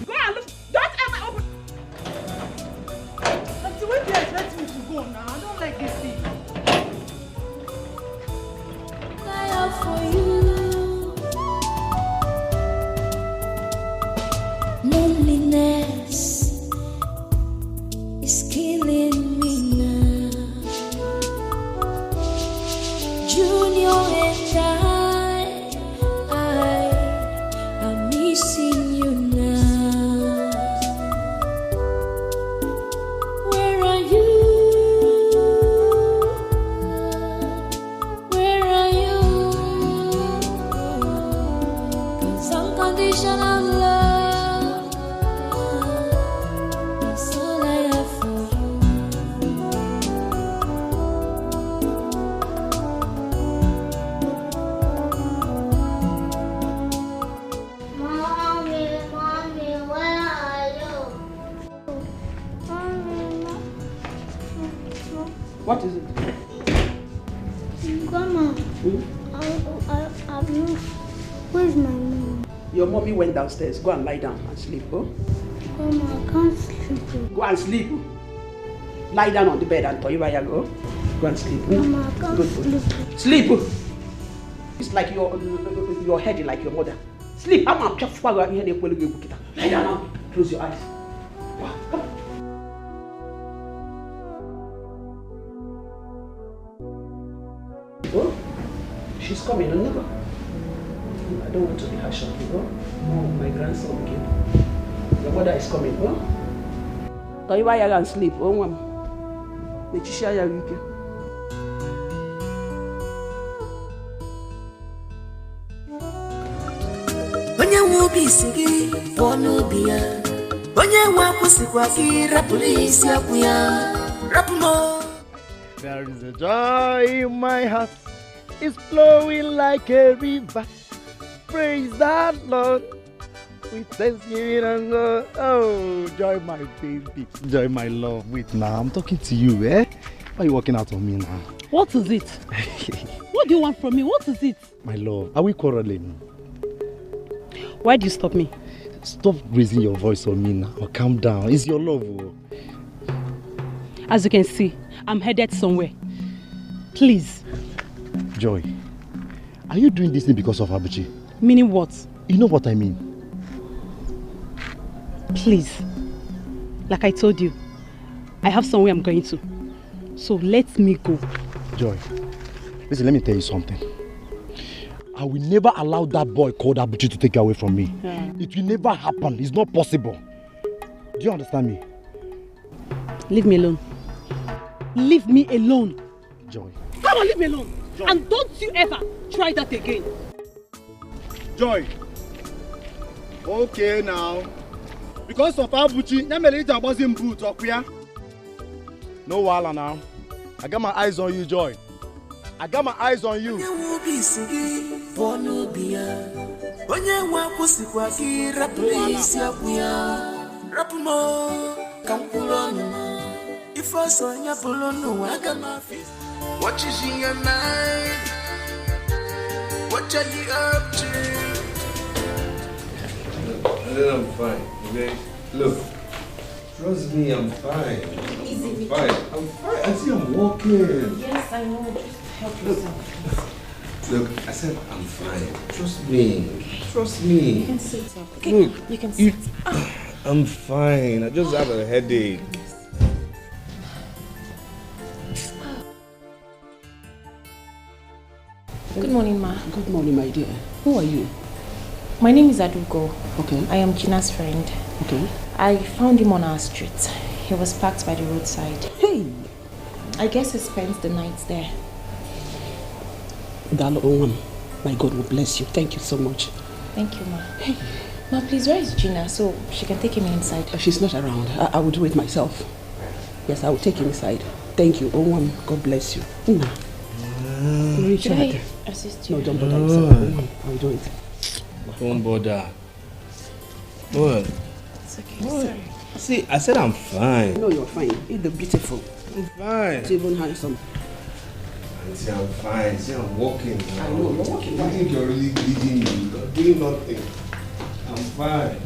Go and look. Don't ever open. Auntie, where do you expect me to go now? I don't like this thing. For you. Loneliness is killing me now. Junior and I am missing you now. Where are you? Where are you? Unconditional love, that's all I have for you. Mommy, where are you? What is it? Grandma, I've moved. Where's my mom? Your mommy went downstairs. Go and lie down and sleep, oh? Grandma, I can't sleep. Go and sleep. Lie down on the bed and tell you where you go. Go and sleep. Grandma, I can't sleep. Sleep. It's like your head is like your mother. Sleep. I'm up. Lie down now. Close your eyes. Come. Oh, she's coming. Never. I don't want to be harsh on you. Oh, my grandson came. Your mother is coming. Oh, tell you why you can sleep. Oh, mom. Let you share your weekend. Onye wubi sigi wonu biya. Onye wapu sikwaki rapuli isi akuya. Rapumo. There is a joy in my heart. It's flowing like a river. Praise that Lord. With thanksgiving and love. Oh, Joy, my baby. Joy, my love. Wait now, I'm talking to you, eh? Why are you walking out on me now? What is it? What do you want from me? What is it? My love, are we quarreling? Why do you stop me? Stop raising your voice on me now. Calm down. It's your love. Oh. As you can see, I'm headed somewhere. Please. Joy, are you doing this thing because of Abuchi? Meaning what? You know what I mean. Please. Like I told you, I have somewhere I'm going to. So let me go. Joy, listen, let me tell you something. I will never allow that boy called Abuchi to take you away from me. Yeah. It will never happen. It's not possible. Do you understand me? Leave me alone. Leave me alone. Joy. Come on, leave me alone. Joy. And don't you ever try that again. Joy. Okay now. Because of Abuchi, Namelita wasn't brute, okay? No wahala now. I got my eyes on you, Joy. I got my eyes on you. What is in your mind? What are you up to? I'm fine, okay? Look, trust me, I'm fine. I'm fine. I'm fine. I see I'm walking. Yes, I know. Just help yourself. Look, I said I'm fine. Trust me. Trust me. You can sit up. Okay, Look, you can sit. I'm fine. I just have a headache. Good morning, Ma. Good morning, my dear. Who are you? My name is Adugo. Okay. I am Gina's friend. Okay. I found him on our street. He was parked by the roadside. Hey! I guess he spends the night there. Darling, my God will bless you. Thank you so much. Thank you, Ma. Hey. Ma, please, where is Gina so she can take him inside? She's not around. I will do it myself. Yes, I will take him inside. Thank you. God bless you. Richard. Can I assist you? No, don't bother yourself. I'll do it. Don't bother. What? It's okay. Sorry. See, I said I'm fine. No, you're fine. You're the beautiful. I'm fine. Not even handsome. See, I'm fine. See, I'm walking now. I know, you're walking. I think you're really bleeding me. You're doing nothing. I'm fine.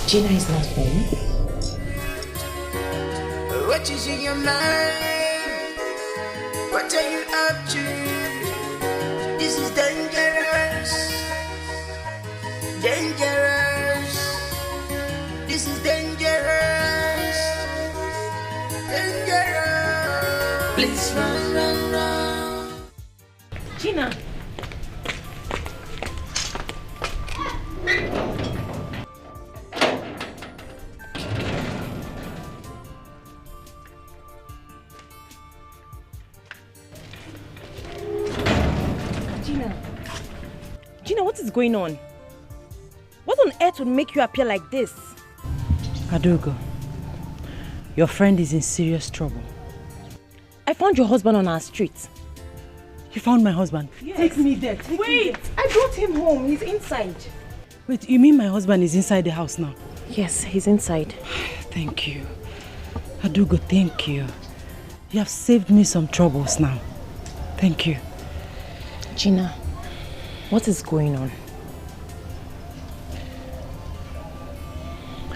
Gina is not home. What is in your mind? What are you up to? This is dangerous. Dangerous. This is dangerous. Dangerous. Please run, run, run. Gina. Gina, what is going on? What on earth would make you appear like this? Adogo, your friend is in serious trouble. I found your husband on our street. You found my husband? Yes. Take me there. Wait, I brought him home. He's inside. Wait, you mean my husband is inside the house now? Yes, he's inside. Thank you. Adogo, thank you. You have saved me some troubles now. Thank you. Gina, what is going on?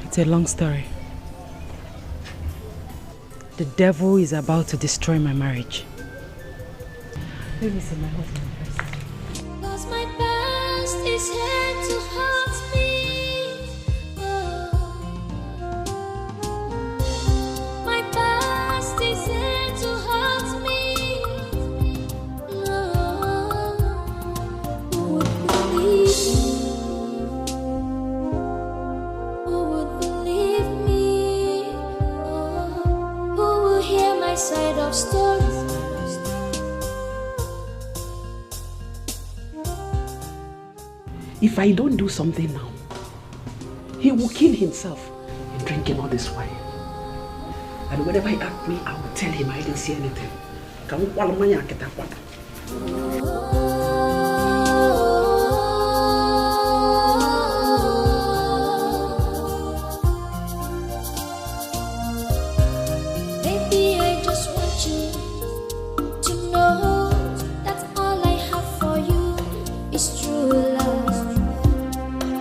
It's a long story. The devil is about to destroy my marriage. Let me see my husband first. 'Cause my past is here to haunt me. My past is here to haunt me. Who would believe me? Who would believe me? Who will hear my side of story? If I don't do something now, he will kill himself in drinking all this wine. And whenever he asks me, I will tell him I didn't see anything. Baby, I just want you to know that all I have for you is true love.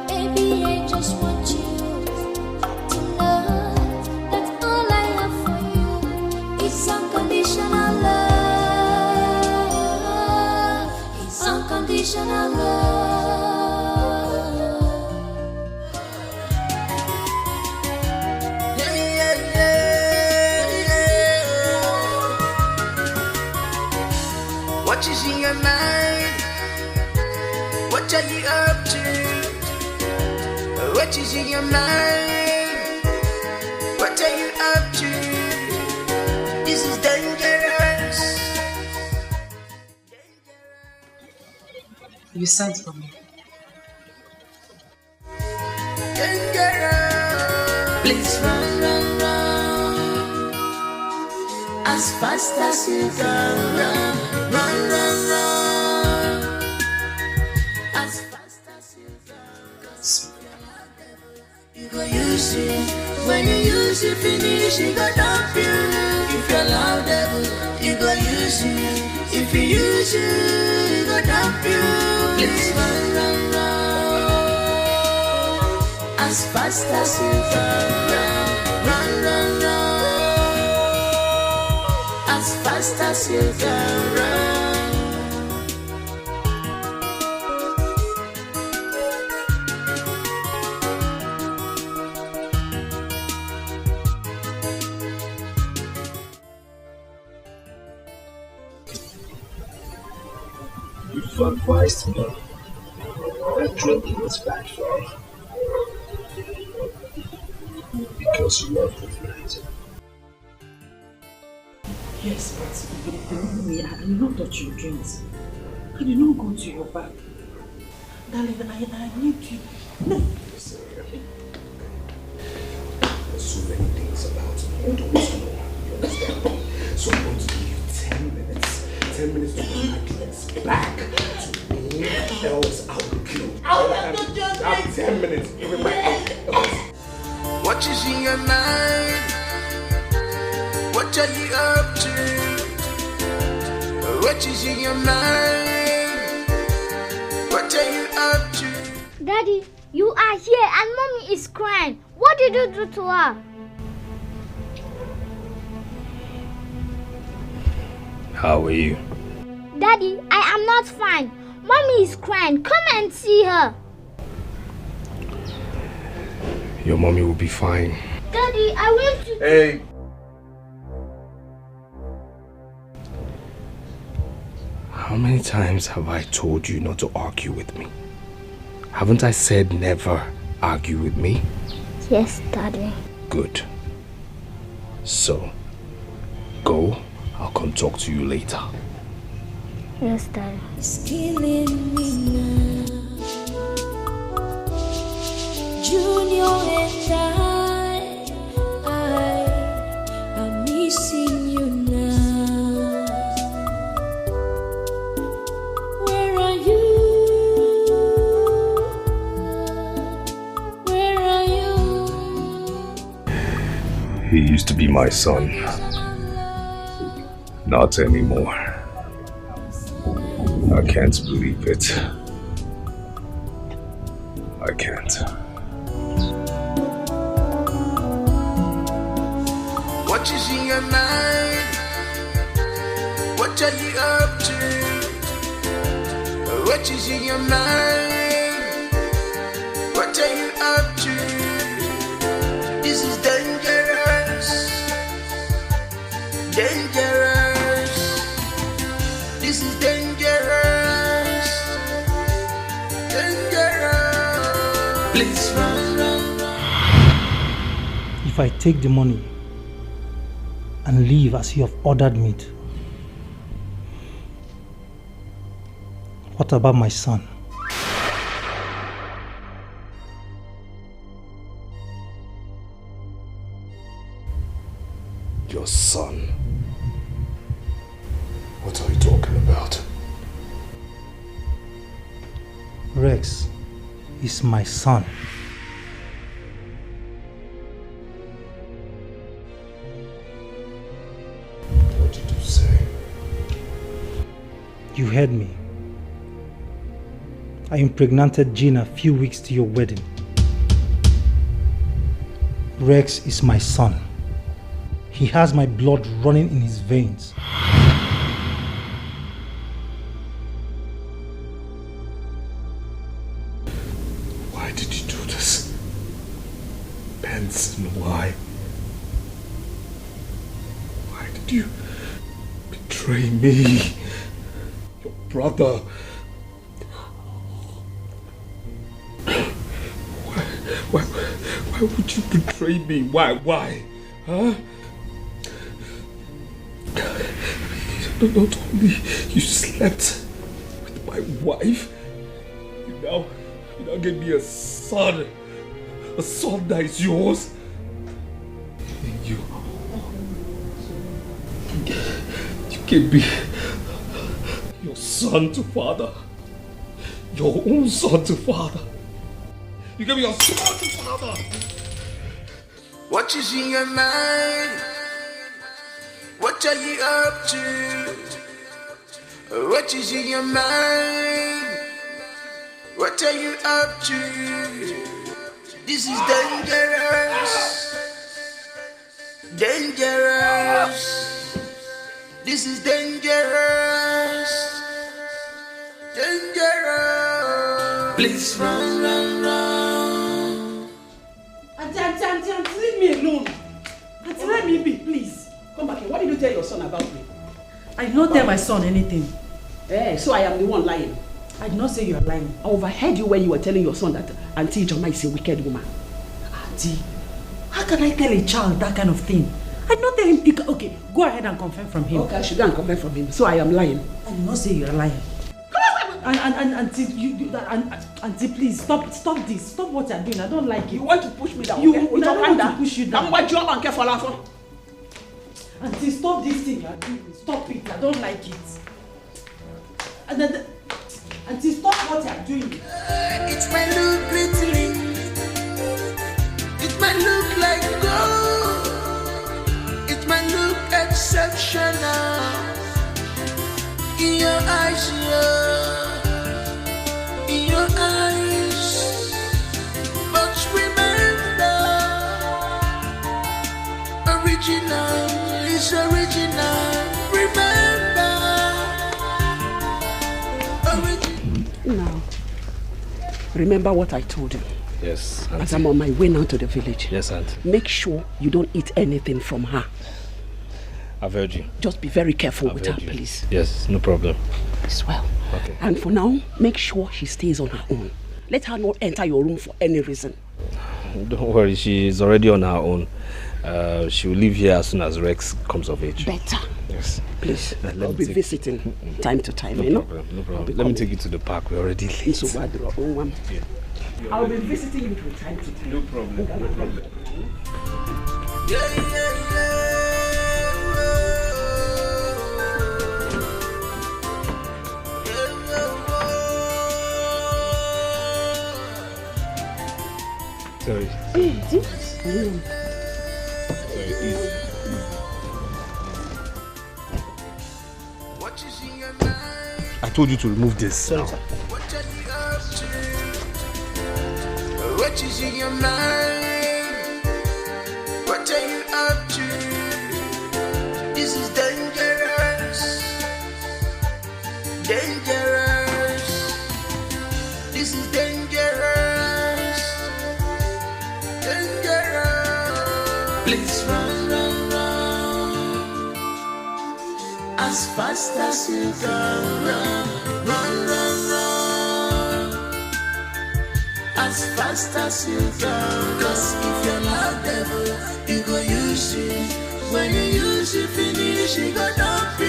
Baby, I just want you to know that all I have for you is unconditional love. It's unconditional love. What is in your mind? What are you up to? What is in your mind? What are you up to? This is dangerous. You sent for me. Dangerous. Please run, run, run. As fast as you can run. Run, run, run. As fast as you can run. You go use it. When you use it, finish, you go dump you. If you love devil, you go use it. If you use it, you go dump you. Please run, run, run. As fast as you can run. Run, run, run. As fast as you can run. You've advised me that drinking is bad for me because you love the night. Yes, but believe me, I did not touch your drinks. I did not go to your back. Darling, I need you. No. There's so many things about me you don't know. You understand? So I want to give you 10 minutes to 10 minutes to get my clothes back to me, else I will kill you. I have 10 minutes. Give me my clothes. What is in your mind? What are you up to? What is in your mind? What are you up to? Daddy, you are here and Mommy is crying. What did you do to her? How are you? Daddy, I am not fine. Mommy is crying. Come and see her. Your mommy will be fine. Daddy, I want to... Hey! How many times have I told you not to argue with me? Haven't I said never argue with me? Yes, Daddy. Good. So, go. I'll come talk to you later. Yes, Daddy. It's killing me now. Junior and I'm missing you now. Where are you? Where are you? He used to be my son. Not anymore. I can't believe it. I can't. What is in your mind? What are you up to? What is in your mind? What are you up to? This is dangerous. Dangerous. This is dangerous. Dangerous. Please run, run, run. If I take the money and leave as you have ordered me to, what about my son? Your son? What are you talking about? Rex is my son. What did you say? You heard me. I impregnated Gina a few weeks to your wedding. Rex is my son. He has my blood running in his veins. Why did you do this? Benson, why? Why did you betray me? Your brother. Why would you betray me? Why? Huh? Not only you slept with my wife, you now gave me a son that is yours. You gave me your son to father, your own son to father. You gave me your son to father. What is in your mind? What are you up to? What is in your mind? What are you up to? This is dangerous. Dangerous. This is dangerous. Dangerous. Please run, run, run. Auntie, leave me alone. Auntie, let me be, please. Come back here. What did you tell your son about me? I did not tell my son anything. So I am the one lying. I did not say you are lying. I overheard you when you were telling your son that Auntie Ijoma is a wicked woman. Auntie, how can I tell a child that kind of thing? I did not tell him. Okay, go ahead and confirm from him. Okay, I should go and confirm from him. So I am lying. I did not say you are lying. Auntie, please stop this. Stop what you are doing. I don't like it. You want to push me down? You okay? I don't want to push you down. Auntie, stop this thing you are doing. Stop it. I don't like it. Auntie, stop what you're doing. It might look pretty. It might look like gold. It might look exceptional in your eyes, yeah. In your eyes. But remember, original is original. Remember, now, remember what I told you. Yes, Auntie. As I'm on my way now to the village. Yes, Auntie. Make sure you don't eat anything from her. I've heard you. Just be very careful with her, please. Yes, no problem. As well. Okay. And for now, make sure she stays on her own. Let her not enter your room for any reason. Don't worry, she's already on her own. She will leave here as soon as Rex comes of age. Better. Yes. Please, I'll be visiting time to time. No problem, no problem. Let me take you to the park. We're already late. So I'll be visiting you from time to time. No problem, no problem. Sorry. I told you to remove this. What is in your mind? What are you up to? This is dangerous. Dangerous. This is dangerous. Dangerous. Please run, run, run. As fast as you can run. Run, run, run. As fast as you can. Cause if you're loud devil, you go use it. When you use it, finish, you go dump you.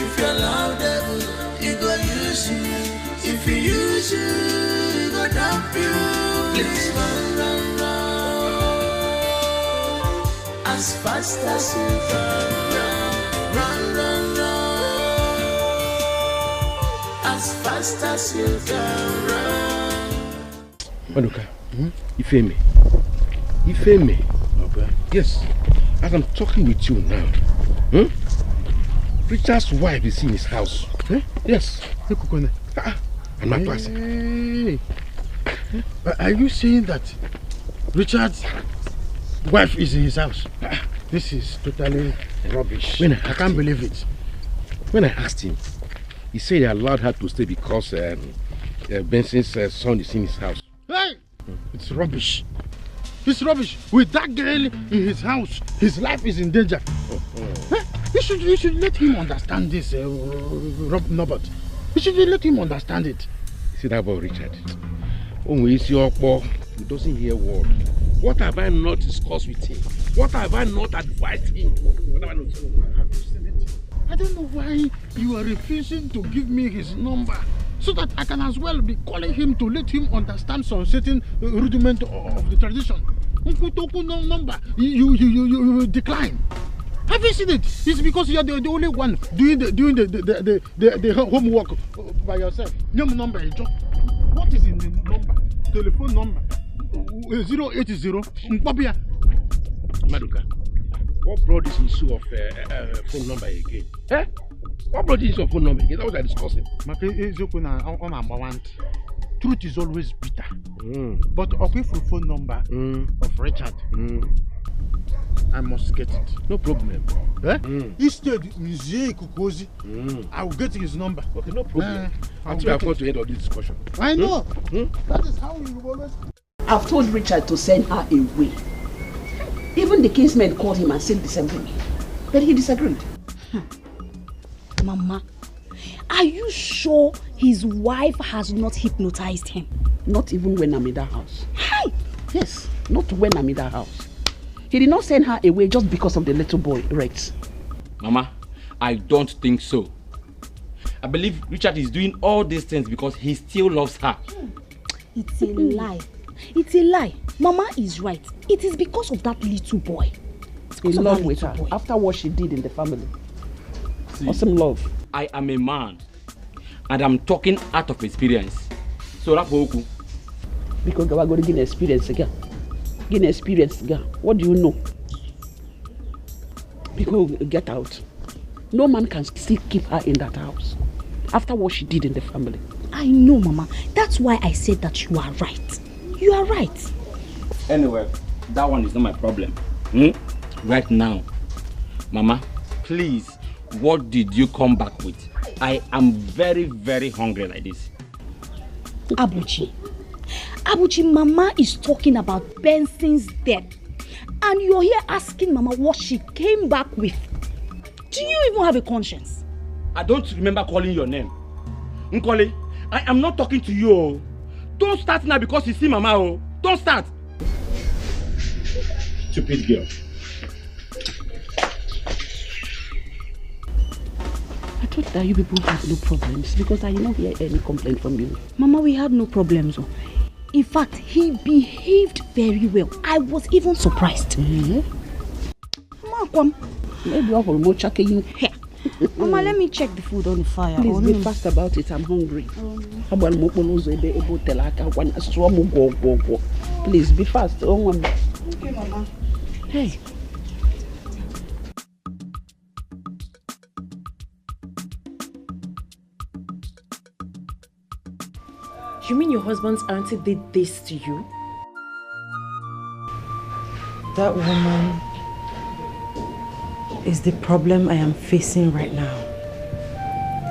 If you're loud devil, you go use it. If you use it, you go dump you. Please run, run, run. As fast as you can run. Run, run, run. As fast as you can run. Maduka, Ifeme. Ifeme. Okay. Yes, as I'm talking with you now, Richard's wife is in his house. Yes. I'm not passing. Are you saying that Richard's wife is in his house? This is totally rubbish. I can't believe it. When I asked him, he said he allowed her to stay because Benson's son is in his house. Hey! It's rubbish. It's rubbish. With that girl in his house, his life is in danger. You should let him understand this, Norbert. You should let him understand it. See that about Richard? He doesn't hear word. What have I not discussed with him? What have I not advised him? I don't know why you are refusing to give me his number, so that I can as well be calling him to let him understand some certain rudiment of the tradition. Number, you decline. Have you seen it? It's because you are the only one doing the homework by yourself. Number, what is in the number? Telephone number 080. Maduka, what brought this issue of phone number again? What brought this issue of phone number again? That was I discussing. Truth is always bitter. But okay, for phone number of Richard, I must get it. No problem. Instead, I will get his number. Okay, no problem. Until I come to end of this discussion. I know. That is how you always. I've told Richard to send her away. Even the kinsmen called him and said the same thing. But he disagreed. Mama, are you sure his wife has not hypnotized him? Not even when I'm in that house. Hi! Yes, not when I'm in that house. He did not send her away just because of the little boy, Rex. Mama, I don't think so. I believe Richard is doing all these things because he still loves her. It's a lie. It's a lie. Mama is right. It is because of that little boy. In love with her after what she did in the family. See, awesome love. I am a man. and I'm talking out of experience. So Rapoku. Because I got to gain experience again. Gain experience again. What do you know? Because get out. No man can still keep her in that house after what she did in the family. I know, Mama. That's why I said that you are right. You are right. Anyway, that one is not my problem. Right now, Mama, please, what did you come back with? I am very, very hungry like this. Abuchi, Mama is talking about Benson's death. And you're here asking Mama what she came back with. Do you even have a conscience? I don't remember calling your name. Nkoli, I am not talking to you. Oh. Don't start now because you see Mama. Oh. Don't start. Stupid girl. I thought that you people had no problems because I did not hear any complaint from you. Mama, we had no problems. Oh. In fact, he behaved very well. I was even surprised. Mama, come. Maybe I will more check you here. Mama, let me check the food on the fire. Please be fast about it. I'm hungry. Please be fast. Okay, Mama. Hey. You mean your husband's auntie did this to you? That woman is the problem I am facing right now.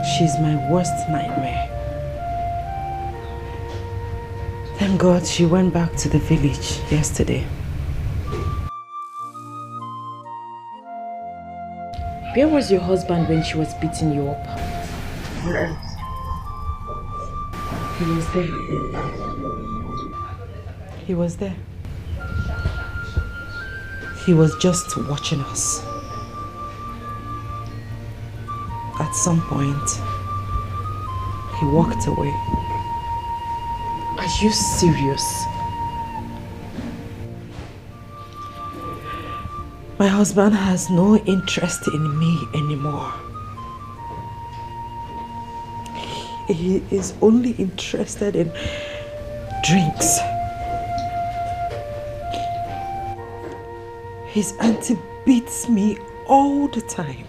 She's my worst nightmare. Thank God she went back to the village yesterday. Where was your husband when she was beating you up? He was there. He was there. He was just watching us. At some point, he walked away. Are you serious? My husband has no interest in me anymore. He is only interested in drinks. His auntie beats me all the time.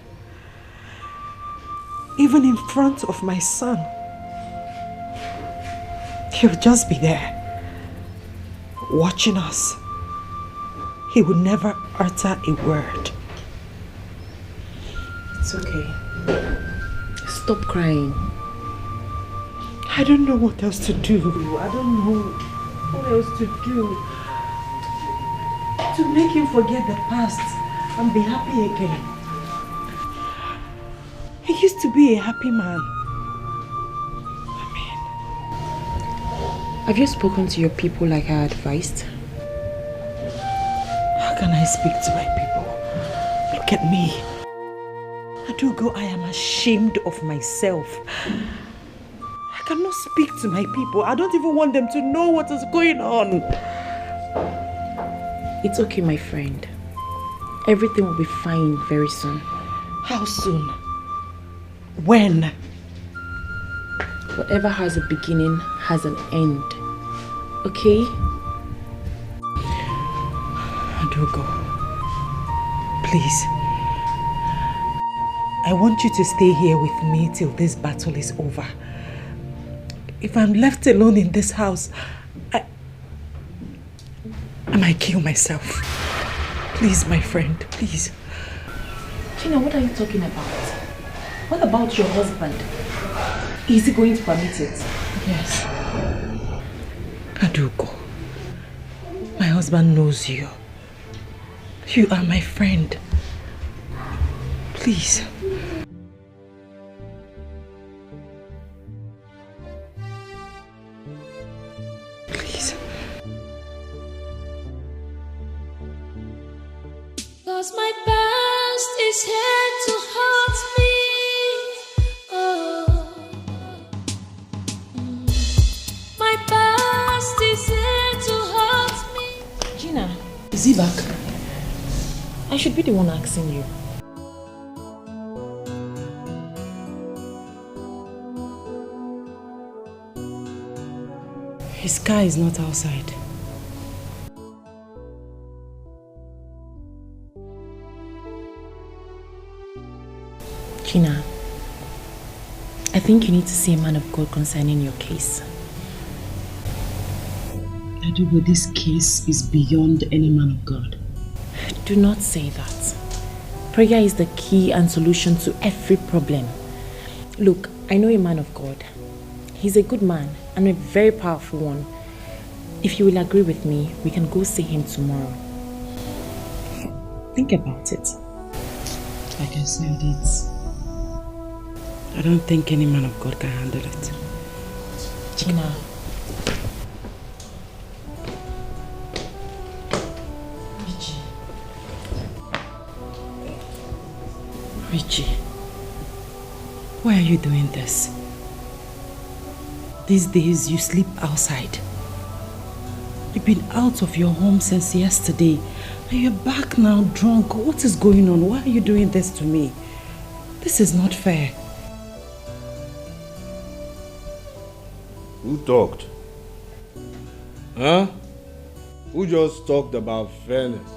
Even in front of my son. He'll just be there, watching us. He would never utter a word. It's okay. Stop crying. I don't know what else to do. I don't know what else to do to make him forget the past and be happy again. He used to be a happy man. Have you spoken to your people like I advised? How can I speak to my people? Look at me. Adugo, I am ashamed of myself. I cannot speak to my people. I don't even want them to know what is going on. It's okay, my friend. Everything will be fine very soon. How soon? When? Whatever has a beginning has an end. Okay? Adugo, please. I want you to stay here with me till this battle is over. If I'm left alone in this house, I might kill myself. Please, my friend, please. Gina, what are you talking about? What about your husband? Is he going to permit it? Yes. Adugo, my husband knows you. You are my friend. Please. Please. 'Cause my past is here to haunt me. Oh. My past is here to haunt me. Gina. Is he back? I should be the one asking you. His car is not outside. Gina, I think you need to see a man of God concerning your case. Daddy, but this case is beyond any man of God. Do not say that. Prayer is the key and solution to every problem. Look, I know a man of God. He's a good man and a very powerful one. If you will agree with me, we can go see him tomorrow. Think about it. Like I said, I don't think any man of God can handle it. Gina. Richie, why are you doing this? These days you sleep outside. You've been out of your home since yesterday and you're back now drunk. What is going on? Why are you doing this to me? This is not fair. Who talked? Huh? Who just talked about fairness?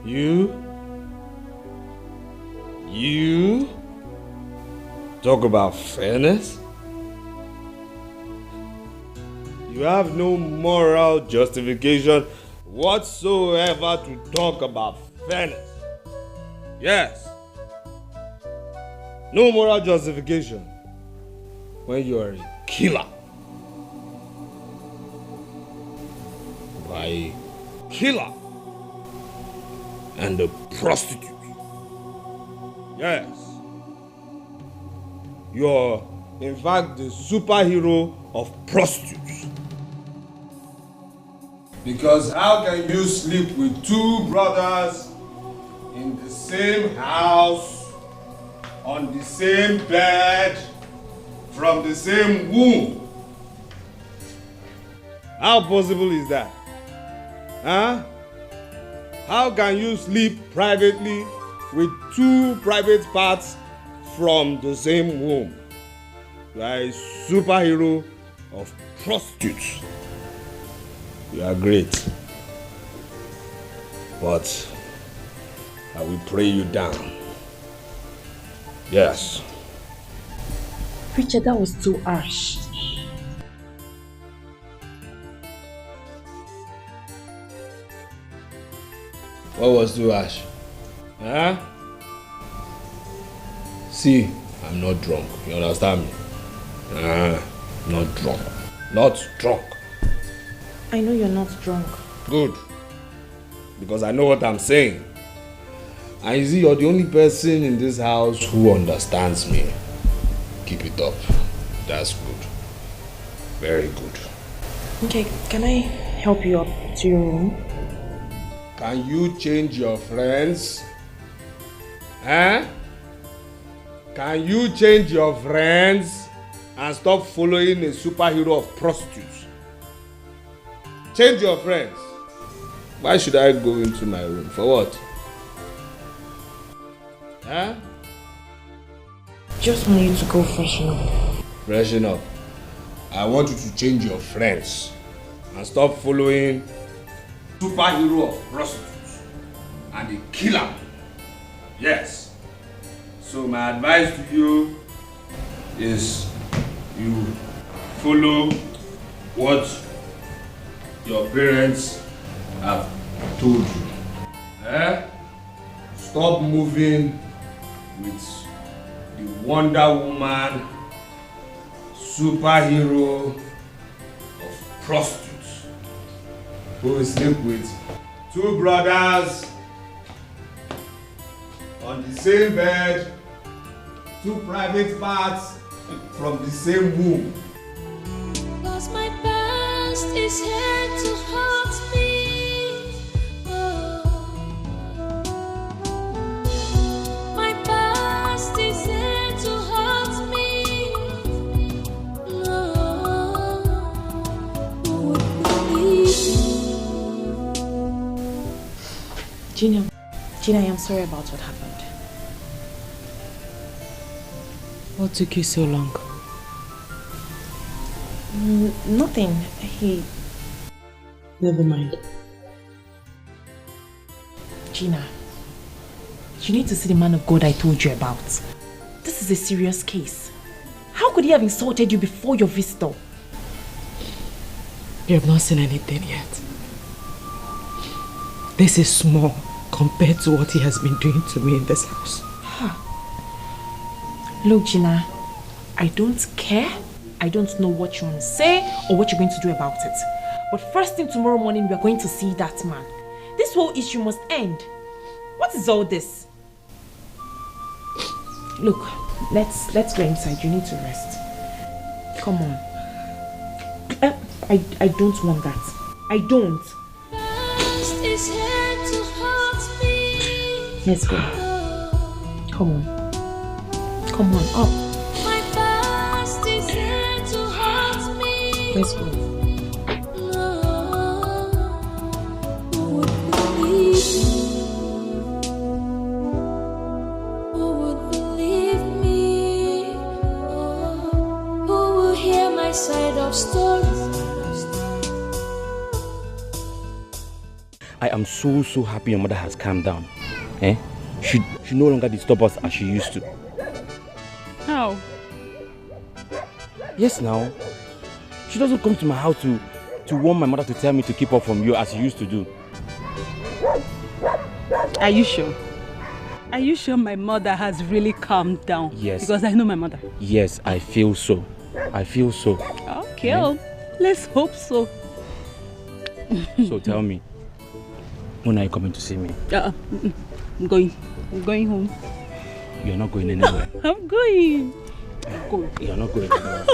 You? You? Talk about fairness? You have no moral justification whatsoever to talk about fairness. Yes. No moral justification when you are a killer. By a killer and a prostitute. Yes. You're, in fact, the superhero of prostitutes. Because how can you sleep with two brothers in the same house, on the same bed, from the same womb? How possible is that? Huh? How can you sleep privately with two private parts from the same womb? You are a superhero of prostitutes. You are great. But I will pray you down. Yes. Richard, that was too harsh. What was too harsh? Huh? See, I'm not drunk. You understand me? Not drunk. Not drunk. I know you're not drunk. Good. Because I know what I'm saying. And you see, you're the only person in this house who understands me. Keep it up. That's good. Very good. Okay, can I help you up to your room? Can you change your friends? Huh? Can you change your friends and stop following a superhero of prostitutes? Change your friends. Why should I go into my room? For what? Huh? Just want you to go freshen up. Freshen up. I want you to change your friends and stop following superhero of prostitutes and a killer. Yes. So my advice to you is you follow what your parents have told you. Stop moving with the Wonder Woman superhero of prostitutes who will sleep with two brothers on the same bed, two private parts from the same womb. Cause my past is here to haunt me. My past is here to haunt me. Who would believe me? Gina, I am sorry about what happened. What took you so long? Nothing. Never mind. Gina, you need to see the man of God I told you about. This is a serious case. How could he have insulted you before your visitor? You have not seen anything yet. This is small compared to what he has been doing to me in this house. Look, Gina, I don't care. I don't know what you want to say or what you're going to do about it. But first thing tomorrow morning, we are going to see that man. This whole issue must end. What is all this? Look, let's go inside. You need to rest. Come on. I don't want that. I don't. Let's go. Come on. Come on, up. Let's go. Side of stories. I am so happy your mother has calmed down. She no longer disturb us as she used to. How? Yes, now. She doesn't come to my house to warn my mother to tell me to keep up from you as she used to do. Are you sure? Are you sure my mother has really calmed down? Yes. Because I know my mother. Yes, I feel so. I feel so. Okay, let's hope so. So tell me, when are you coming to see me? I'm going home. You're not going anywhere. I'm going. You're not going anywhere.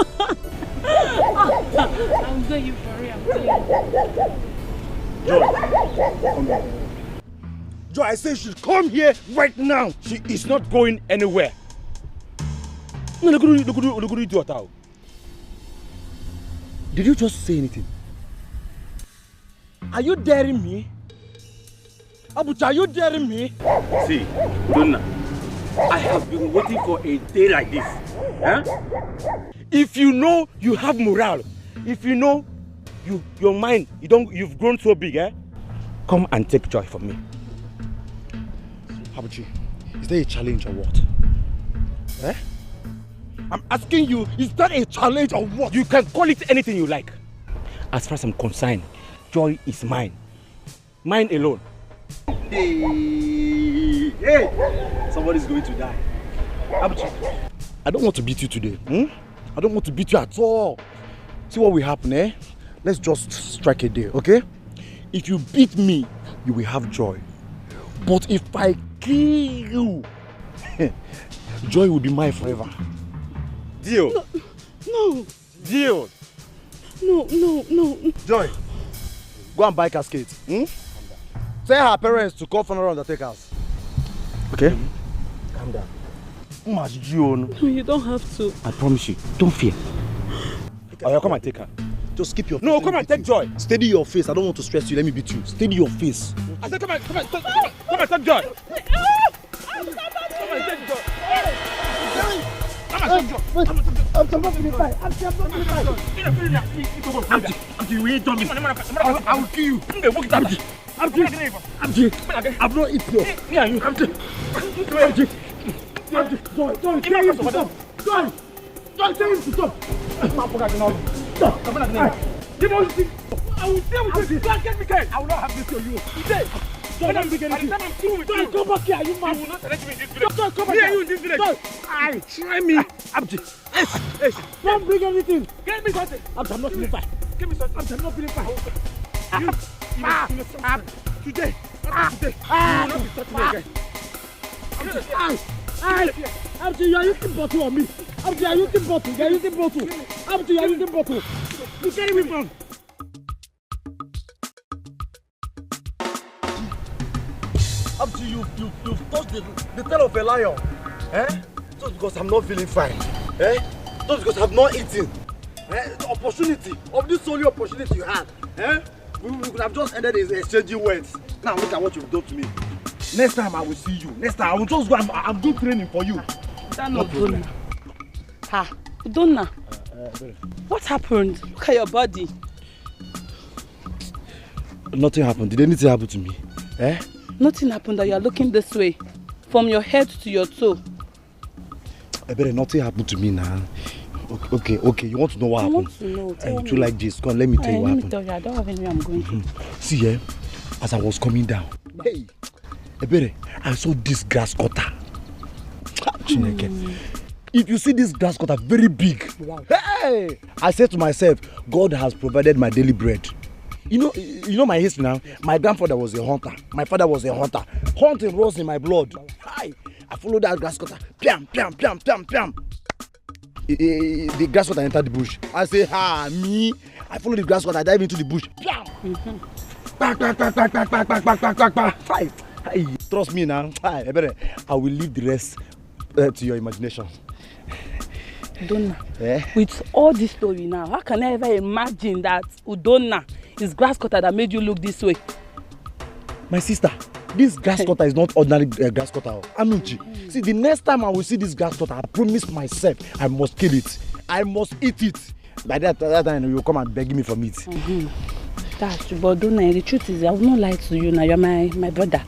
I'm going for real. I'm going. Joy, come here. Joy, I say she should come here right now. She is not going anywhere. No, look at you. Did you just say anything? Are you daring me? Abucha, are you daring me? See, Donna, I have been waiting for a day like this. If you know you have morale, if you know your mind, you've grown so big, come and take Joy from me. Abuchi, is there a challenge or what? I'm asking you, is that a challenge or what? You can call it anything you like. As far as I'm concerned, Joy is mine. Mine alone. Hey! Somebody's going to die. Abuchi, I don't want to beat you today. I don't want to beat you at all. See what will happen, Let's just strike a deal, okay? If you beat me, you will have Joy. But if I kill you, Joy will be mine forever. Deal? No. Deal? No. Joy, go and buy casket. Tell her parents to call funeral undertakers. Okay? Calm down. No, you don't have to. I promise you. Don't fear. Oh, come and take her. Just keep your face. No, come and take Joy. Steady your face. I don't want to stress you. Let me beat you. Steady your face. I said, come and take Joy. Come and take Joy. I'm not feeling fine. I'm not feeling fine. You ain't done me. I will kill you. I'm not eating you. Me and you. Joy, tell him to stop. Joy, tell him to stop. I will deal with you. Don't get me killed. I will not have this on you. Today. Don't come back here. You mad? You will not select me in this village. Don't come back here. You in this village. Try me. Don't bring anything. Get me something. I'm not feeling fine. Give me something. I'm not feeling fine. Today. You will not be touching me again. Abdi, you are using bottle on me. Abdi, you are using bottle. You are using bottle. Abdi, you are using bottle. You carry me from. Abdi, you've touched the tail of a lion. Just because I'm not feeling fine. Just because I'm not eating. The opportunity of this only opportunity you had. We could have just ended exchanging words. Now look at what you've done to me. Next time I will see you. Next time I will just go. I'm doing training for you. That's not good. Ha, Donna. What happened? Look at your body. Nothing happened. Did anything happen to me? Eh? Nothing happened that you are looking this way. From your head to your toe. Nothing happened to me now. Okay. You want to know what happened? I want to know. Tell me. You like this? Come on, let me tell you what happened. Let me tell you, I don't have anywhere I'm going to. See, as I was coming down, hey, I saw this grass cutter. If you see this grass cutter, very big. Wow. Hey! I said to myself, God has provided my daily bread. You know my history now. My grandfather was a hunter. My father was a hunter. Hunting runs in my blood. Hi! I followed that grass cutter. Piam. The grass cutter entered the bush. I say, me. I followed the grass cutter. I dive into the bush. Piam. Hi. Trust me now. I will leave the rest to your imagination. Udonna, with all this story now, how can I ever imagine that Udonna is grass cutter that made you look this way? My sister, this grass cutter is not ordinary grass cutter. Anuchi. See, the next time I will see this grass cutter, I promise myself I must kill it. I must eat it. By that time, you will come and beg me for meat. That's true, but Udonna, the truth is, I will not lie to you now. You're my brother.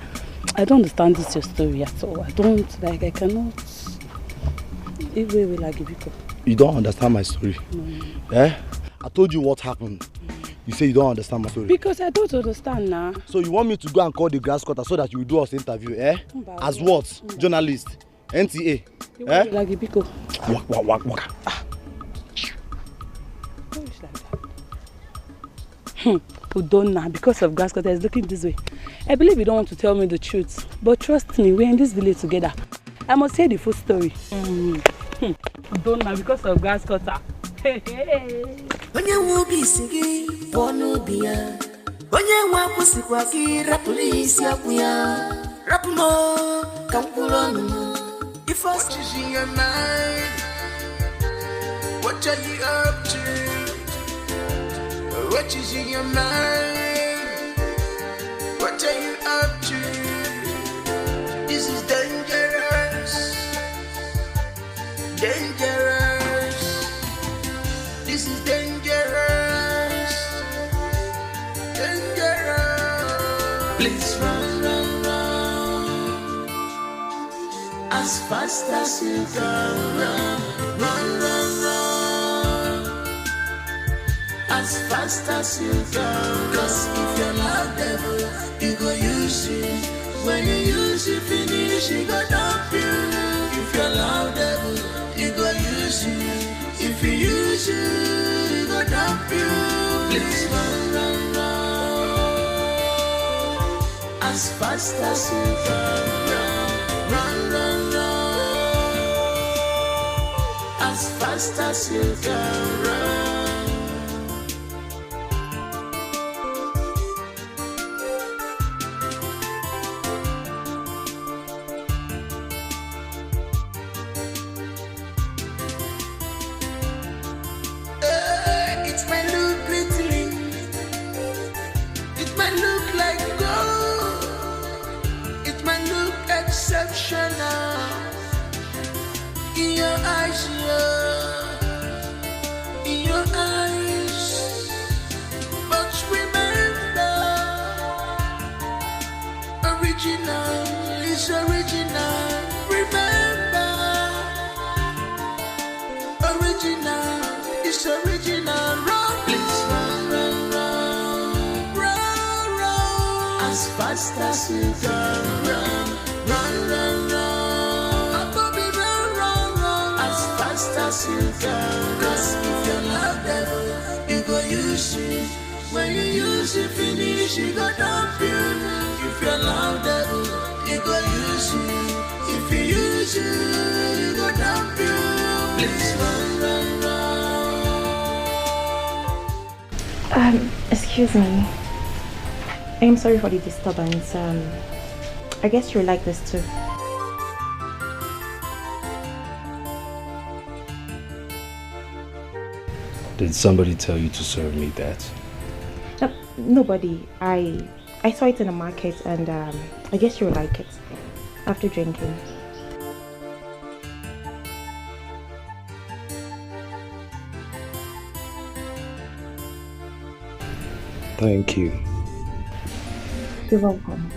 I don't understand this your story at all. I cannot. You don't understand my story. I told you what happened. You say you don't understand my story. Because I don't understand now. So you want me to go and call the grass cutter so that you will do us interview, As what? Journalist? NTA? Waka. Udonna, because of grass cutter is looking this way. I believe you don't want to tell me the truth. But trust me, we're in this village together. I must hear the full story. Udonna, because of grass cutter. When you will be singing, Bonubia. When you want to see Waki, Rapulis, Yapuya, Rapuno, Campulano. If I is in your mind, what are you up to? What is in your mind? What are you up to? This is dangerous. This is dangerous. Please run. As fast as you can run. As fast as you can. Cause if you're not devil, you go use it. When you use it, finish, you go dump you. If you're loud devil, you go use it. If you use it, you go dump you. Please run. As fast as you can run. As fast as you can run. In your eyes, but remember, original is original. Remember, original is original. Run, please run, as fast as you can run. As you can. Cause if you're loud devil, you go use it. When you use it, finish, you go dump you. If you're loud devil, you go use it. If you use it, you go dump you. Please run. Excuse me. I'm sorry for the disturbance. I guess you like this too. Did somebody tell you to serve me that? Nobody. I saw it in the market and I guess you'll like it after drinking. Thank you. You're welcome.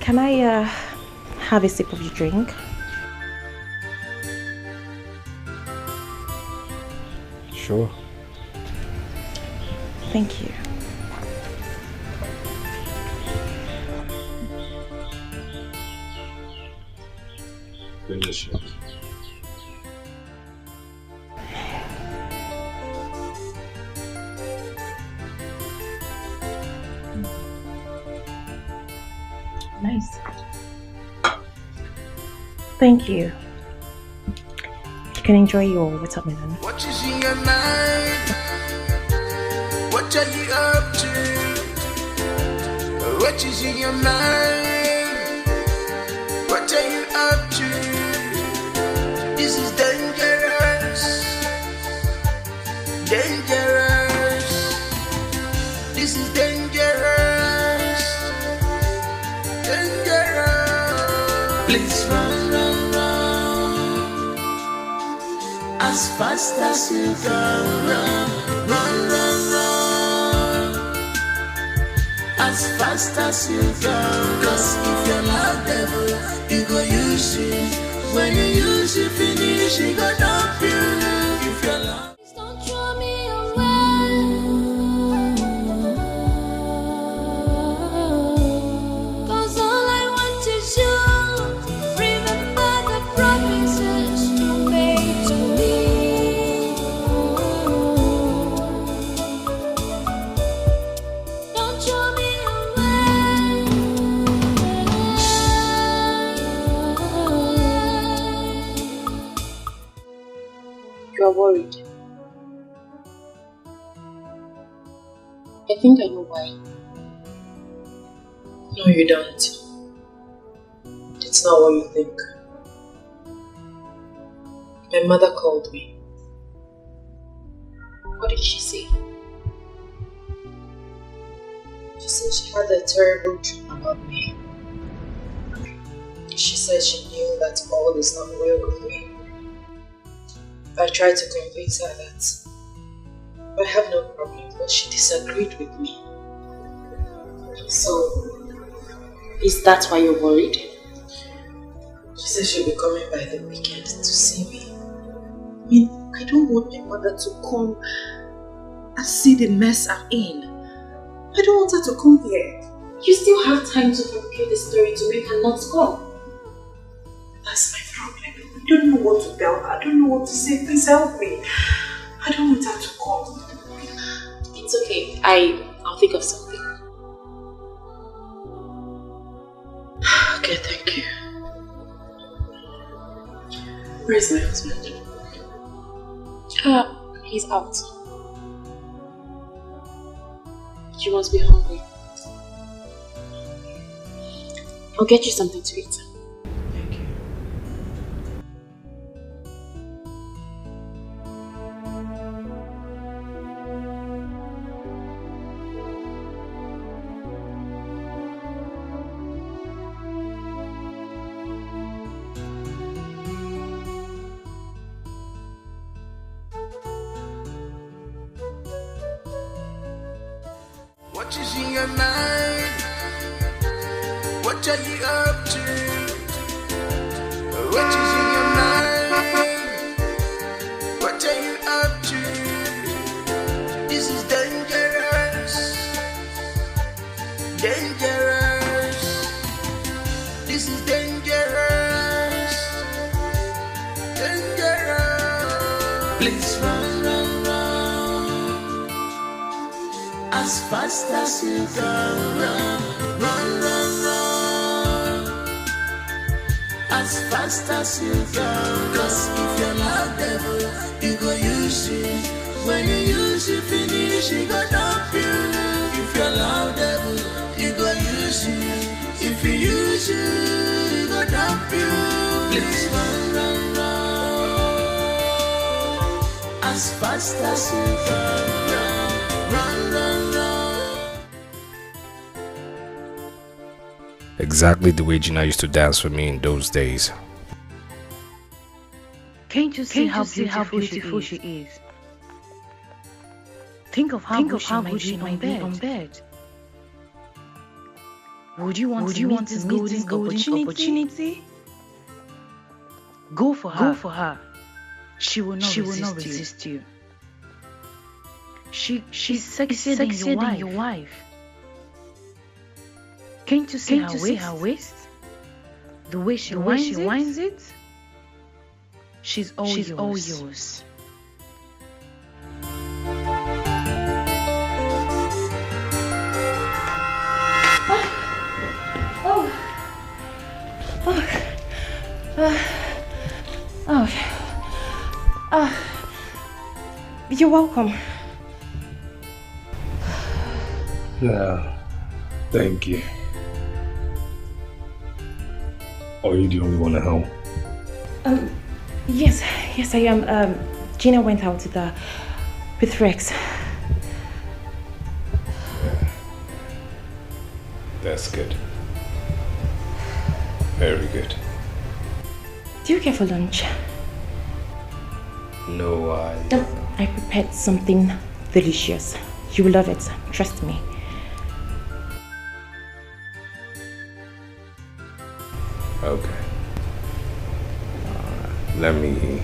Can I have a sip of your drink? Sure. Thank you. Delicious. Nice. Thank you. You can enjoy your watermelon. What is in your mind? What are you up to? What is in your mind? What are you up to? This is dangerous. Dangerous. This is dangerous. Dangerous. Please run, run, run. As fast as you can run. Run, run, run. As fast as you can. Cause if you're not devil, you go use it. When you use it, finish, you go dump you. If you're not, Don't throw me away. Cause all I want is you. Remember the promises you made to me. Don't throw me away. You are worried. I think I know why. No, you don't. It's not what you think. My mother called me. What did she say? She said she had a terrible dream about me. She said she knew that all is not well with me. I tried to convince her that I have no problem, but she disagreed with me. So, is that why you're worried? She said she'll be coming by the weekend to see me. I mean, I don't want my mother to come and see the mess I'm in. I don't want her to come here. You still have time to fabricate the story to make her not come. That's my problem. I don't know what to tell her. I don't know what to say. Please help me. I don't want her to come. It's okay. I'll think of something. Okay, thank you. Where's my husband? He's out. You must be hungry. I'll get you something to eat. Thank you. what is in your mind? What are you up to? What is in your mind? What are you up to? This is dangerous. Dangerous. This is dangerous. Dangerous. Please run, run, run. As fast as you can run. Run, run, run. As fast as you can. Cause if you're not devil, you go use it. When you use it, finish, you go dump you. If you're loud devil, you go use it. If you use it, you go dump you. Please run, run, run. As fast as you can run. Run, run, run. Exactly the way Gina used to dance for me in those days. Can Can't you see how beautiful she is? Think of how good she might be on bed. Would you want to meet this golden opportunity? Go for her. She will not resist you. She's sexier than your wife. Can't you see her waist? The way she winds it? She's all yours. You're welcome. Yeah, thank you. Are you the only one at home? Yes, I am. Gina went out with Rex. That's good. Very good. Do you care for lunch? No, I prepared something delicious. You will love it, trust me. Okay. Let me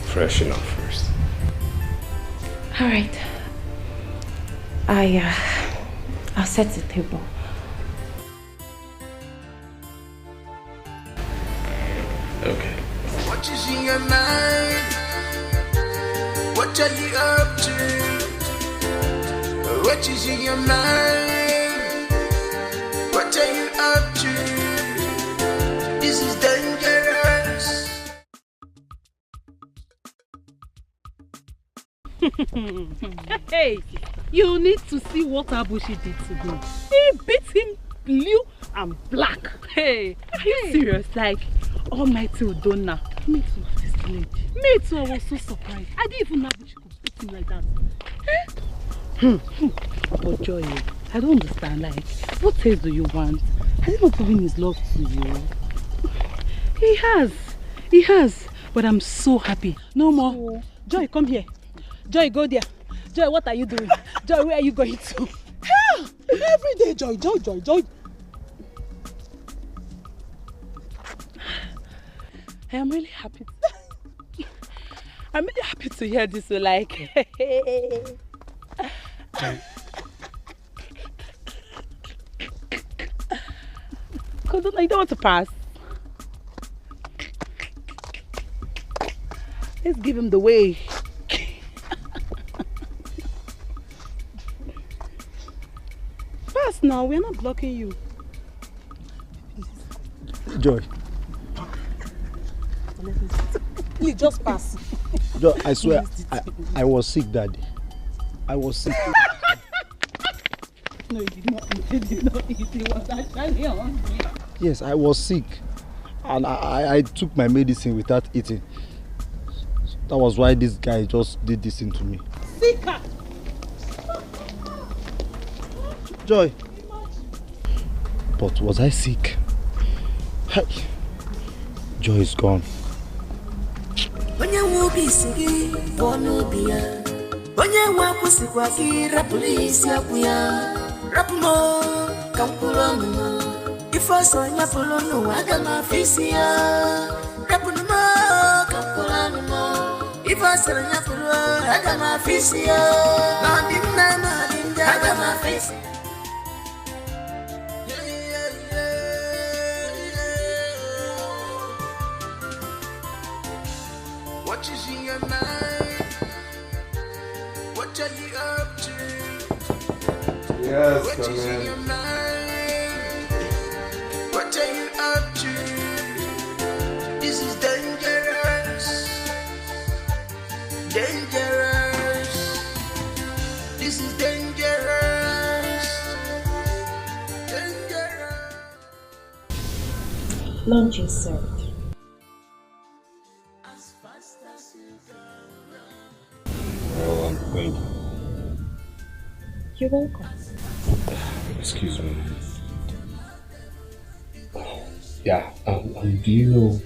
freshen up first. All right. I'll set the table. Okay. What is in your mind? What are you up to? What is in your mind? What are you up to? This is dangerous. Hey, you need to see what Abushi did today. He beat him blue and black. Hey, are you serious? Like, Almighty Udonna. Me too, this lady. Me too, I was so surprised. I didn't even know Abushi could beat him like that. But Joy, I don't understand. Like, what taste do you want? Has he not proven his love to you? He has. But I'm so happy. No more. Joy, come here. Joy, go there. Joy, what are you doing? Joy, where are you going to? Every day, Joy. I am really happy. I'm really happy to hear this. So like, because I don't want to pass. Let's give him the way. Pass now, we're not blocking you. Joy. You just pass. Joy, I swear, I was sick, Daddy. I was sick. No, you did not. You did not eat. You was actually hungry. Yes, I was sick. And I took my medicine without eating. That was why this guy just did this thing to me. Sicker. Joy. But was I sick? Hey. Joy is gone. Onye nwobi sigi bonu biya. Onye nwaku sikwa ki rapulisi akuya. Rapumo kampulono. Ifoso nyapolono agama fisia. Rapuno kampulono. Ifoso nyapolo agama fisia. Nadinna agama fisia. What is in your mind? What are you up to? Yes, what come is in your in. mind? What are you up to? This is dangerous. Dangerous. This is dangerous. Dangerous. Lunch is served. Oh, thank you. You're welcome. Excuse me. Yeah, do you know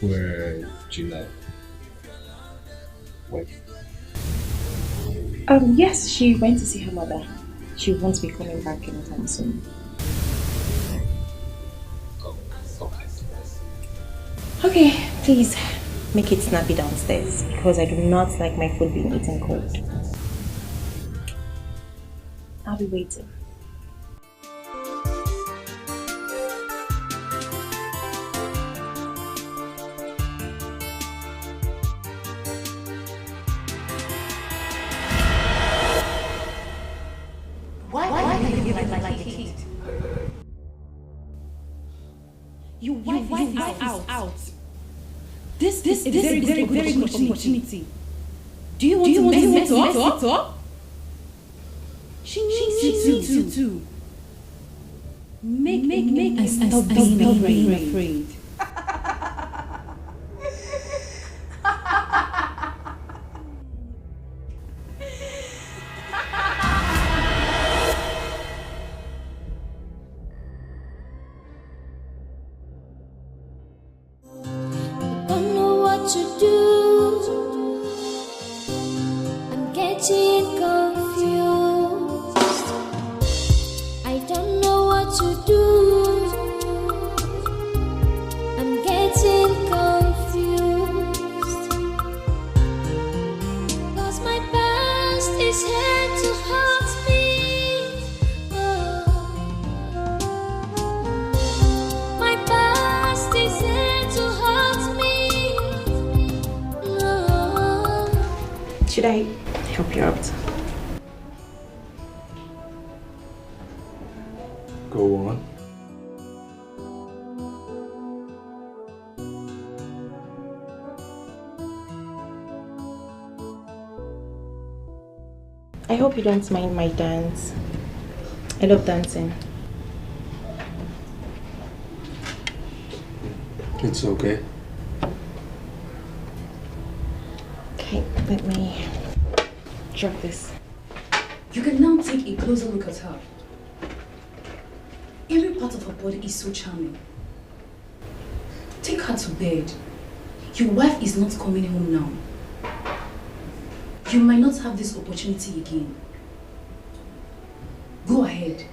where Gina wife? Yes, she went to see her mother. She won't be coming back anytime soon. Okay, please make it snappy downstairs because I do not like my food being eaten cold. I'll be waiting. Why do you like it? You wife out. This is a very good opportunity. Do you want to mess it up? She needs you to make and stop being afraid. Don't know what to do. I'm getting confused. I don't know what to do. I'm getting confused. 'Cause my past is here to haunt me. My past is here to haunt me. Should I help you out? Go on. I hope you don't mind my dance. I love dancing. It's okay. Okay, let me drop this. You can now take a closer look at her. Every part of her body is so charming. Take her to bed. Your wife is not coming home now. You might not have this opportunity again. Go ahead.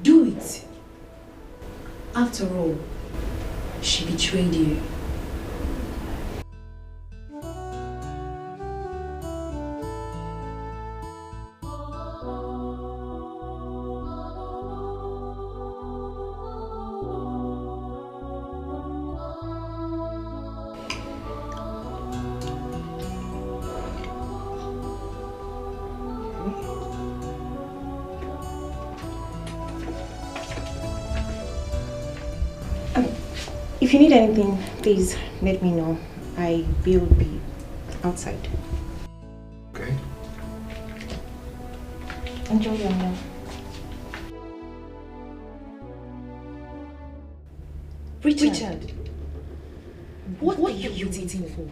Do it. After all, she betrayed you. If you need anything, please let me know. I will be outside. Okay. Enjoy your meal. Richard, what are you waiting for?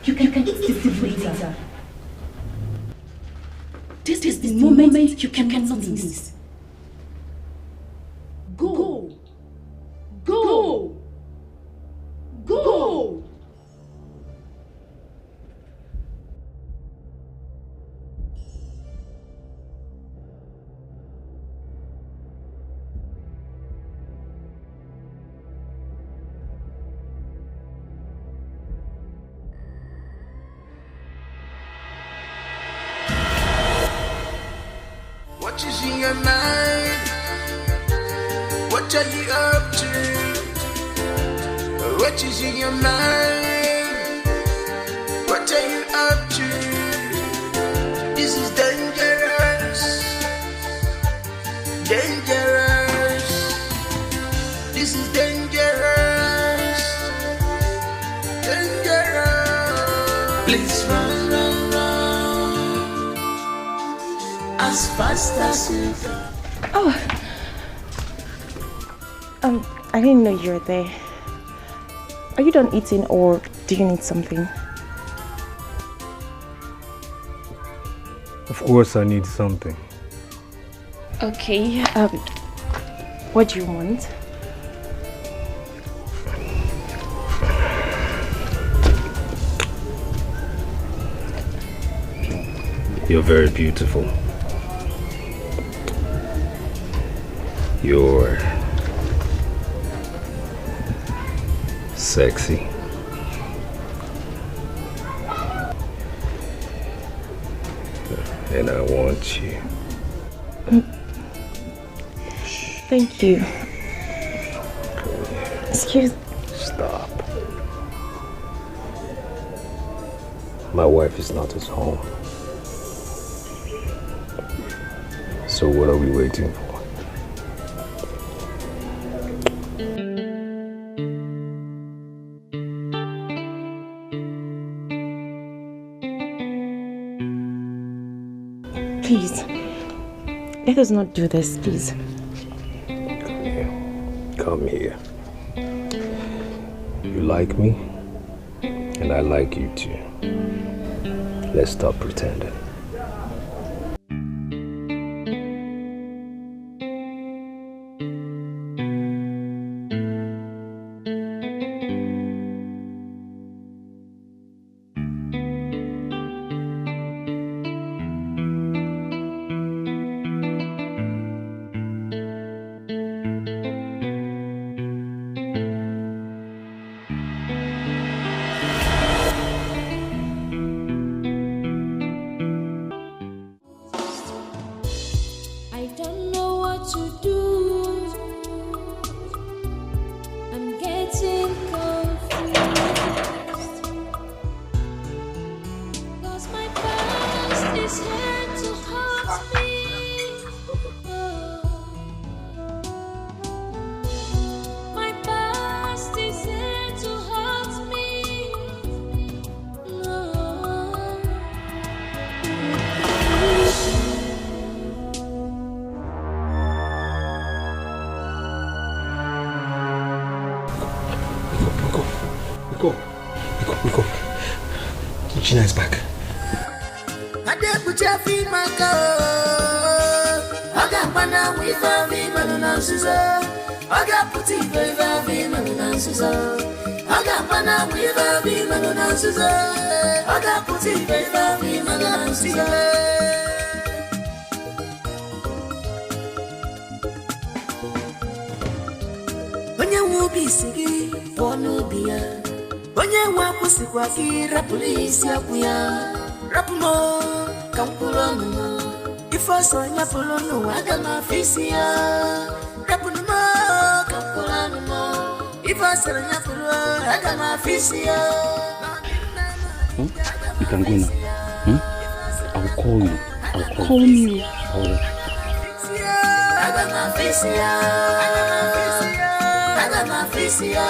You can eat this food later. This is the moment you cannot miss. Go! Go! Go! What is in your mind? What are you up to? What is in your mind? What are you up to? This is dangerous. Dangerous. This is dangerous. Dangerous. Please run, run, run. As fast as you can. Oh. I didn't know you were there. Are you done eating or do you need something? Of course I need something. Okay, what do you want? You're very beautiful. You're sexy. And I want you. Thank you. Excuse. Stop. My wife is not at home. So what are we waiting for? Please. Let us not do this, please. Come here. You like me, and I like you too. Let's stop pretending. I don't know what to do. I'm getting confused. 'Cause my past is here to haunt me. My past is here to haunt me. Go. Gina is back. I dare put your feet, my girl. I got banana with a female nonsense. I got put it with a female nonsense. I got banana with a female nonsense. I got put it with a female nonsense. When you will be singing, for no beer. Onye nwa kwụsịkwa gị rapụrụ isi akwụ ya rapụmo ka mkpụrụ ọnụnụ ife ọsọ nyapụrụ n'ụwa aga m afọ isi ya rapụnụmo ka mkpụrụ ọnụnụ ife ọsọ nyapụrụ aga m afọ isi ya. You can go now. I will call you. Call me. Aga m afọ isi ya. Aga m afọ isi ya.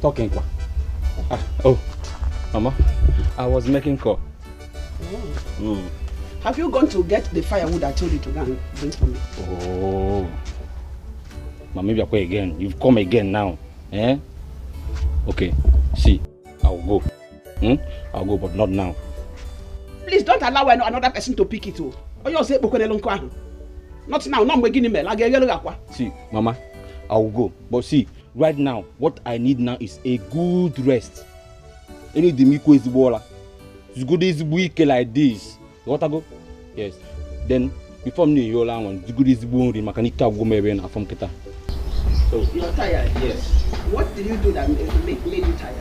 Talking. Oh, Mama, I was making call. Have you gone to get the firewood I told you to go and bring for me? Oh, Mama, maybe I'll go again. You've come again now. Eh? Okay, see, I'll go. I'll go, but not now. Please don't allow another person to pick it. Or you say, not now, not beginning. See, Mama, I'll go. But see, right now, what I need now is a good rest. Any demiko is water. It's good this week like this. You want to go? Yes. Then before me, you all want to go this morning. Makanika go maybe na from kita. So you're tired. Yes. What did you do that made you tired?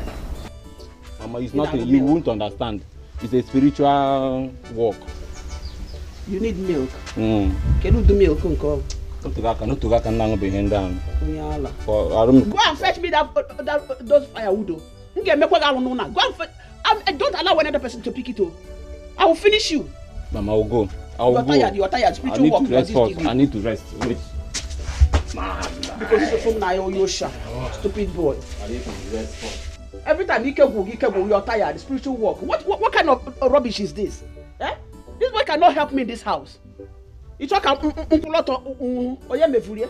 Mama, it's nothing. You won't understand. It's a spiritual walk. You need milk. Can you do milk, Uncle? Not to go down. Go and fetch me those firewood. Go and fetch. Don't allow another person to pick it. I will finish you. Mama, I will go. You are tired. Spiritual walk. I need to rest. Wait. Because you're from Naija. Stupid boy. I need to rest first. Every time you are tired. Spiritual walk. What kind of rubbish is this? Eh? This boy cannot help me in this house. You talk oya mefurie.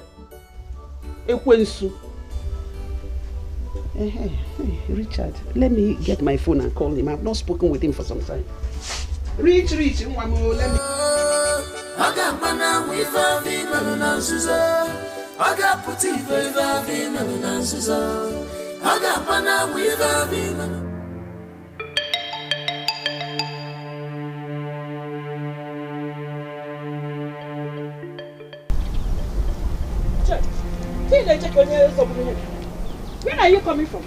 Ekwensu. Hey, Richard, let me get my phone and call him. I've not spoken with him for some time. Rich, let me. Agamana wifa vina nansuza. Agaputi wifa vina nansuza. Agamana wifa vina. Where are you coming from?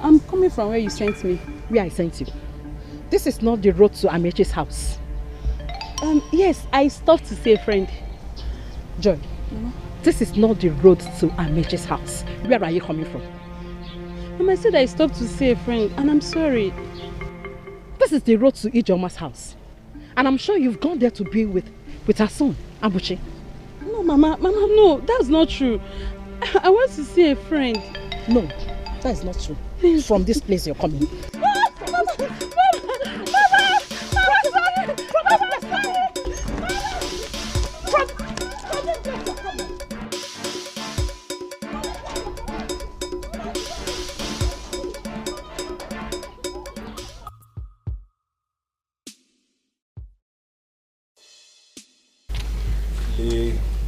I'm coming from where you sent me. Where I sent you. This is not the road to Amechi's house. Yes, I stopped to see a friend. Joy, this is not the road to Amechi's house. Where are you coming from? Mama, I said I stopped to see a friend, and I'm sorry. This is the road to Ijeoma's house. And I'm sure you've gone there to be with her son, Abuchi. No, Mama, no, that's not true. I want to see a friend. No, that is not true. From this place you're coming.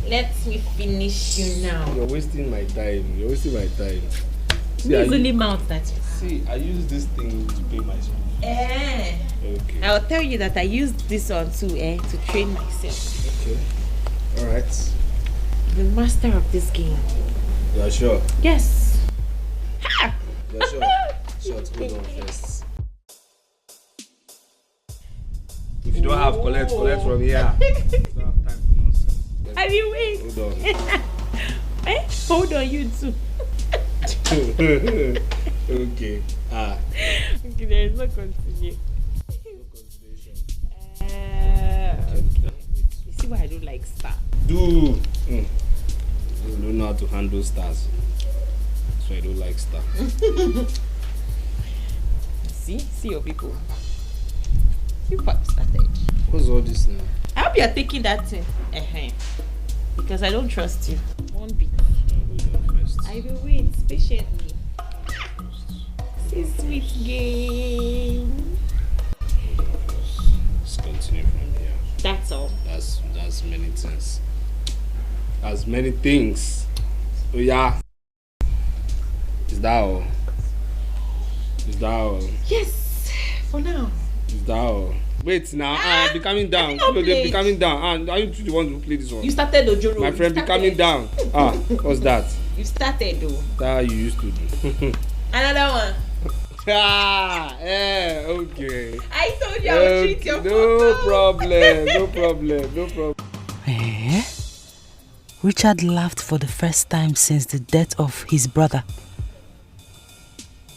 Let me finish you now. You're wasting my time. See, only mouth that. See, I use this thing to pay my school. Okay. I'll tell you that I used this one too, to train myself. Okay. Alright. The master of this game. You are sure? Yes. Ha! You are sure? Short, hold on first. If you don't have collect from here. You don't have time for nonsense. I mean, wait. Hold on. Hold on, you too. Okay. Okay, there is no continue. You see why I don't like star? You don't know how to handle stars. So I don't like star. See your people. You have started. What's all this now? I hope you are taking that thing. Because I don't trust you. One bit. I will wait patiently. This sweet game. Let's continue from here. That's all. That's many things. That's many things. Oh yeah. Is that all? Yes, for now. Is that all? Wait now, be coming down. Be coming down. Are you the one who play this one? You started, Ojoro. My friend, be coming down. What's that? You started, though. That you used to do. Another one. Okay. I told you I would treat your No problem. Richard laughed for the first time since the death of his brother.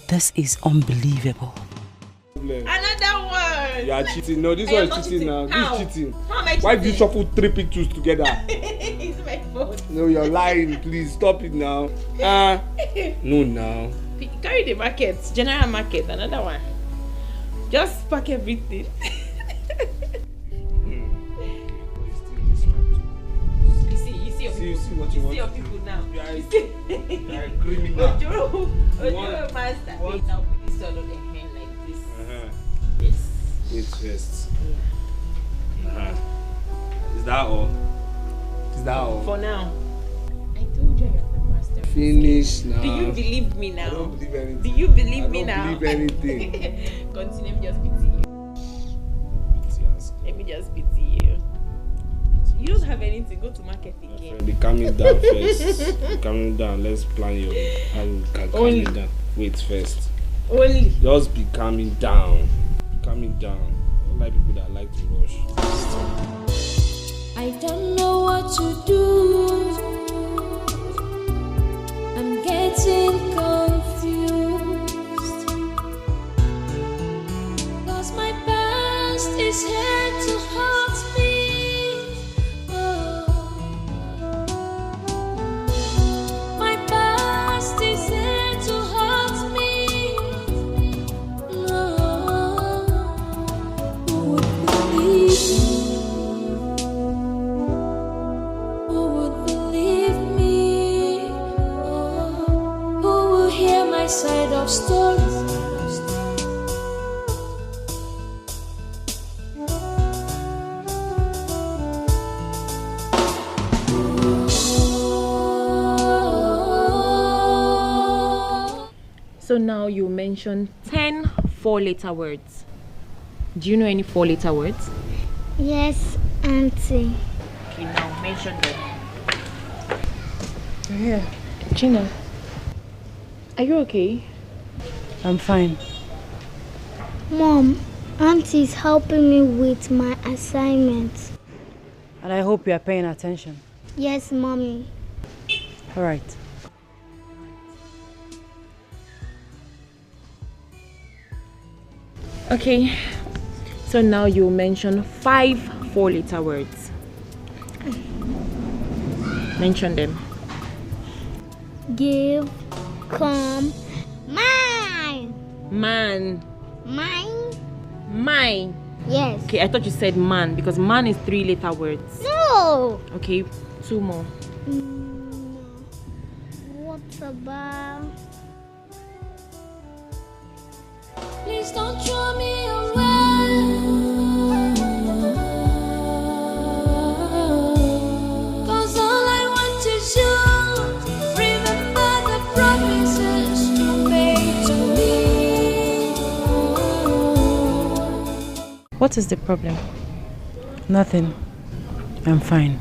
This is unbelievable. Another one. You are cheating. No, this one is cheating now. This is cheating. How am I cheating? Why do you shuffle 3 pictures together? It's my fault. No, you're lying. Please stop it now. No, now. Carry the market, general market. Another one. Just pack everything. You see your people now. You are a criminal. Ojoro master. Wait, I'll put this all on the hand like this. Yes. Wait first. Is that all? For now. I told you I am the master. Finish now. Do you believe me now? I don't believe anything. Do you believe me now? I don't believe anything. Continue, let me just pity you. Let me just pity you. You don't have anything. Go to market again. Be calming down first. Be calming down. Let's plan your how we can calm down. Wait first. Only. Just be calming down. I don't like people that like to rush. I don't know what to do. I'm getting confused. 'Cause my past is here to haunt me. My past is here to haunt me. Who would believe me? my side of story. So now you mention 10 4-letter words. Do you know any 4-letter words? Yes, Auntie. Okay, now mention them. Here. Gina, are you okay? I'm fine. Mom, Auntie is helping me with my assignments. And I hope you are paying attention. Yes, Mommy. All right. Okay, so now you mention 5 4-letter words. Mention them. Give, come, mine. Man. Mine. Yes. Okay, I thought you said man because man is 3-letter words. No. Okay, 2 more. What about? Please don't throw me away. Cause all I want is you. Remember the promises you made to me. What is the problem? Nothing. I'm fine.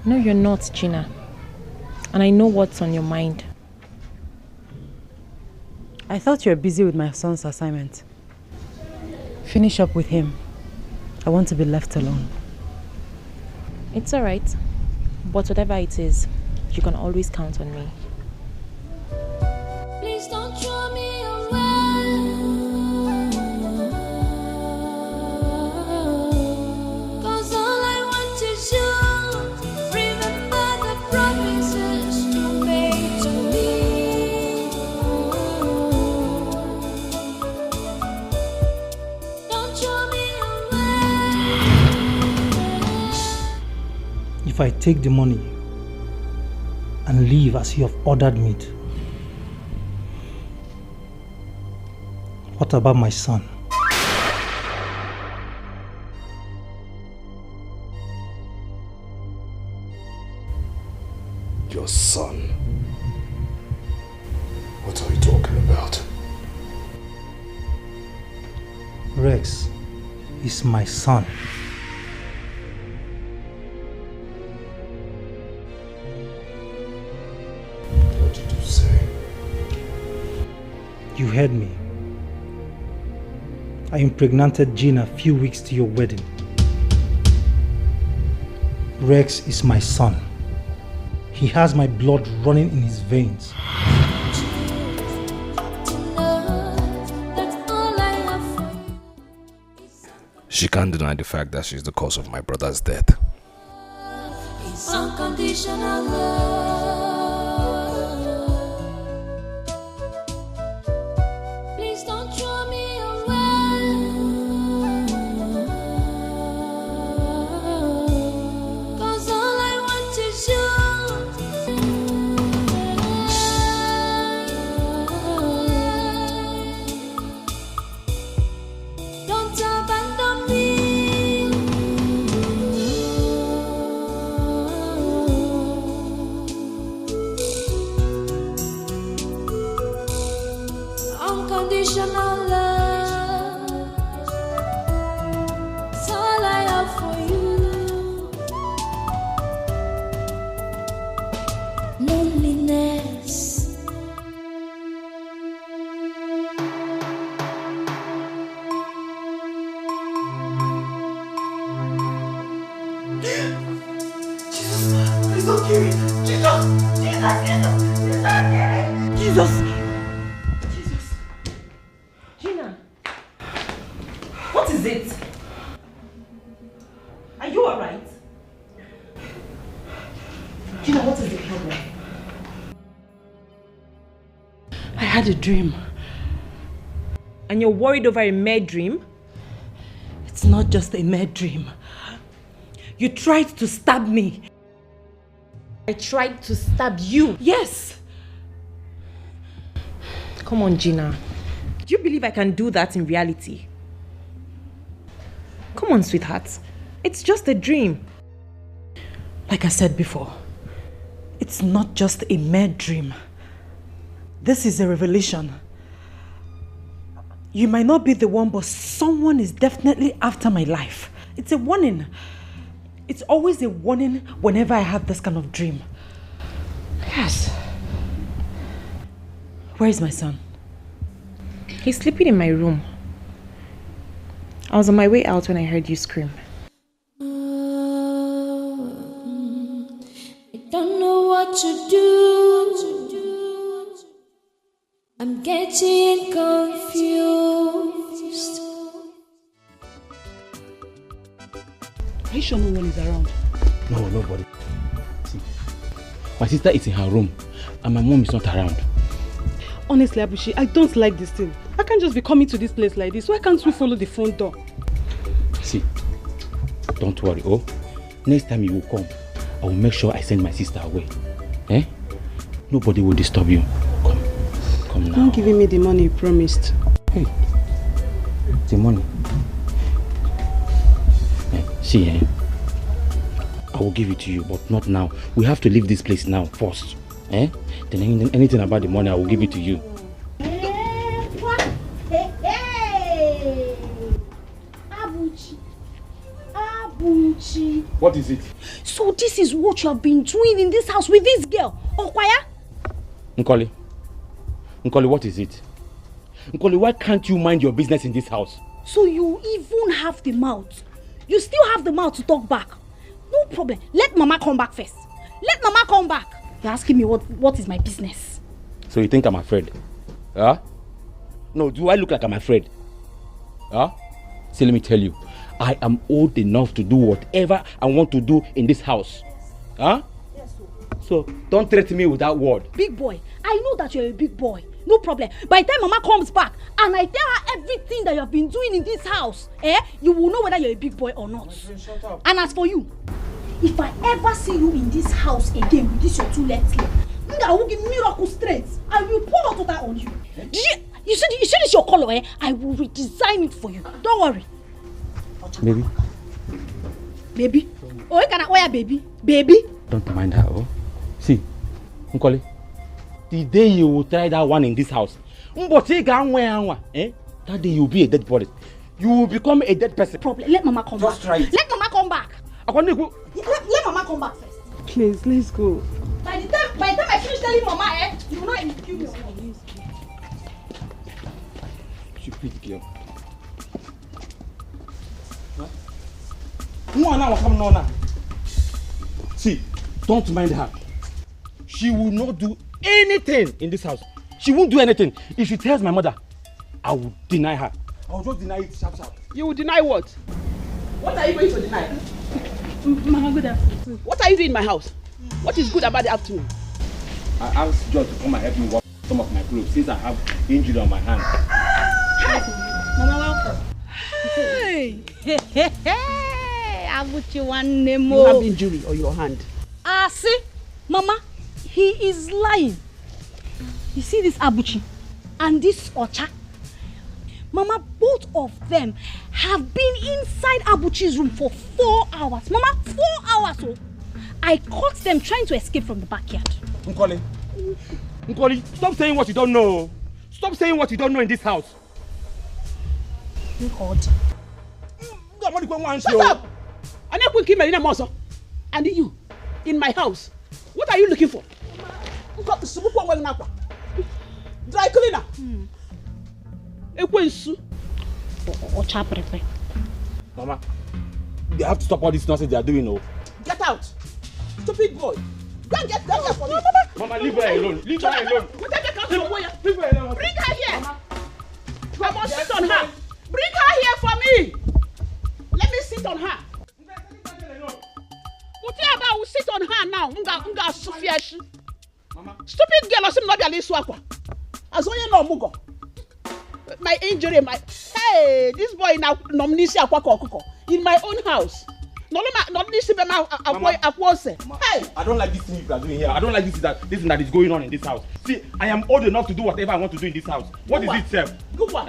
No, you're not, Gina. And I know what's on your mind. I thought you were busy with my son's assignment. Finish up with him. I want to be left alone. It's alright. But whatever it is, you can always count on me. Please don't throw me away. Cause all I want is you. Remember the promises you made to me. Don't throw me away. If I take the money and leave as you have ordered me to, what about my son? Your son? What are you talking about? Rex is my son. What did you say? You heard me. I impregnated Gina a few weeks to your wedding. Rex is my son. He has my blood running in his veins. She can't deny the fact that she's the cause of my brother's death. It's unconditional love. Please don't throw me away. Cause all I want is you. Don't abandon me. Unconditional love. It's all I have for you. Loneliness. Please don't kill me. Jesus! Jesus! Gina! What is it? Are you alright? Gina, what is the problem? I had a dream. And you're worried over a mere dream? It's not just a mere dream. You tried to stab me. I tried to stab you? Yes! Come on, Gina. Do you believe I can do that in reality? Come on, sweetheart. It's just a dream. Like I said before, it's not just a mere dream. This is a revelation. You might not be the one, but someone is definitely after my life. It's a warning. It's always a warning whenever I have this kind of dream. Yes. Where is my son? He's sleeping in my room. I was on my way out when I heard you scream. I don't know what to do. I'm getting confused. Are you sure no one is around? No, nobody. See, my sister is in her room and my mom is not around. Honestly, Abuchi, I don't like this thing. I can't just be coming to this place like this. Why can't we follow the front door? See, don't worry, oh. Next time you will come, I will make sure I send my sister away. Eh? Nobody will disturb you. Come now. Don't give me the money you promised. Hey, the money. See, I will give it to you, but not now. We have to leave this place now first. Eh? Then anything about the money, I will give it to you. Abuchi. What is it? So this is what you have been doing in this house with this girl, Okwaya? Nkoli, what is it? Nkoli, why can't you mind your business in this house? So you even have the mouth. You still have the mouth to talk back. No problem. Let Mama come back first. Let Mama come back. You're asking me what is my business. So you think I'm afraid? Huh? No, do I look like I'm afraid? Huh? See, let me tell you. I am old enough to do whatever I want to do in this house. Huh? Yes, sir. So don't threaten me with that word. Big boy, I know that you're a big boy. No problem. By the time Mama comes back and I tell her everything that you have been doing in this house, you will know whether you're a big boy or not. Shut up. And as for you, if I ever see you in this house again with this your two left leg, I will give miracle straight. I will pour out that on you. You see this your color, I will redesign it for you. Don't worry. Baby. Baby? Oh, you cannot wear baby. Baby? Don't mind her, oh. See, Nkoli, the day you will try that one in this house, that day you will be a dead body. You will become a dead person. Problem. Let Mama come back. Just try it. Let Mama come back. Let Mama come back first. Please, let's go. By the time I finish telling Mama, you will not even kill me. Stupid girl. See, don't mind her. She will not do anything in this house. She won't do anything. If she tells my mother, I will deny her. I will just deny it sharp. You will deny what? What are you going to deny? Mama, good afternoon. What are you doing in my house? What is good about the afternoon? I asked John to come and help me wash some of my clothes since I have injury on my hand. Mama, welcome. Hey! Abuchi one name. You have injury on your hand. See, Mama, he is lying. You see this Abuchi and this Ocha? Mama, both of them have been inside Abuchi's room for 4 hours. Mama, 4 hours. Oh. I caught them trying to escape from the backyard. Nkoli, stop saying what you don't know. Stop saying what you don't know in this house. God. Shut up! And you, in my house, what are you looking for? Dry cleaner. Mama, they have to stop all this nonsense they are doing, no? Get out! Stupid boy! Go and get that for me! Mama, leave her alone! Leave her alone! Leave her alone! Bring her here! I must sit on her! Bring her here for me! Let me sit on her! Whatever I will sit on her now. Stupid girl, I not be swapper. As only no mugo. My injury, hey, this boy now nomnisia in my own house. Hey! I don't like this thing you are doing here. I don't like this thing that is going on in this house. See, I am old enough to do whatever I want to do in this house. What is it, sir? Good one.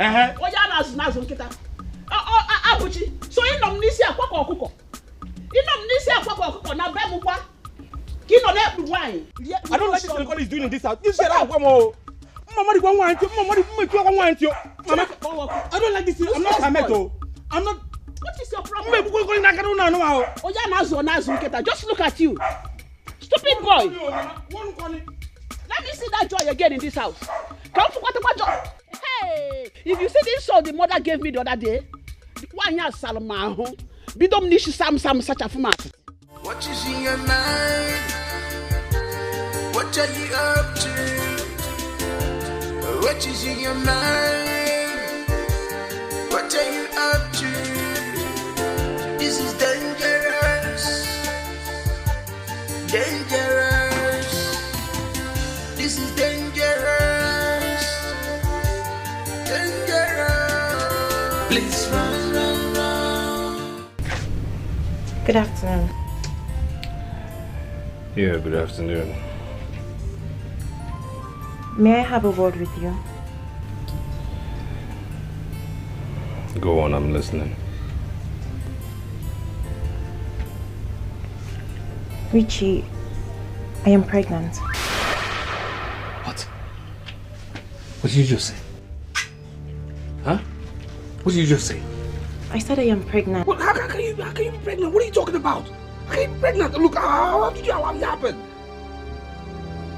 Abuchi. So you know this here kwako okuko. You know this here kwako okuko na be mu kwa. You know that wine. I don't like this thing what is doing in this house. This shit out Mama the one want you. Mama the want you. Mama, I don't like this thing. I'm not Hameto. I'm not. What is your problem? Just look at you. Stupid boy. Let me see that joy again in this house. Come for what joy? Hey, if you see this song the mother gave me the other day, one year Salma, bidom nish sam such a format. What is in your mind? What are you up to? What is in your mind? What are you up to? This is dangerous. Dangerous. This is dangerous. Dangerous. Please run. Good afternoon. Yeah, good afternoon. May I have a word with you? Go on, I'm listening. Richie, I am pregnant. What? What did you just say? Huh? What did you just say? I said I am pregnant. What? How can you be pregnant? What are you talking about? How can you be pregnant? Look, how did it happen?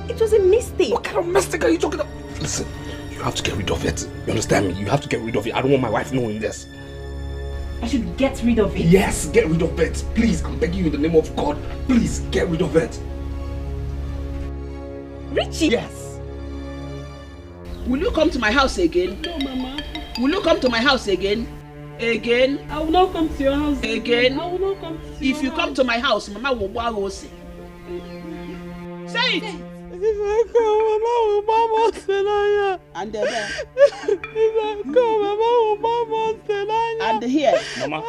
It was a mistake. What kind of mistake are you talking about? Listen, you have to get rid of it. You understand me? You have to get rid of it. I don't want my wife knowing this. I should get rid of it? Yes, get rid of it. Please, I'm begging you in the name of God. Please, get rid of it. Richie? Yes. Will you come to my house again? No, Mama. Will you come to my house again? Again? I will not come to your house. Again? I will not come to your If you come to my house, Mama will wow say. Say it! If I come, Mama will mama Senaya. And there. If I come, Mama will mama Senaya. And here. Mama,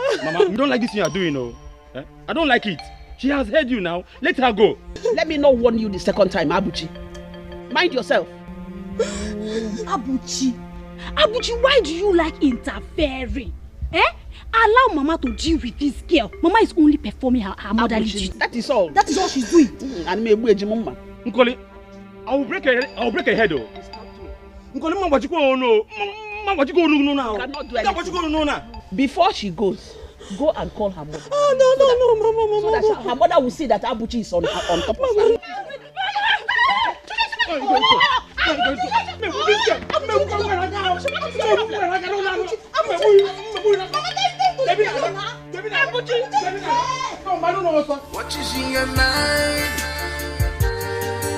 you don't like this thing you are doing, no? Eh? I don't like it. She has heard you now. Let her go. Let me not warn you the second time, Abuchi. Mind yourself. Abuchi, why do you like interfering? Allow Mama to deal with this girl. Mama is only performing her motherly duty. That is all. That is all she's doing. And me Mama. Nkoli, I will break her head, though. Nkoli, Mama, what you go no? Mama, what you go no now? Cannot do anything. What you go no now? Before she goes, go and call her mother. Oh no, Mama. So that her mother will see that Abuchi is on top of her. What is in your mind?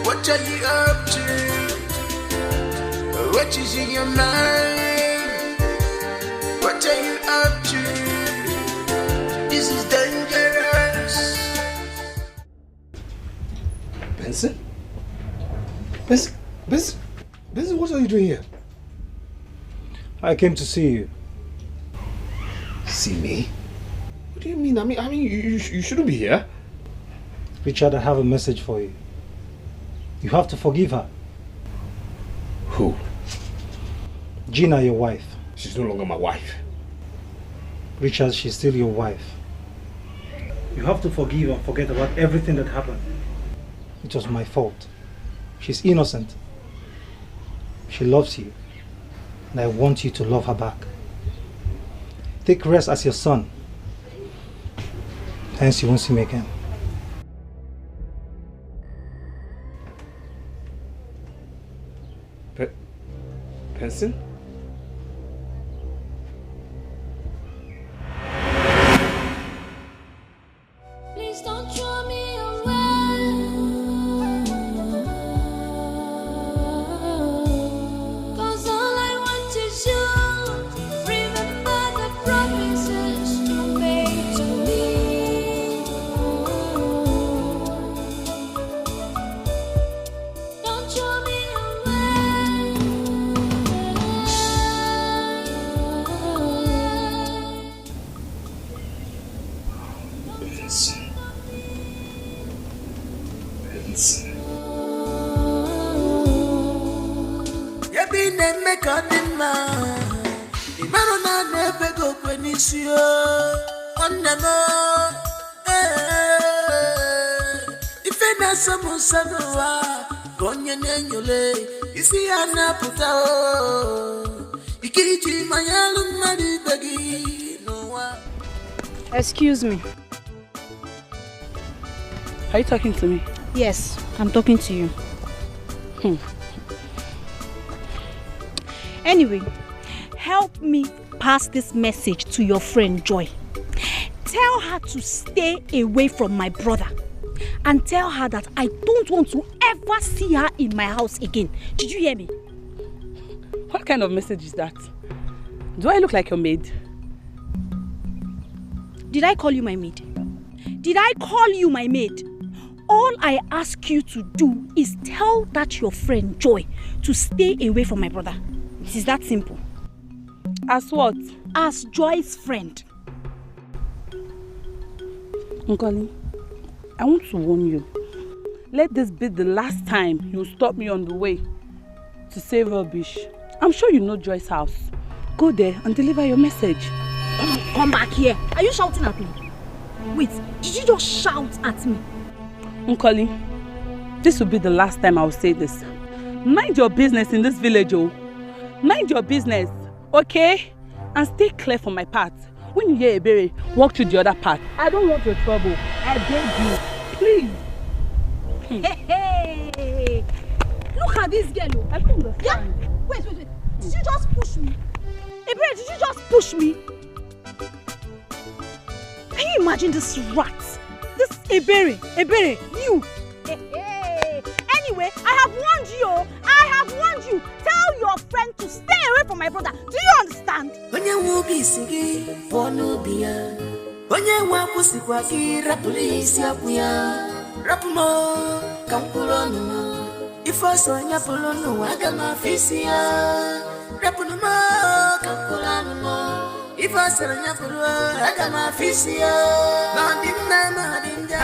What are you up to? What is in your mind? What are you up to? This is dangerous. Benson, what are you doing here? I came to see you. See me? What do you mean? I mean, you shouldn't be here. Richard, I have a message for you. You have to forgive her. Who? Gina, your wife. She's no longer my wife. Richard, she's still your wife. You have to forgive and forget about everything that happened. It was my fault. She's innocent. She loves you. And I want you to love her back. Take rest as your son. Hence you won't see me again. Benson? Please don't throw me away. 'Cause all I want is you. Remember the promises you made to me. Don't throw me away. make a demand. The man on never go when it's you. On the more. If I not some Sanoa, Gonya Nanyole, is the Anna Puta. Ikiji, my alum, Madi Baggy. No one. Excuse me. Are you talking to me? Yes, I'm talking to you. Anyway, help me pass this message to your friend Joy. Tell her to stay away from my brother. And tell her that I don't want to ever see her in my house again. Did you hear me? What kind of message is that? Do I look like your maid? Did I call you my maid? Did I call you my maid? All I ask you to do is tell that your friend Joy to stay away from my brother. It is that simple. As what? As Joy's friend. Nkoli, I want to warn you. Let this be the last time you stop me on the way to save rubbish. I'm sure you know Joy's house. Go there and deliver your message. Come back here. Are you shouting at me? Wait, did you just shout at me? Nkoli, this will be the last time I will say this. Mind your business in this village, oh. Mind your business, okay? And stay clear from my path. When you hear Ebere, walk through the other path. I don't want your trouble. I beg you. Please. Hey. Look at this girl, oh. I don't understand. Yeah? Wait. Did you just push me? Ebere, did you just push me? Can you imagine this rat? This Ebere, you. Anyway, I have warned you. Tell your friend to stay away from my brother. Do you understand? Onye wubi sigi, ponu biya. Onye wapusi kwa kira polisi apuya. Rapumo, kampulono. Ifoso nyapulono agama fisia. Rapuno, kampulono. Ifoso nyapulo agama fisia. Nadinja.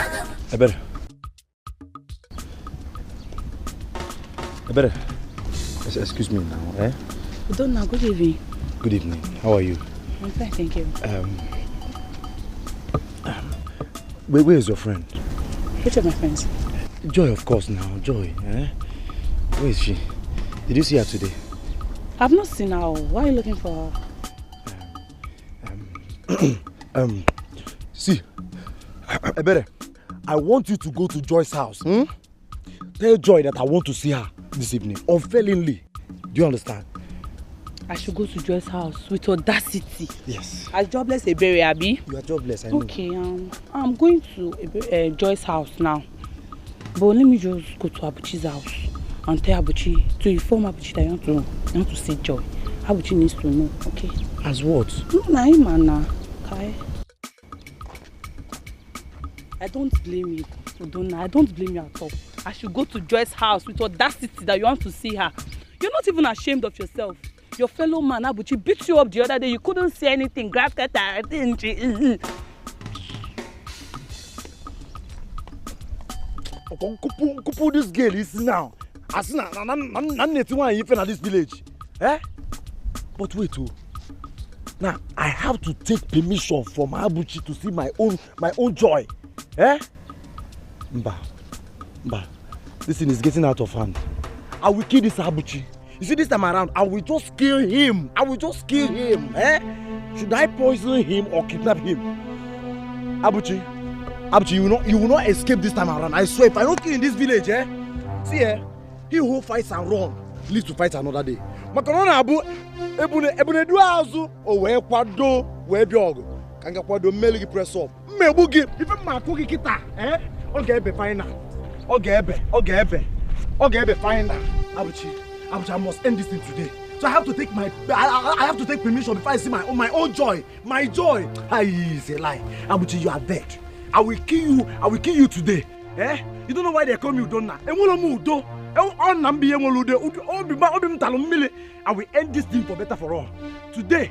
Ebere, excuse me now, eh? Don't know. Good evening. Good evening. How are you? I'm fine, thank you. Where is your friend? Which of my friends? Joy, of course now. Joy, eh? Where is she? Did you see her today? I've not seen her. Why are you looking for her? See, Ebere, I want you to go to Joy's house. Tell Joy that I want to see her this evening, unfailingly. Do you understand? I should go to Joy's house with audacity. Yes. As jobless Ebere, Abi. You are jobless, I know. Okay, I'm going to Joy's house now. But let me just go to Abuchi's house and tell Abuchi to inform Abuchi that you want to see Joy. Abuchi needs to know, okay? As what? No, okay? I don't blame you, Udonna. I don't blame you at all. I should go to Joy's house with audacity that you want to see her. You're not even ashamed of yourself. Your fellow man, Abuchi, beat you up the other day. You couldn't say anything. Grab Kata, didn't you? Kupu, this girl is now. As now, even at this village. Eh? But wait, now I have to take permission from Abuchi to see my own Joy. Eh? Mba, this thing is getting out of hand. I will kill this Abuchi. You see, this time around, I will just kill him. Eh? Should I poison him or kidnap him? Abuchi, you will not escape this time around. I swear, if I don't kill in this village, eh? See, he who fights and runs lives to fight another day. Makarona abu, ebune duazu, o we kwado, we biogo. Kanga kwado meligi press up. Mebugi, even makugi kita, eh? Okay, be fine now. Okay, be fine now. Abuchi, I must end this thing today. So I have to take I have to take permission before I see my own Joy. My Joy. It's a lie. Abuchi, you are dead. I will kill you today. Eh? You don't know why they call me Udonna. I will end this thing for better for all. Today.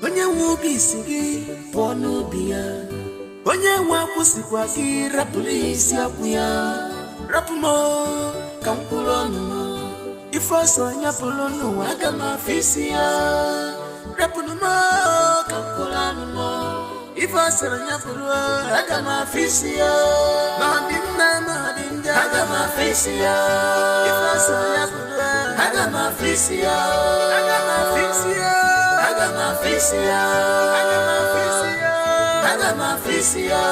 Onye wubi sigi ponu biya. onye nwa kwụsịkwa gị rapụrụ isi akwụ ya rapụ m ka m kwụrụ ọnụ m ife ọsọ nyapụrụ n'ụwa aga m afọ isi ya rapụrụ m ka m kwụrụ ọnụ m ife ọsọ nyapụrụ aga m afọ isi ya ma ọ dị mma ma ọ dị njọ aga m afọ isi ya ife ọsọ nyapụrụ aga m afọ isi ya aga m afọ isi ya aga m afọ isi ya aga m afọ isi ya aga m afọ isi ya.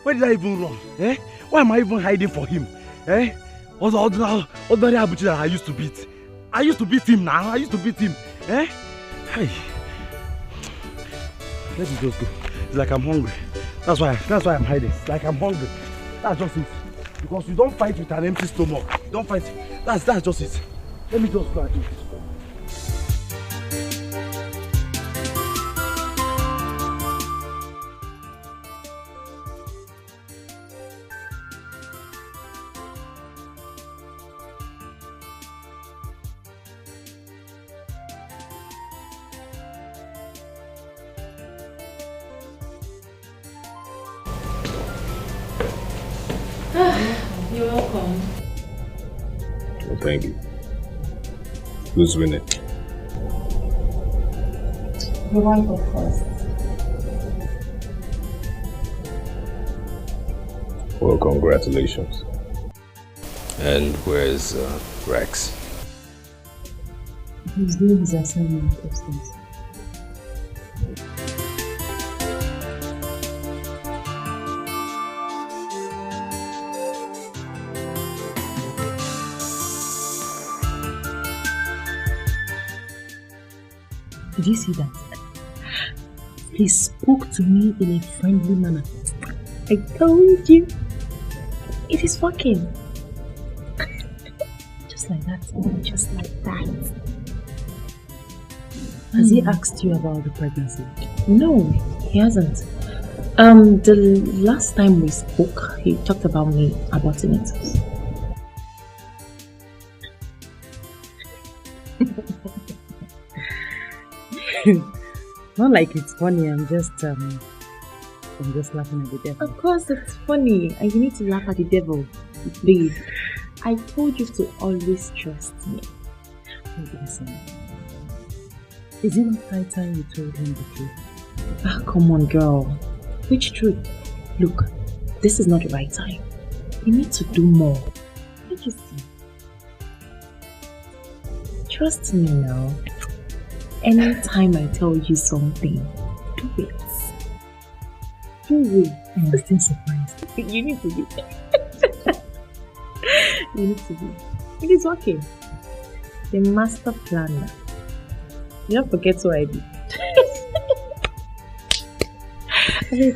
Where did I even run? Eh? Why am I even hiding for him? Eh? Ordinary Abuchi that I used to beat. I used to beat him now. I used to beat him. Eh? Hey. Let me just go. It's like I'm hungry. That's why I'm hiding. It's like I'm hungry. That's just it. Because you don't fight with an empty stomach. You don't fight. That's just it. Let me just go and eat. You're welcome. Well, thank you. Who's winning? The wife, of course. Well, congratulations. And where's Rex? He's doing his assignment upstairs. Did you see that? He spoke to me in a friendly manner. I told you. It is working. Just like that. Just like that. Has he asked you about the pregnancy? No, he hasn't. The last time we spoke, he talked about me aborting it. Not like it's funny, I'm just laughing at the devil. Of course it's funny, and you need to laugh at the devil. Please, I told you to always trust me. Listen, is it not high time you told him the truth? Ah, come on, girl. Which truth? Look, this is not the right time. You need to do more. Don't you see? Trust me now. Anytime I tell you something, do it. Do it. I'm still surprised. You need to do it. You need to do it. It is working. The master planner. You don't forget who I be. Please.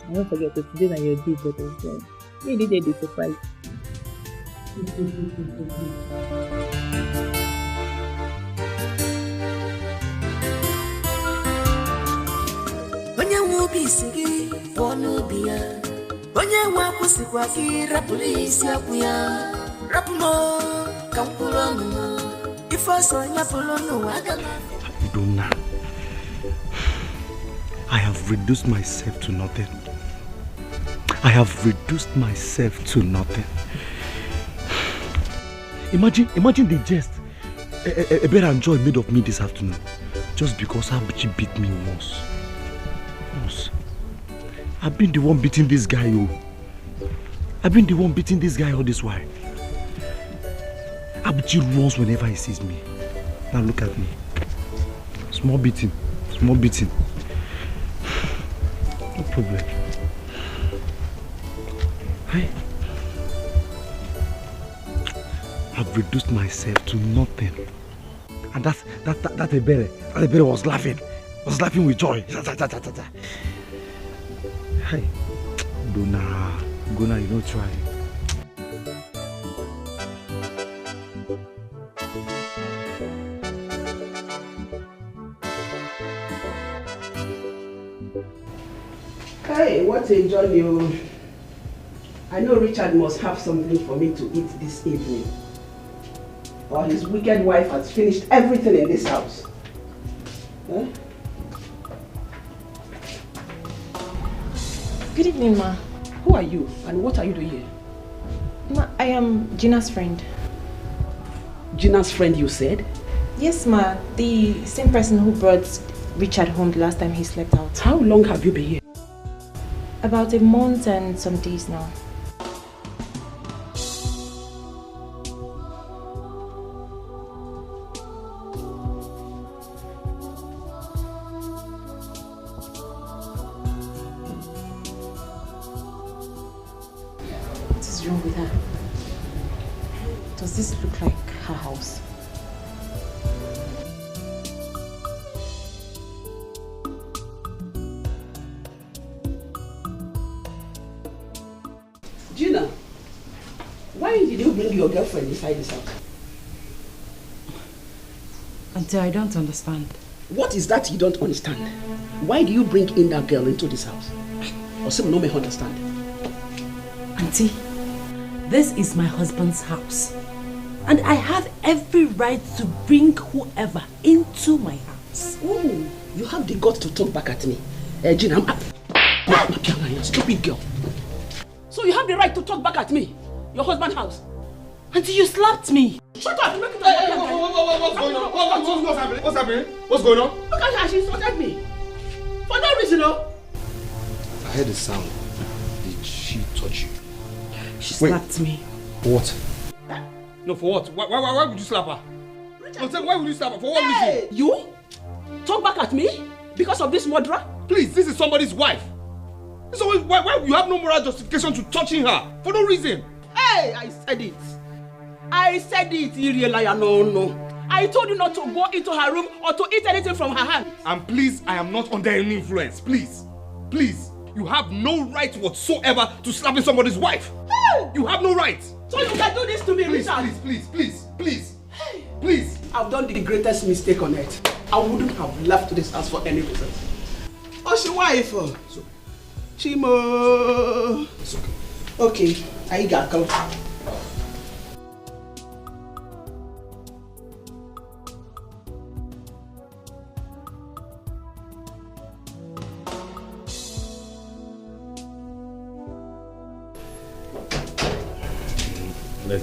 I don't forget that today that you're deep, but as well. You did a surprise. Onye nwe obi isi gị pụọ n'obi ya onye nwe akwụsịkwa gị rapụrụ isi akwụ ya rapụ m ka m kwụrụ ọnụ m ife ọsọ nyapụrụ n'ụwa aga m Idonna, I have reduced myself to nothing. I have reduced myself to nothing. Imagine the jest Ebere and Joy made of me this afternoon just because Abuchi beat me once. I've been the one beating this guy, I've been the one beating this guy all this while. Abuchi runs whenever he sees me. Now look at me. Small beating. No problem. Hey. I've reduced myself to nothing. And that Ebere was laughing with joy. Hey, Gona, you don't try. Hey, what a jolly. I know Richard must have something for me to eat this evening. Or his wicked wife has finished everything in this house. Huh? Good evening, Ma. Who are you and what are you doing here? Ma, I am Gina's friend. Gina's friend, you said? Yes, Ma. The same person who brought Richard home the last time he slept out. How long have you been here? About a month and some days now. What is wrong with her? Does this look like her house? Gina, why did you bring your girlfriend inside this house? Auntie, I don't understand. What is that you don't understand? Why do you bring in that girl into this house? Or some no may understand. Auntie, this is my husband's house. And I have every right to bring whoever into my house. Oh, you have the guts to talk back at me. Gina, stupid girl. So you have the right to talk back at me? Your husband's house? Auntie, you slapped me. Shut up! What's going on? What's happening? What's happening? What's going on? Look at her, she insulted me. For no reason, no? I heard a sound. Did she touch you? She slapped me. What? No, for what? Why would you slap her? No, tell me, why would you slap her? For what reason? You? Talk back at me? Because of this murderer? Please, this is somebody's wife. So why you have no moral justification to touching her? For no reason. Hey, I said it. I said it, Irielaya, no. I told you not to go into her room or to eat anything from her hand. And please, I am not under any influence. Please. You have no right whatsoever to slapping somebody's wife. Hey! You have no right. So you can do this to me, Richard? Please. I've done the greatest mistake on earth. I wouldn't have left this house for any reason. Oh, she wife. Chimo. It's okay. Okay, I got come.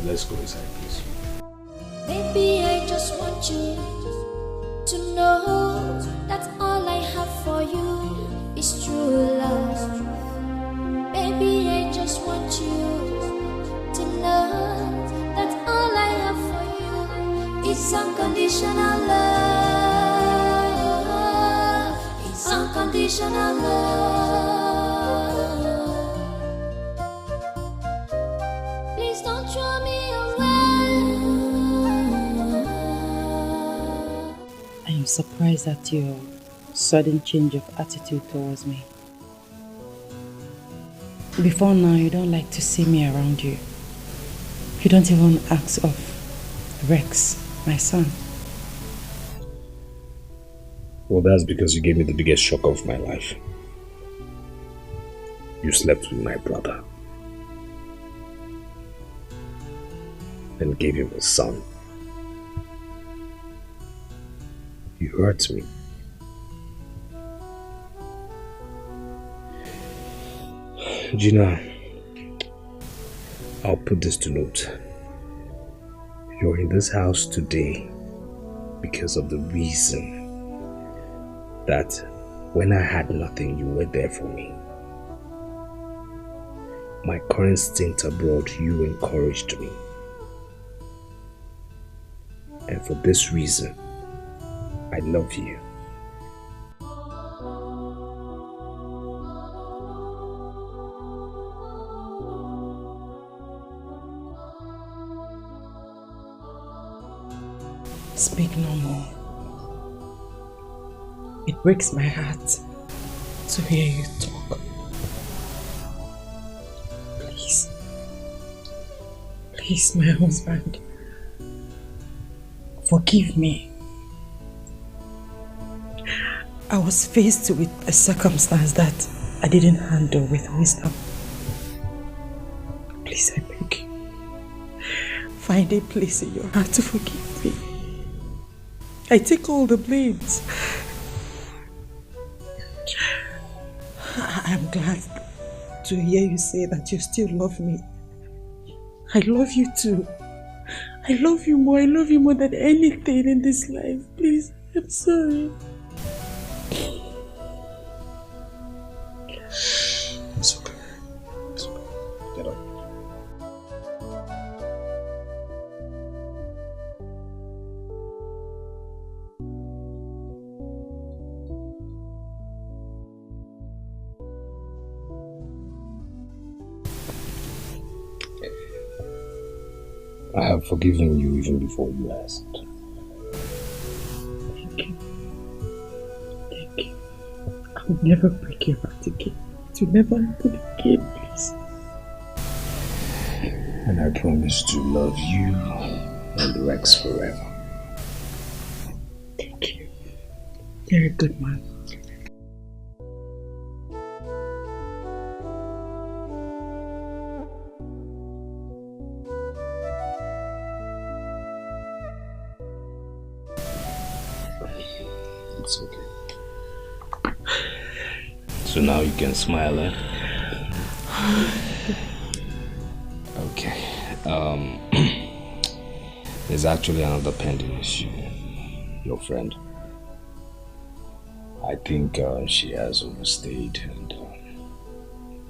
Let's go inside, please. Baby, I just want you to know that all I have for you is true love. Baby, I just want you to know that all I have for you is unconditional love. It's unconditional love. Please don't throw me away. I am surprised at your sudden change of attitude towards me. Before now, you don't like to see me around you. You don't even ask of Rex, my son. Well, that's because you gave me the biggest shock of my life. You slept with my brother. And gave him a son. You hurt me. Gina, I'll put this to note. You're in this house today because of the reason that when I had nothing, you were there for me. My current stint abroad, you encouraged me. And for this reason, I love you. Speak no more. It breaks my heart to hear you talk. Please, my husband, forgive me. I was faced with a circumstance that I didn't handle with wisdom. Please, I beg you. Find a place in your heart to forgive me. I take all the blames. I'm glad to hear you say that you still love me. I love you too. I love you more. I love you more than anything in this life. Please, I'm sorry. It's okay. It's okay. Get up. I have forgiven you even before you asked. Thank you. Thank you. I will never break your heart again. To never happen again, please. And I promise to love you and Rex forever. Thank you. You're a good man. It's okay. So now you can smile, eh? Okay. There's actually another pending issue. Your friend. I think she has overstayed, and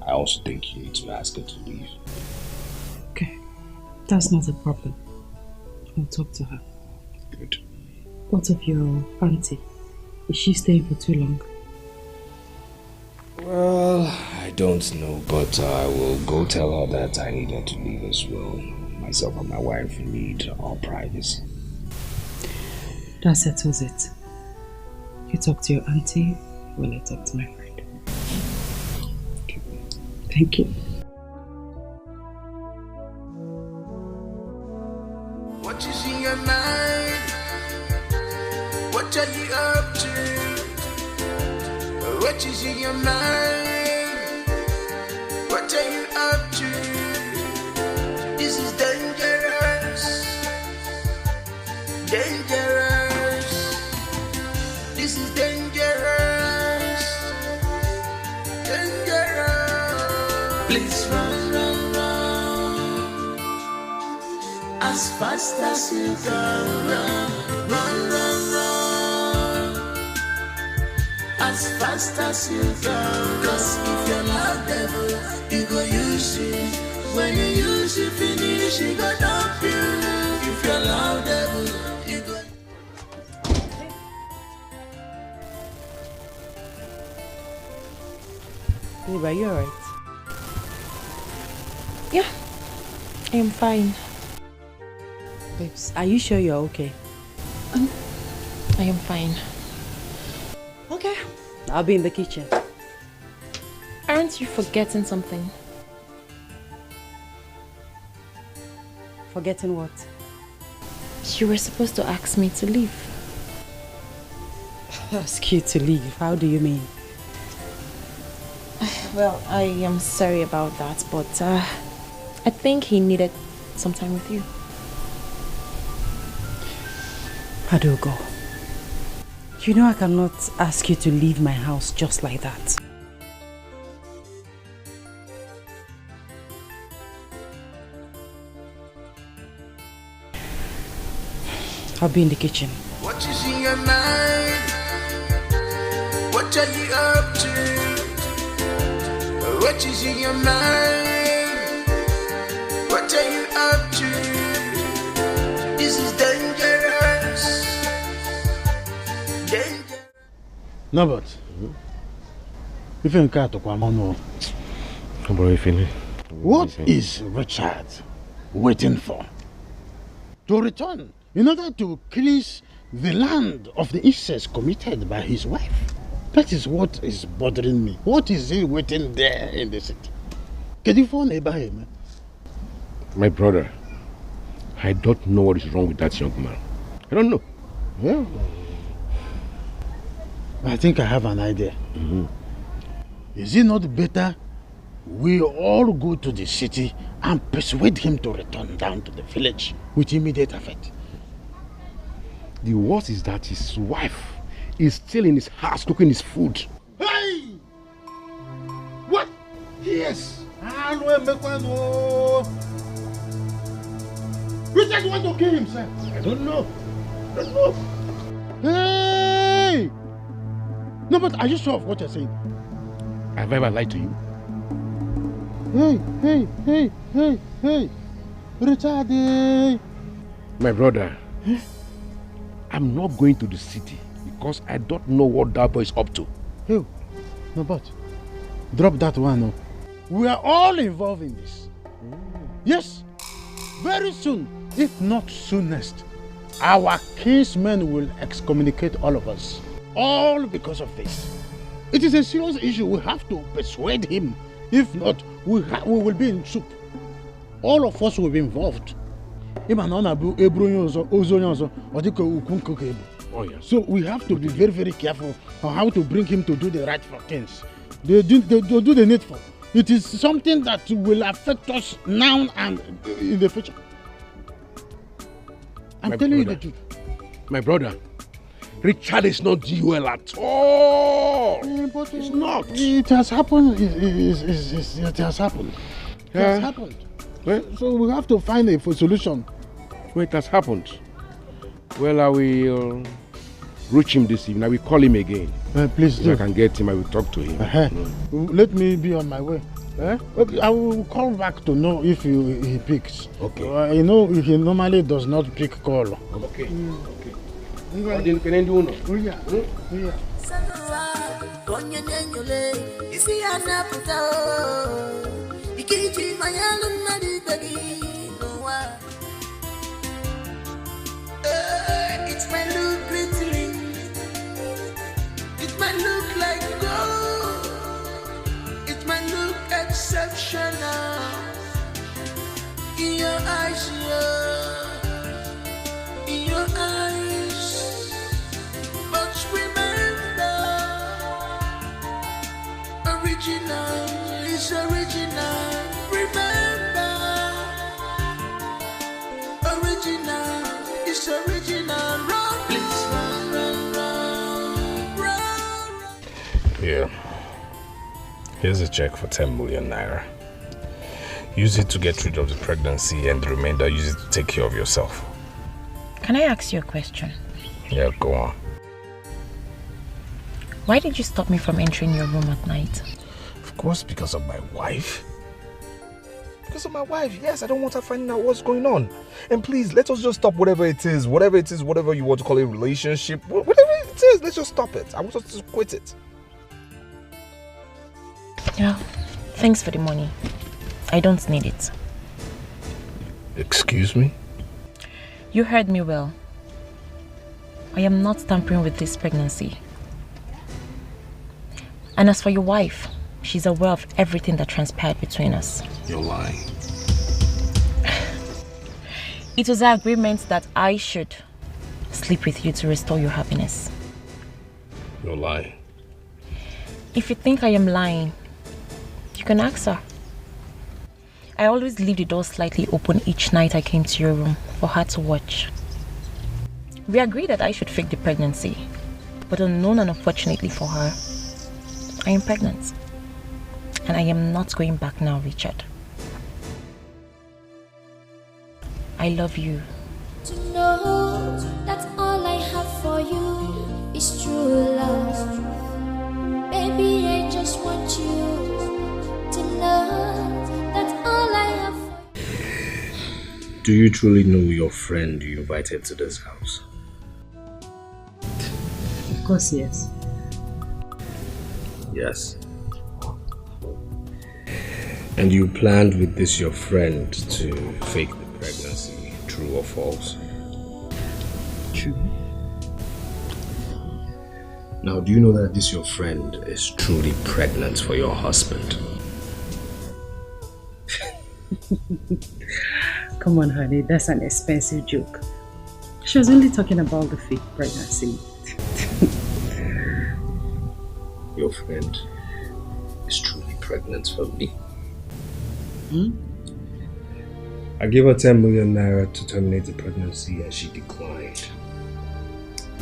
I also think you need to ask her to leave. Okay. That's not a problem. I'll talk to her. Good. What of your auntie? Is she staying for too long? Well, I don't know, but I will go tell her that I need her to leave as well. Myself and my wife need our privacy. That settles it. You talk to your auntie while I talk to my friend. Okay. Thank you. What is in your mind? What are you up to? What is in your mind? What are you up to? This is dangerous. Dangerous. This is dangerous. Dangerous. Please run, run, run. As fast as you can run. Run, run, run. As fast as you can. Cause if you're not devil, you go use it. When you use it, finish, you go dump you. If you're loud devil, you go. Babe, are you alright? Yeah, I am fine. Babes, are you sure you're okay? I am fine. Okay. I'll be in the kitchen. Aren't you forgetting something? Forgetting what? You were supposed to ask me to leave. Ask you to leave? How do you mean? Well, I am sorry about that, but I think he needed some time with you. Adogo, you know I cannot ask you to leave my house just like that. I'll be in the kitchen. What is in your mind? What are you up to? What is in your mind? What are you up to? This is dangerous. Dangerous. No, but if you can't talk about no. What is Richard waiting for? To return in order to cleanse the land of the incest committed by his wife. That is what is bothering me. What is he waiting there in the city? Can you phone him? My brother, I don't know what is wrong with that young man. I don't know. Well, I think I have an idea. Is it not better we all go to the city and persuade him to return down to the village with immediate effect? The worst is that his wife is still in his house cooking his food. Hey! What? Yes! Richard want to kill himself. I don't know. Hey! No, but are you sure of what you're saying? Have I ever lied to you? Hey! Richard! My brother, I'm not going to the city because I don't know what that boy is up to. Hey, no, but drop that one. No. We are all involved in this. Yes, very soon, if not soonest, our kinsmen will excommunicate all of us. All because of this. It is a serious issue. We have to persuade him. If not, we will be in soup. All of us will be involved. Oh, yes. So we have to be very, very careful on how to bring him to do the rightful things. They do the needful. It is something that will affect us now and in the future. I'm telling you the truth. My brother, Richard is not well at all. But it's not. It has happened. It has happened. It has happened. Well, so we have to find a solution. Well, it has happened. Well, I will reach him this evening. I will call him again. Please do. If I can get him, I will talk to him. Let me be on my way. Okay, I will call back to know if he picks. Okay. You know, he normally does not pick call. Okay. It might look pretty, it might look like gold, it might look exceptional in your eyes, in your eyes. But remember, original is original. Remember, original is original. Run, please, run. Here. Here's a check for 10 million naira. Use it to get rid of the pregnancy, and the remainder use it to take care of yourself. Can I ask you a question? Yeah, go on. Why did you stop me from entering your room at night? Of course, because of my wife. Because of my wife, yes. I don't want her finding out what's going on. And please, let us just stop whatever it is, whatever you want to call it, relationship, whatever it is, let's just stop it. I want us to quit it. Yeah, thanks for the money. I don't need it. Excuse me? You heard me well. I am not tampering with this pregnancy. And as for your wife, she's aware of everything that transpired between us. You're lying. It was our agreement that I should sleep with you to restore your happiness. You're lying. If you think I am lying, you can ask her. I always leave the door slightly open each night I came to your room for her to watch. We agreed that I should fake the pregnancy, but unknown and unfortunately for her, I am pregnant. And I am not going back now, Richard. I love you. To know that all I have for you is true love. Baby, I just want you to know that all I have for you. Do you truly know your friend you invited to this house? Of course, yes. Yes. And you planned with this your friend to fake the pregnancy, true or false? True. Now, do you know that this your friend is truly pregnant for your husband? Come on, honey, that's an expensive joke. She was only talking about the fake pregnancy. Your friend? is truly pregnant for me. I gave her 10 million naira to terminate the pregnancy and she declined.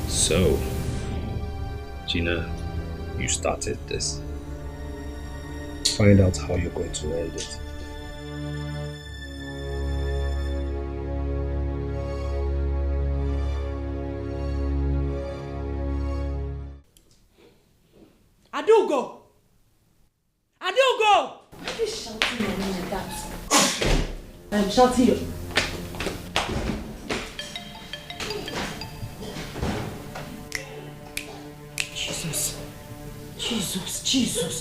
So, Gina, you started this. Find out how you're going to end it. Adugo! Adugo! Why are you shouting at me like that? I'm shouting you.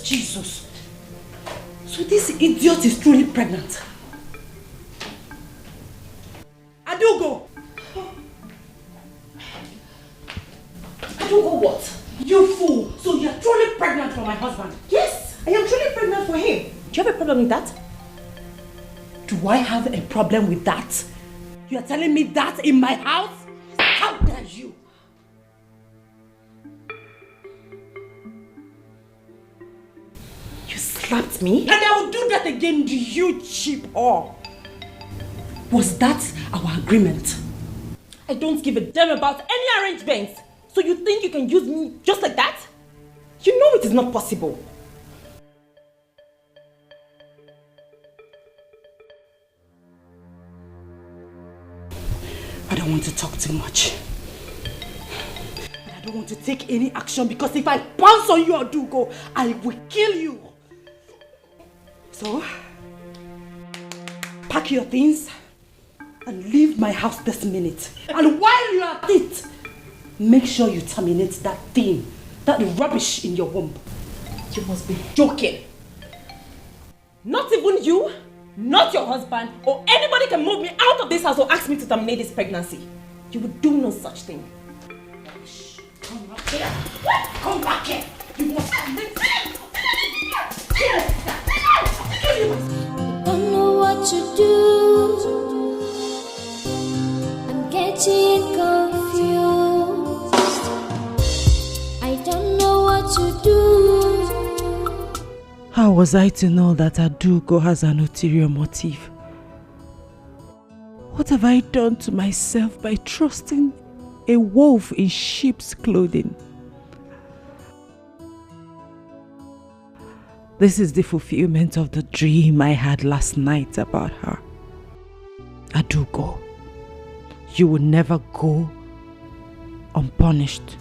Jesus. So this idiot is truly pregnant. Adugo! Adugo what? You fool! So you're truly pregnant for my husband? Yes, I am truly pregnant for him. Do you have a problem with that? Do I have a problem with that? You are telling me that in my house? How dare you? You slapped me? And I will do that again to you, cheap whore. Was that our agreement? I don't give a damn about any arrangements. So you think you can use me just like that? You know it is not possible. I don't want to talk too much. I don't want to take any action because if I bounce on you, Adugo, I will kill you. So, pack your things and leave my house this minute. And while you are at it, make sure you terminate that thing, that rubbish in your womb. You must be joking. Not even you, not your husband, or anybody can move me out of this house or ask me to terminate this pregnancy. You would do no such thing. Come back here. Come back here. You must terminate. Don't know what to do. I'm getting confused. I don't know what to do. How was I to know that Adugo has an ulterior motive? What have I done to myself by trusting a wolf in sheep's clothing? This is the fulfillment of the dream I had last night about her. Adugo, you will never go unpunished.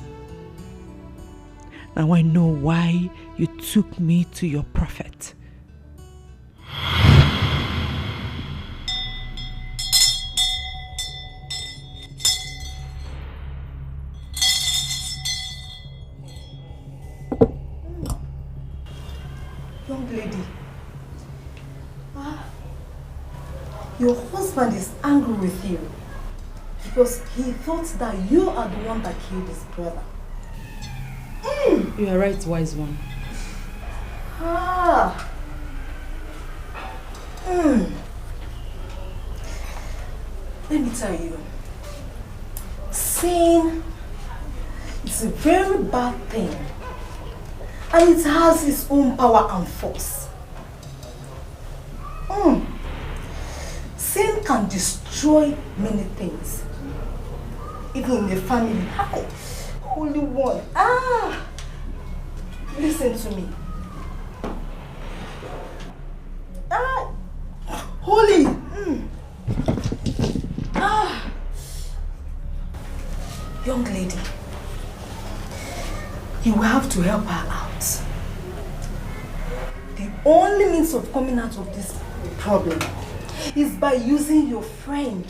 Now I know why you took me to your prophet. Young lady, your husband is angry with you because he thought that you are the one that killed his brother. You are right, wise one. Let me tell you, sin is a very bad thing and it has its own power and force. Sin can destroy many things, even in the family. Hi, Holy One. Listen to me. Holy. Young lady, you will have to help her out. The only means of coming out of this problem is by using your friend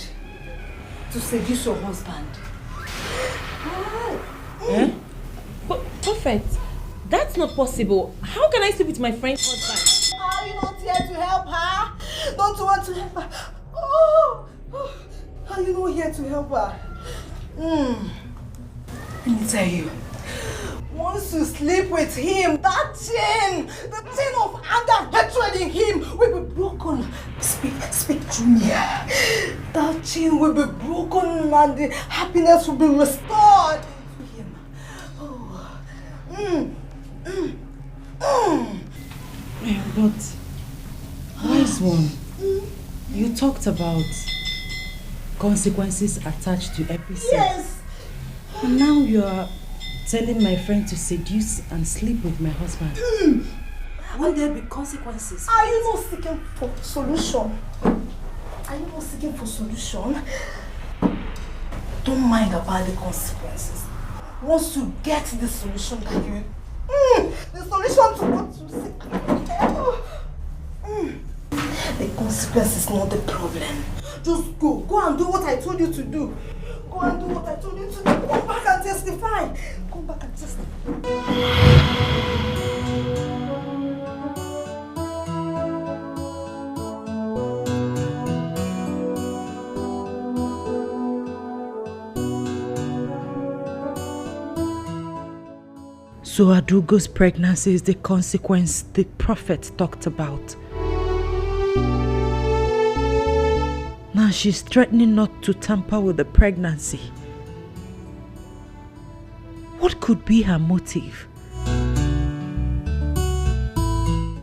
to seduce your husband. But Prophet, that's not possible. How can I sleep with my friend's husband? Are you not here to help her? Don't you want to help her? Are you not here to help her? Let me tell you, once you sleep with him, that chain, the chain of anger, hatred in him will be broken. Speak to me. That chain will be broken and the happiness will be restored to him. But, wise one, you talked about consequences attached to every sin. Yes! And now you are telling my friend to seduce and sleep with my husband. Will there be consequences? Are you not seeking for solution? Are you not seeking for solution? Don't mind about the consequences. Once you get the solution that you... the solution to what you seek. The consequence is not the problem. Just go. Go and do what I told you to do. Go and do what I told you to do. Come back and testify. Come back and testify. So Adugo's pregnancy is the consequence the prophet talked about. Now she's threatening not to tamper with the pregnancy. What could be her motive?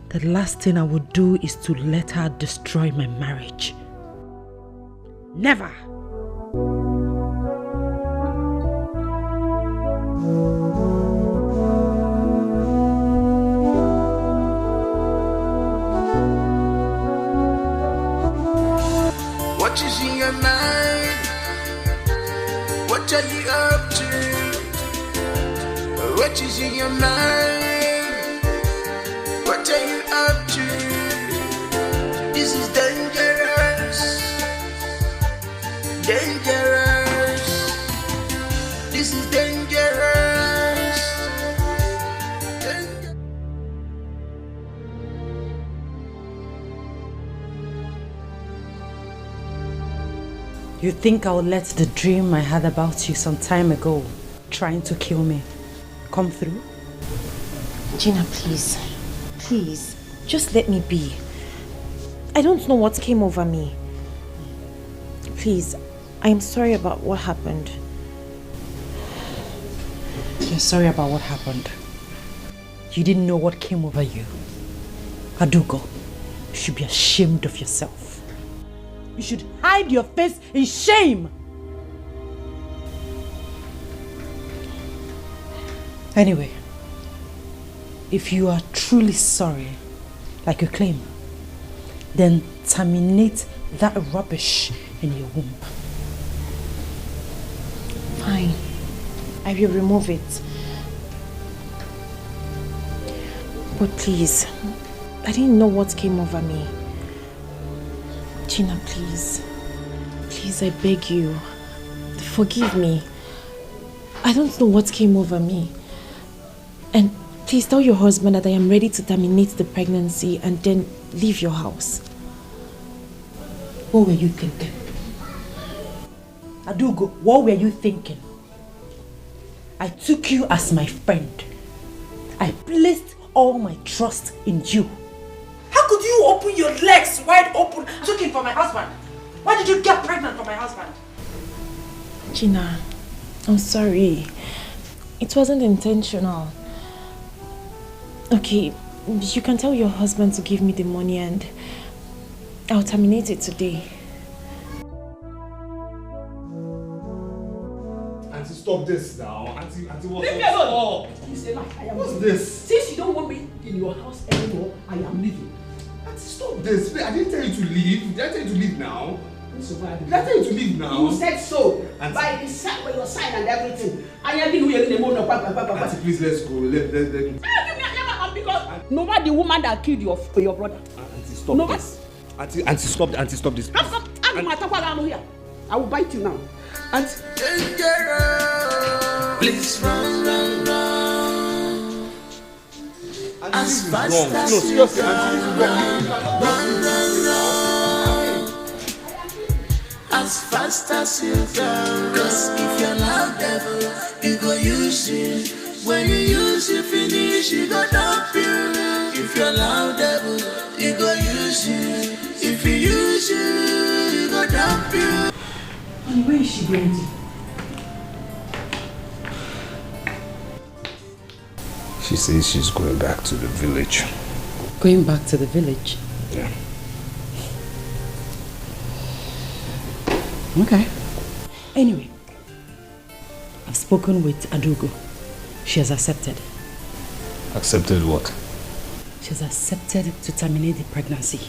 The last thing I would do is to let her destroy my marriage. Never! What is in your mind? What are you up to? What is in your mind? What are you up to? This is dangerous. Dangerous. This is dangerous. You think I'll let the dream I had about you some time ago, trying to kill me, come through? Gina, please. Please, just let me be. I don't know what came over me. Please, I am sorry about what happened. You're sorry about what happened. You didn't know what came over you. Adugo, you should be ashamed of yourself. You should hide your face in shame. Anyway, if you are truly sorry, like you claim, then terminate that rubbish in your womb. Fine. I will remove it. But please, I didn't know what came over me. Gina, please. Please, I beg you. Forgive me. I don't know what came over me. And please tell your husband that I am ready to terminate the pregnancy and then leave your house. What were you thinking? Adugo, what were you thinking? I took you as my friend. I placed all my trust in you. How could you open your legs wide open looking for my husband? Why did you get pregnant for my husband? Gina, I'm sorry. It wasn't intentional. Okay, you can tell your husband to give me the money and I'll terminate it today. Auntie, stop this now. Auntie, what's Leave me alone! It's a lie. I am What's leaving. this? Since you don't want me in your house anymore, I am leaving. Auntie, stop this. I didn't tell you to leave. Did I tell you to leave now? Did I tell you to leave now? You said so. Auntie. By the sign, by your sign and everything. I am leaving you in the morning. Auntie, please, let's go. Let me. Because nobody the woman that killed your brother. Auntie, stop this. Auntie, stop. Auntie, stop this. Stop. I will bite you now. Auntie. Please run. As fast as you can run. As fast as you can. Cause if you love devil, you go use it. When you use it finish, you go dump you. If you love devil, you go use it. If you use it, you go dump you. And where is she going to? She says she's going back to the village. Going back to the village? Yeah. Okay. Anyway, I've spoken with Adugo. She has accepted. Accepted what? She has accepted to terminate the pregnancy.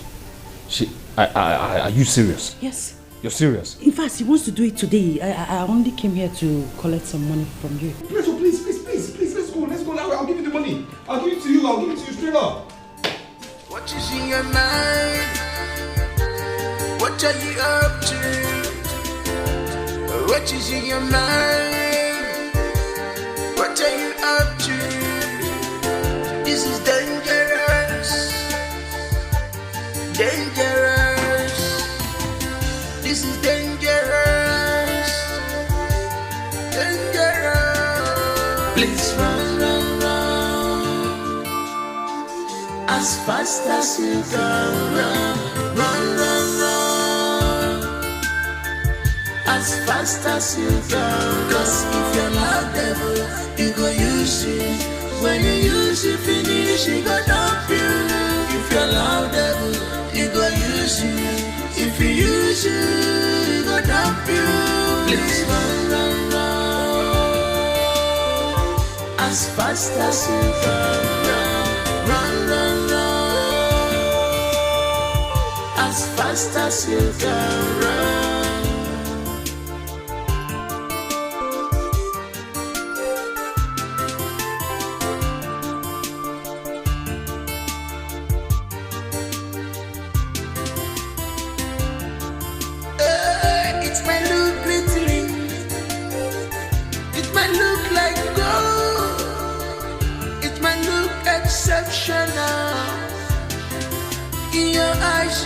Are you serious? Yes. You're serious? In fact, she wants to do it today. I only came here to collect some money from you. Please, let's go. I'll give you the money. I'll give it to you straight up. What is in your mind? What are you up to? What is in your mind? What are you up to? This is dangerous. Dangerous. This is dangerous. Dangerous. Please run. As fast as you can run. As fast as you can. Cause if you're not devil, you go use it. When you use it, finish, you go dump you. If you're not devil, you go use it. If you use it, you go dump you. Please run. As fast as you can run. As fast as you can run. It might look glittering, it might look like gold, it might look exceptional in your eyes,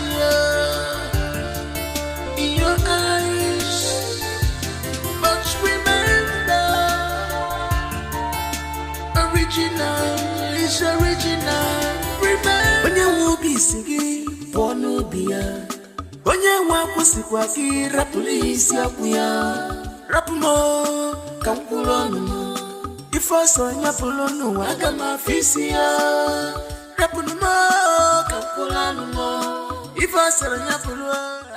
in your eyes. But remember, original is original. Remember, when you will be singing, born will be a. Onye nwa kwụsịkwa gị rapụrụ isi akwụ ya rapụ mo ka mkpụrụ ọnụ mo ife ọsọ nyapụrụ n'ụwa aga m afọ isi ya rapụrụ mo ka mkpụrụ ọnụ mo ife ọsọ nyapụrụ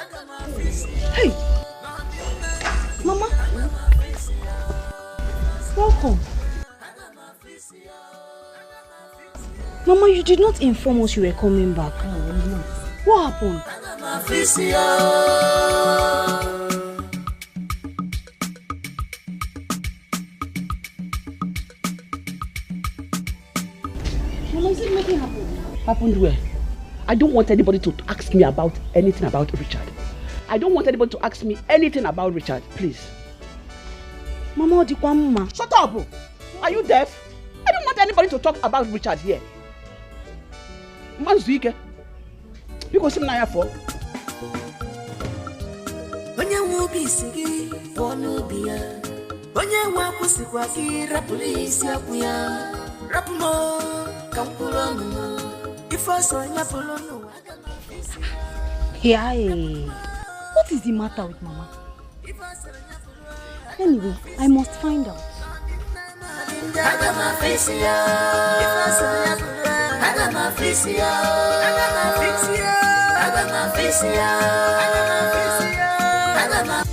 aga m afọ isi ya. Hey! Mama! Welcome! Mama, you did not inform us you were coming back. What happened? Mama, is it making happen? Happened where? I don't want anybody to ask me about anything about Richard. I don't want anybody to ask me anything about Richard, please. Mama, shut up! Are you deaf? I don't want anybody to talk about Richard here. Manzuike. Because I'm not for. Onye nwa obi isi gị pụọ n'obi ya. Onye nwa akwụsịkwa gị rapụrụ isi akwụ ya. Rapụ m ka mkpụrụ ọnụ m. Ife ọsọ nyapụrụ n'ụwa. Hey, what is the matter with Mama? Anyway, I must find out. I got my face here. I got my face here. I got my face here. I got my face here. I got my face here. I got my.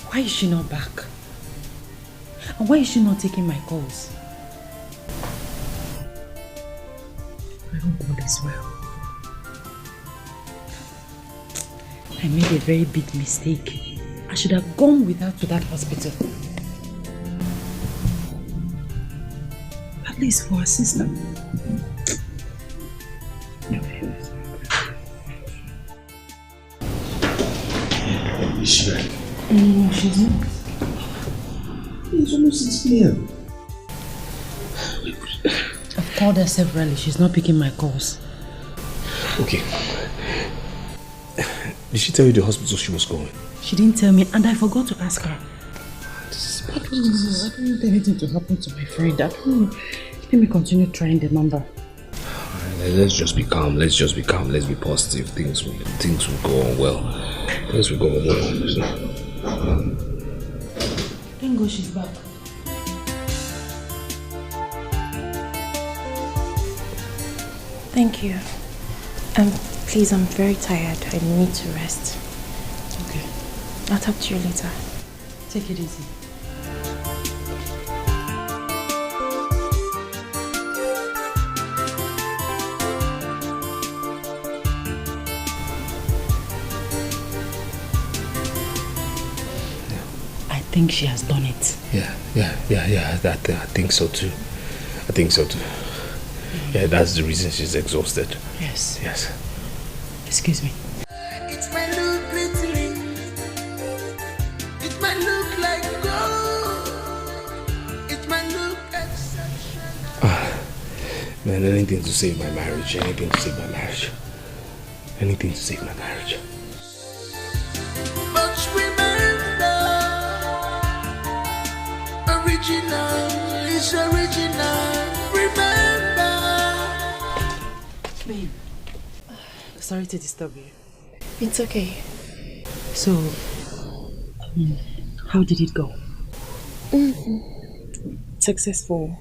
Why is she not back? And why is she not taking my calls? I hope all is well. I made a very big mistake. I should have gone with her to that hospital. At least for her sister. Is she back? No, she's not. It's almost 6 p.m. I've called her severally. She's not picking my calls. Okay. Did she tell you the hospital she was going? She didn't tell me, and I forgot to ask her. I don't want anything to happen to my friend. I don't know. Let me continue trying the number. Let's just be calm. Let's just be calm. Let's be positive. Things will go on well. Things will go on well. So, Thank God she's back. Thank you. Please, I'm very tired. I need to rest. Okay. I'll talk to you later. Take it easy. I think she has done it. yeah. I think so too. Yeah, that's the reason she's exhausted. Yes. Yes. Excuse me. It might look pretty, it might look like gold, it might look exceptional. Man, anything to save my marriage. Anything to save my marriage. But remember, original is original. Remember. Babe, sorry to disturb you. It's okay. So, how did it go? Successful.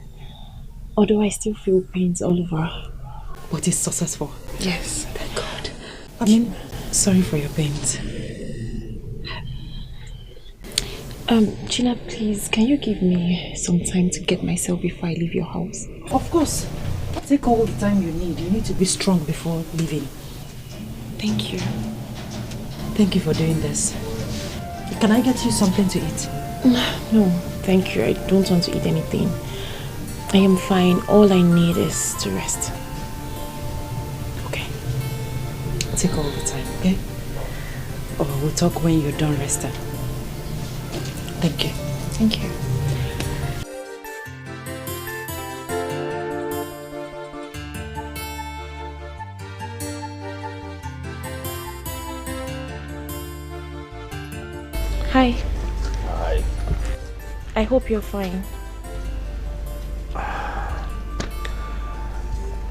Although I still feel pains all over. But it's successful. Yes. Thank God. I mean, sorry for your pains. Gina, please, can you give me some time to get myself before I leave your house? Of course. Take all the time you need. You need to be strong before leaving. Thank you. Thank you for doing this. Can I get you something to eat? No, thank you. I don't want to eat anything. I am fine. All I need is to rest. Okay. Take all the time, okay? Or we'll talk when you're done resting. Thank you. Thank you. Hi. Hi. I hope you're fine.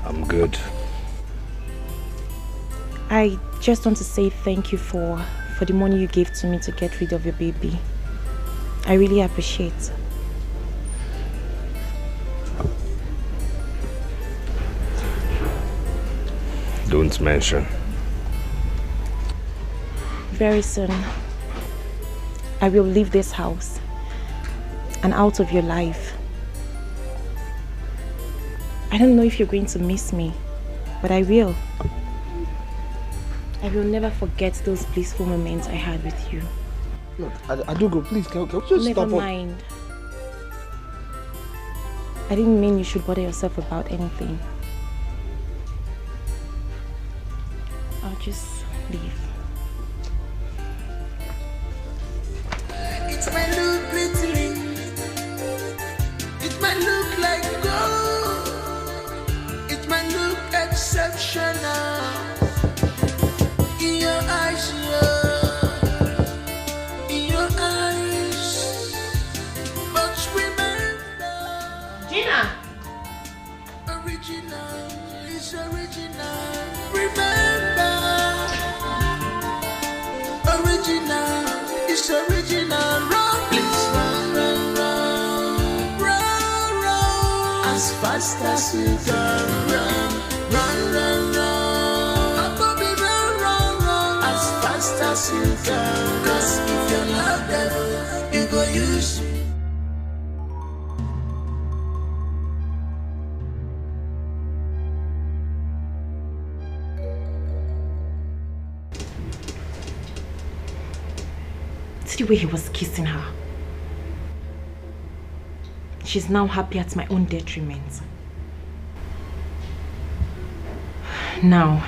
I'm good. I just want to say thank you for the money you gave to me to get rid of your baby. I really appreciate. Don't mention. Very soon, I will leave this house and out of your life. I don't know if you're going to miss me, but I will. I will never forget those blissful moments I had with you. Look, I do go. Please, can you just Never stop? mind. I didn't mean you should bother yourself about anything. I'll just leave. It might look pretty, it might look like gold, it might look exceptional in your eyes, in your eyes. But remember, Gina, original is original. Remember, original is original. Run, please, run, as fast as you can. Run, Bobby, run, as fast as you can. 'Cause if you love devil, you go use. see the way he was kissing her. She's now happy at my own detriment. Now,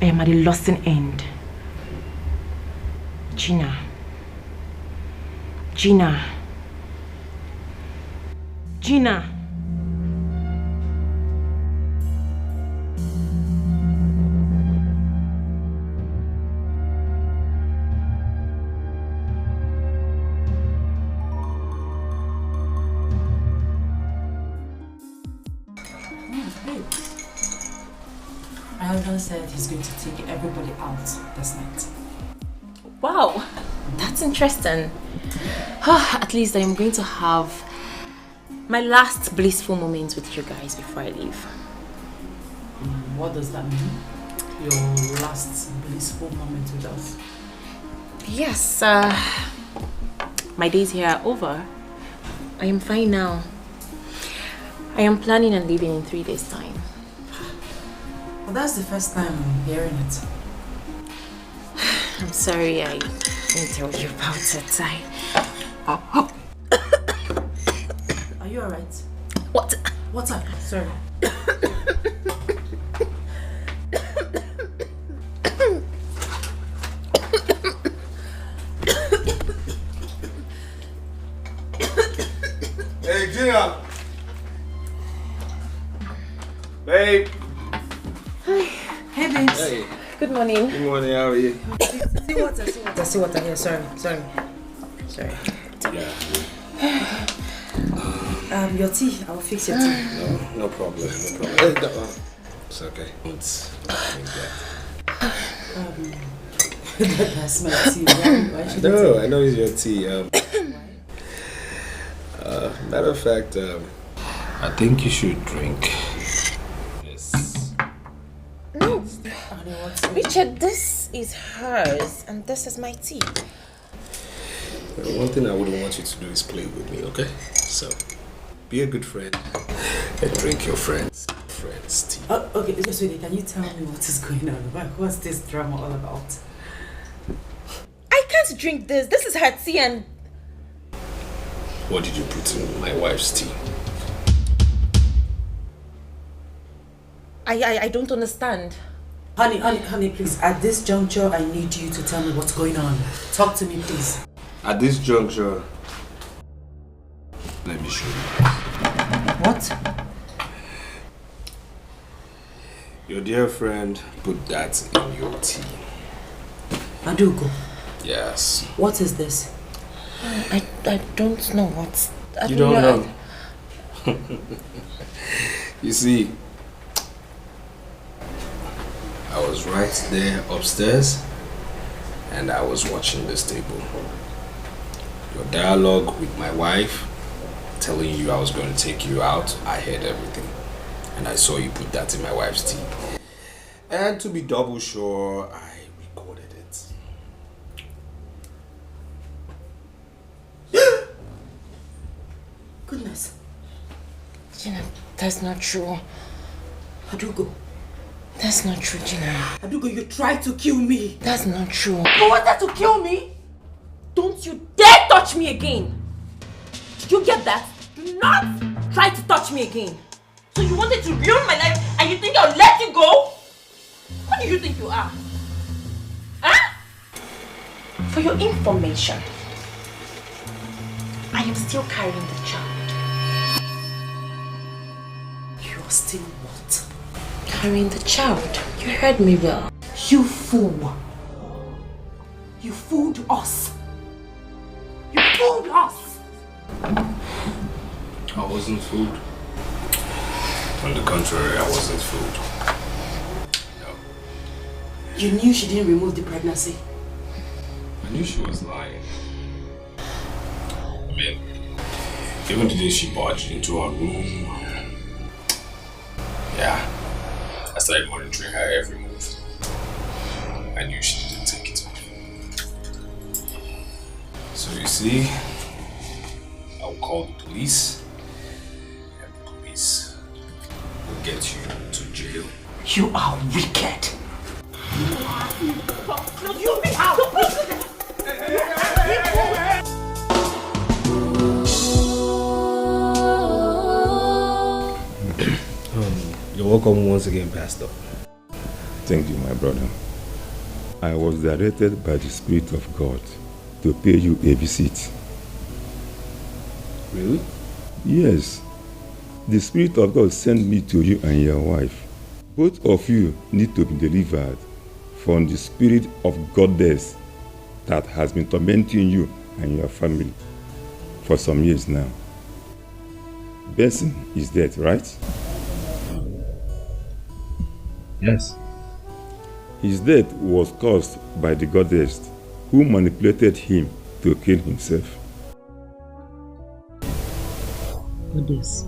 I am at a losing end. Gina. Gina. Gina. said he's going to take everybody out this night. Wow, that's interesting. At least I am going to have my last blissful moment with you guys before I leave. What does that mean? Your last blissful moment with us? Yes, my days here are over. I am fine now. I am planning on leaving in 3 days' time. Well, that's the first time I'm hearing it. I'm sorry I didn't tell you about it. Are you alright? What? What's up? Sorry. Hey, Gina! Babe! Hey, babes. Hey. Good morning. Good morning, how are you? See water here. Sorry. Yeah. Your tea. I'll fix your tea. No problem. It's okay. It's That's my tea. Why should No, I know it's your tea. Matter of fact, I think you should drink this. No. Richard, this is hers and this is my tea. One thing I wouldn't want you to do is play with me, okay? So, be a good friend and drink your friend's tea. Okay, just wait. Can you tell me what is going on? What's this drama all about? I can't drink this. This is her tea and... What did you put in my wife's tea? I don't understand. Honey, please. At this juncture, I need you to tell me what's going on. Talk to me, please. At this juncture, let me show you. What? Your dear friend put that in your tea. Adugo. Yes. What is this? I don't know what... You don't know? You see, I was right there upstairs and I was watching this table. Your dialogue with my wife, telling you I was going to take you out, I heard everything. And I saw you put that in my wife's tea. And to be double sure, I recorded it. Goodness. Gina, that's not true. Adugo. That's not true, Gina. Adugo, you tried to kill me. That's not true. You wanted to kill me? Don't you dare touch me again! Did you get that? Do not try to touch me again. So you wanted to ruin my life and you think I'll let you go? Who do you think you are? Huh? For your information, I am still carrying the child. You are still what? Carrying the child. You heard me well. You fool. You fooled us. You fooled us. I wasn't fooled. On the contrary, I wasn't fooled. No. You knew she didn't remove the pregnancy. I knew she was lying. I mean, even the day she barged into our room, yeah, I started monitoring her every move. I knew she didn't take it off. So you see, I will call the police, and the police will get you to jail. You are wicked. You be out! You're welcome once again, Pastor. Thank you, my brother. I was directed by the Spirit of God to pay you a visit. Really? Yes. The Spirit of God sent me to you and your wife. Both of you need to be delivered from the spirit of goddess that has been tormenting you and your family for some years now. Benson is dead, right? Yes. His death was caused by the goddess who manipulated him to kill himself. Goddess.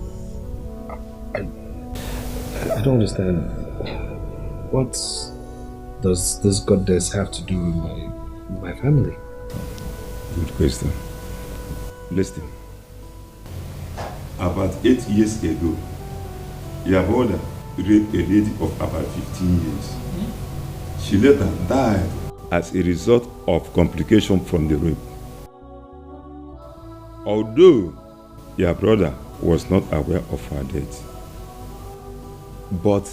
I don't understand. What does this goddess have to do with my family? Good question. Listen. About 8 years ago, your brother raped a lady of about 15 years. She later died as a result of complication from the rape. Although your brother was not aware of her death, but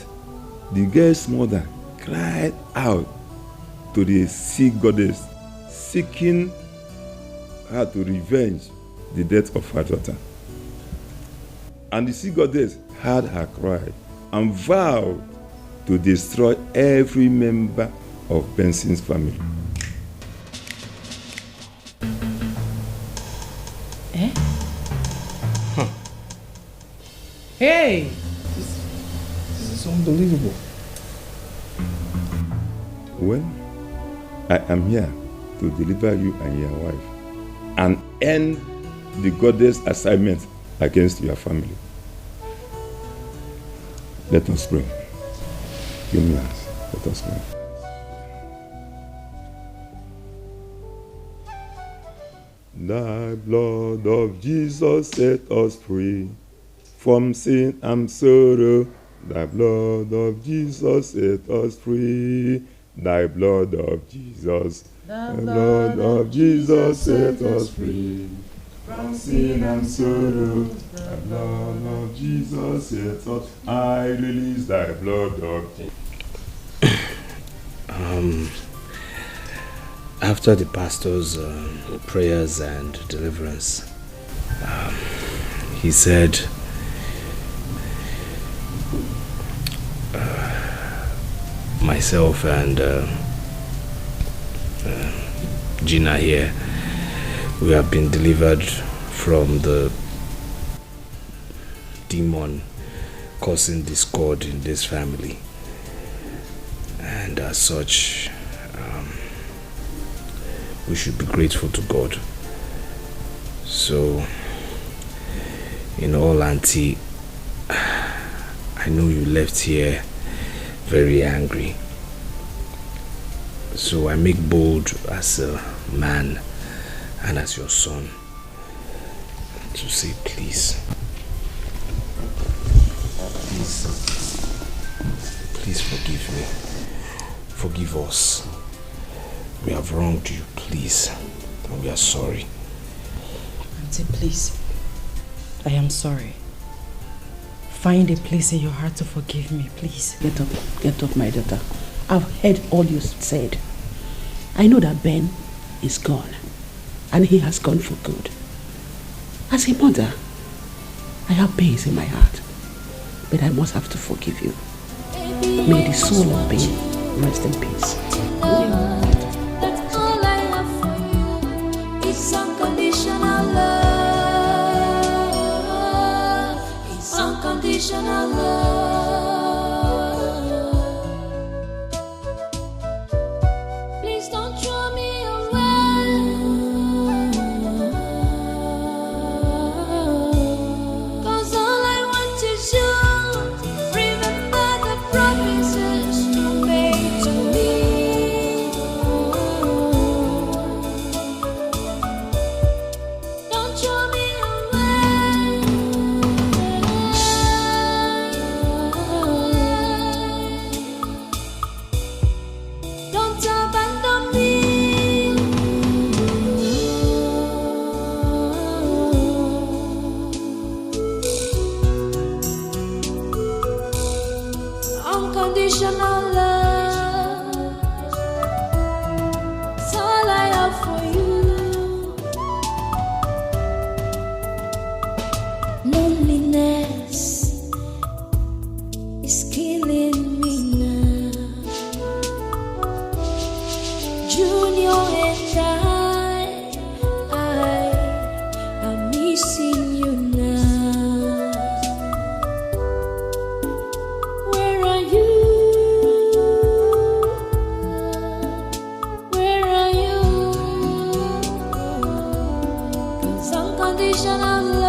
the girl's mother cried out to the sea goddess, seeking her to revenge the death of her daughter. And the sea goddess heard her cry and vowed to destroy every member of Benson's family. Eh? Huh. Hey! This is unbelievable. Well, I am here to deliver you and your wife and end the goddess assignment against your family. Let us pray. Give me hands. Let us pray. The blood of Jesus set us free from sin and sorrow. The blood of Jesus set us free. Thy blood of Jesus. The blood of Jesus set us free from sin and sorrow. The blood of Jesus set us. I release thy blood of Jesus. After the pastor's prayers and deliverance, he said, myself and Gina here, we have been delivered from the demon causing discord in this family, and as such, we should be grateful to God. So, in all, Auntie, I know you left here very angry. So I make bold as a man and as your son to say, please forgive me. Forgive us. We have wronged you, please. And we are sorry. Auntie, please. I am sorry. Find a place in your heart to forgive me, please. Get up, my daughter. I've heard all you said. I know that Ben is gone, and he has gone for good. As a mother, I have pains in my heart, but I must have to forgive you. May the soul of Ben rest in peace. That's all I have for you. It's unconditional love. It's unconditional love. Please don't throw me away. 'Cause all I want is you. Remember the promises you made to me. Don't throw me away. Don't abandon me. Unconditional love. It's all I have for you. Loneliness is killing me now. unconditional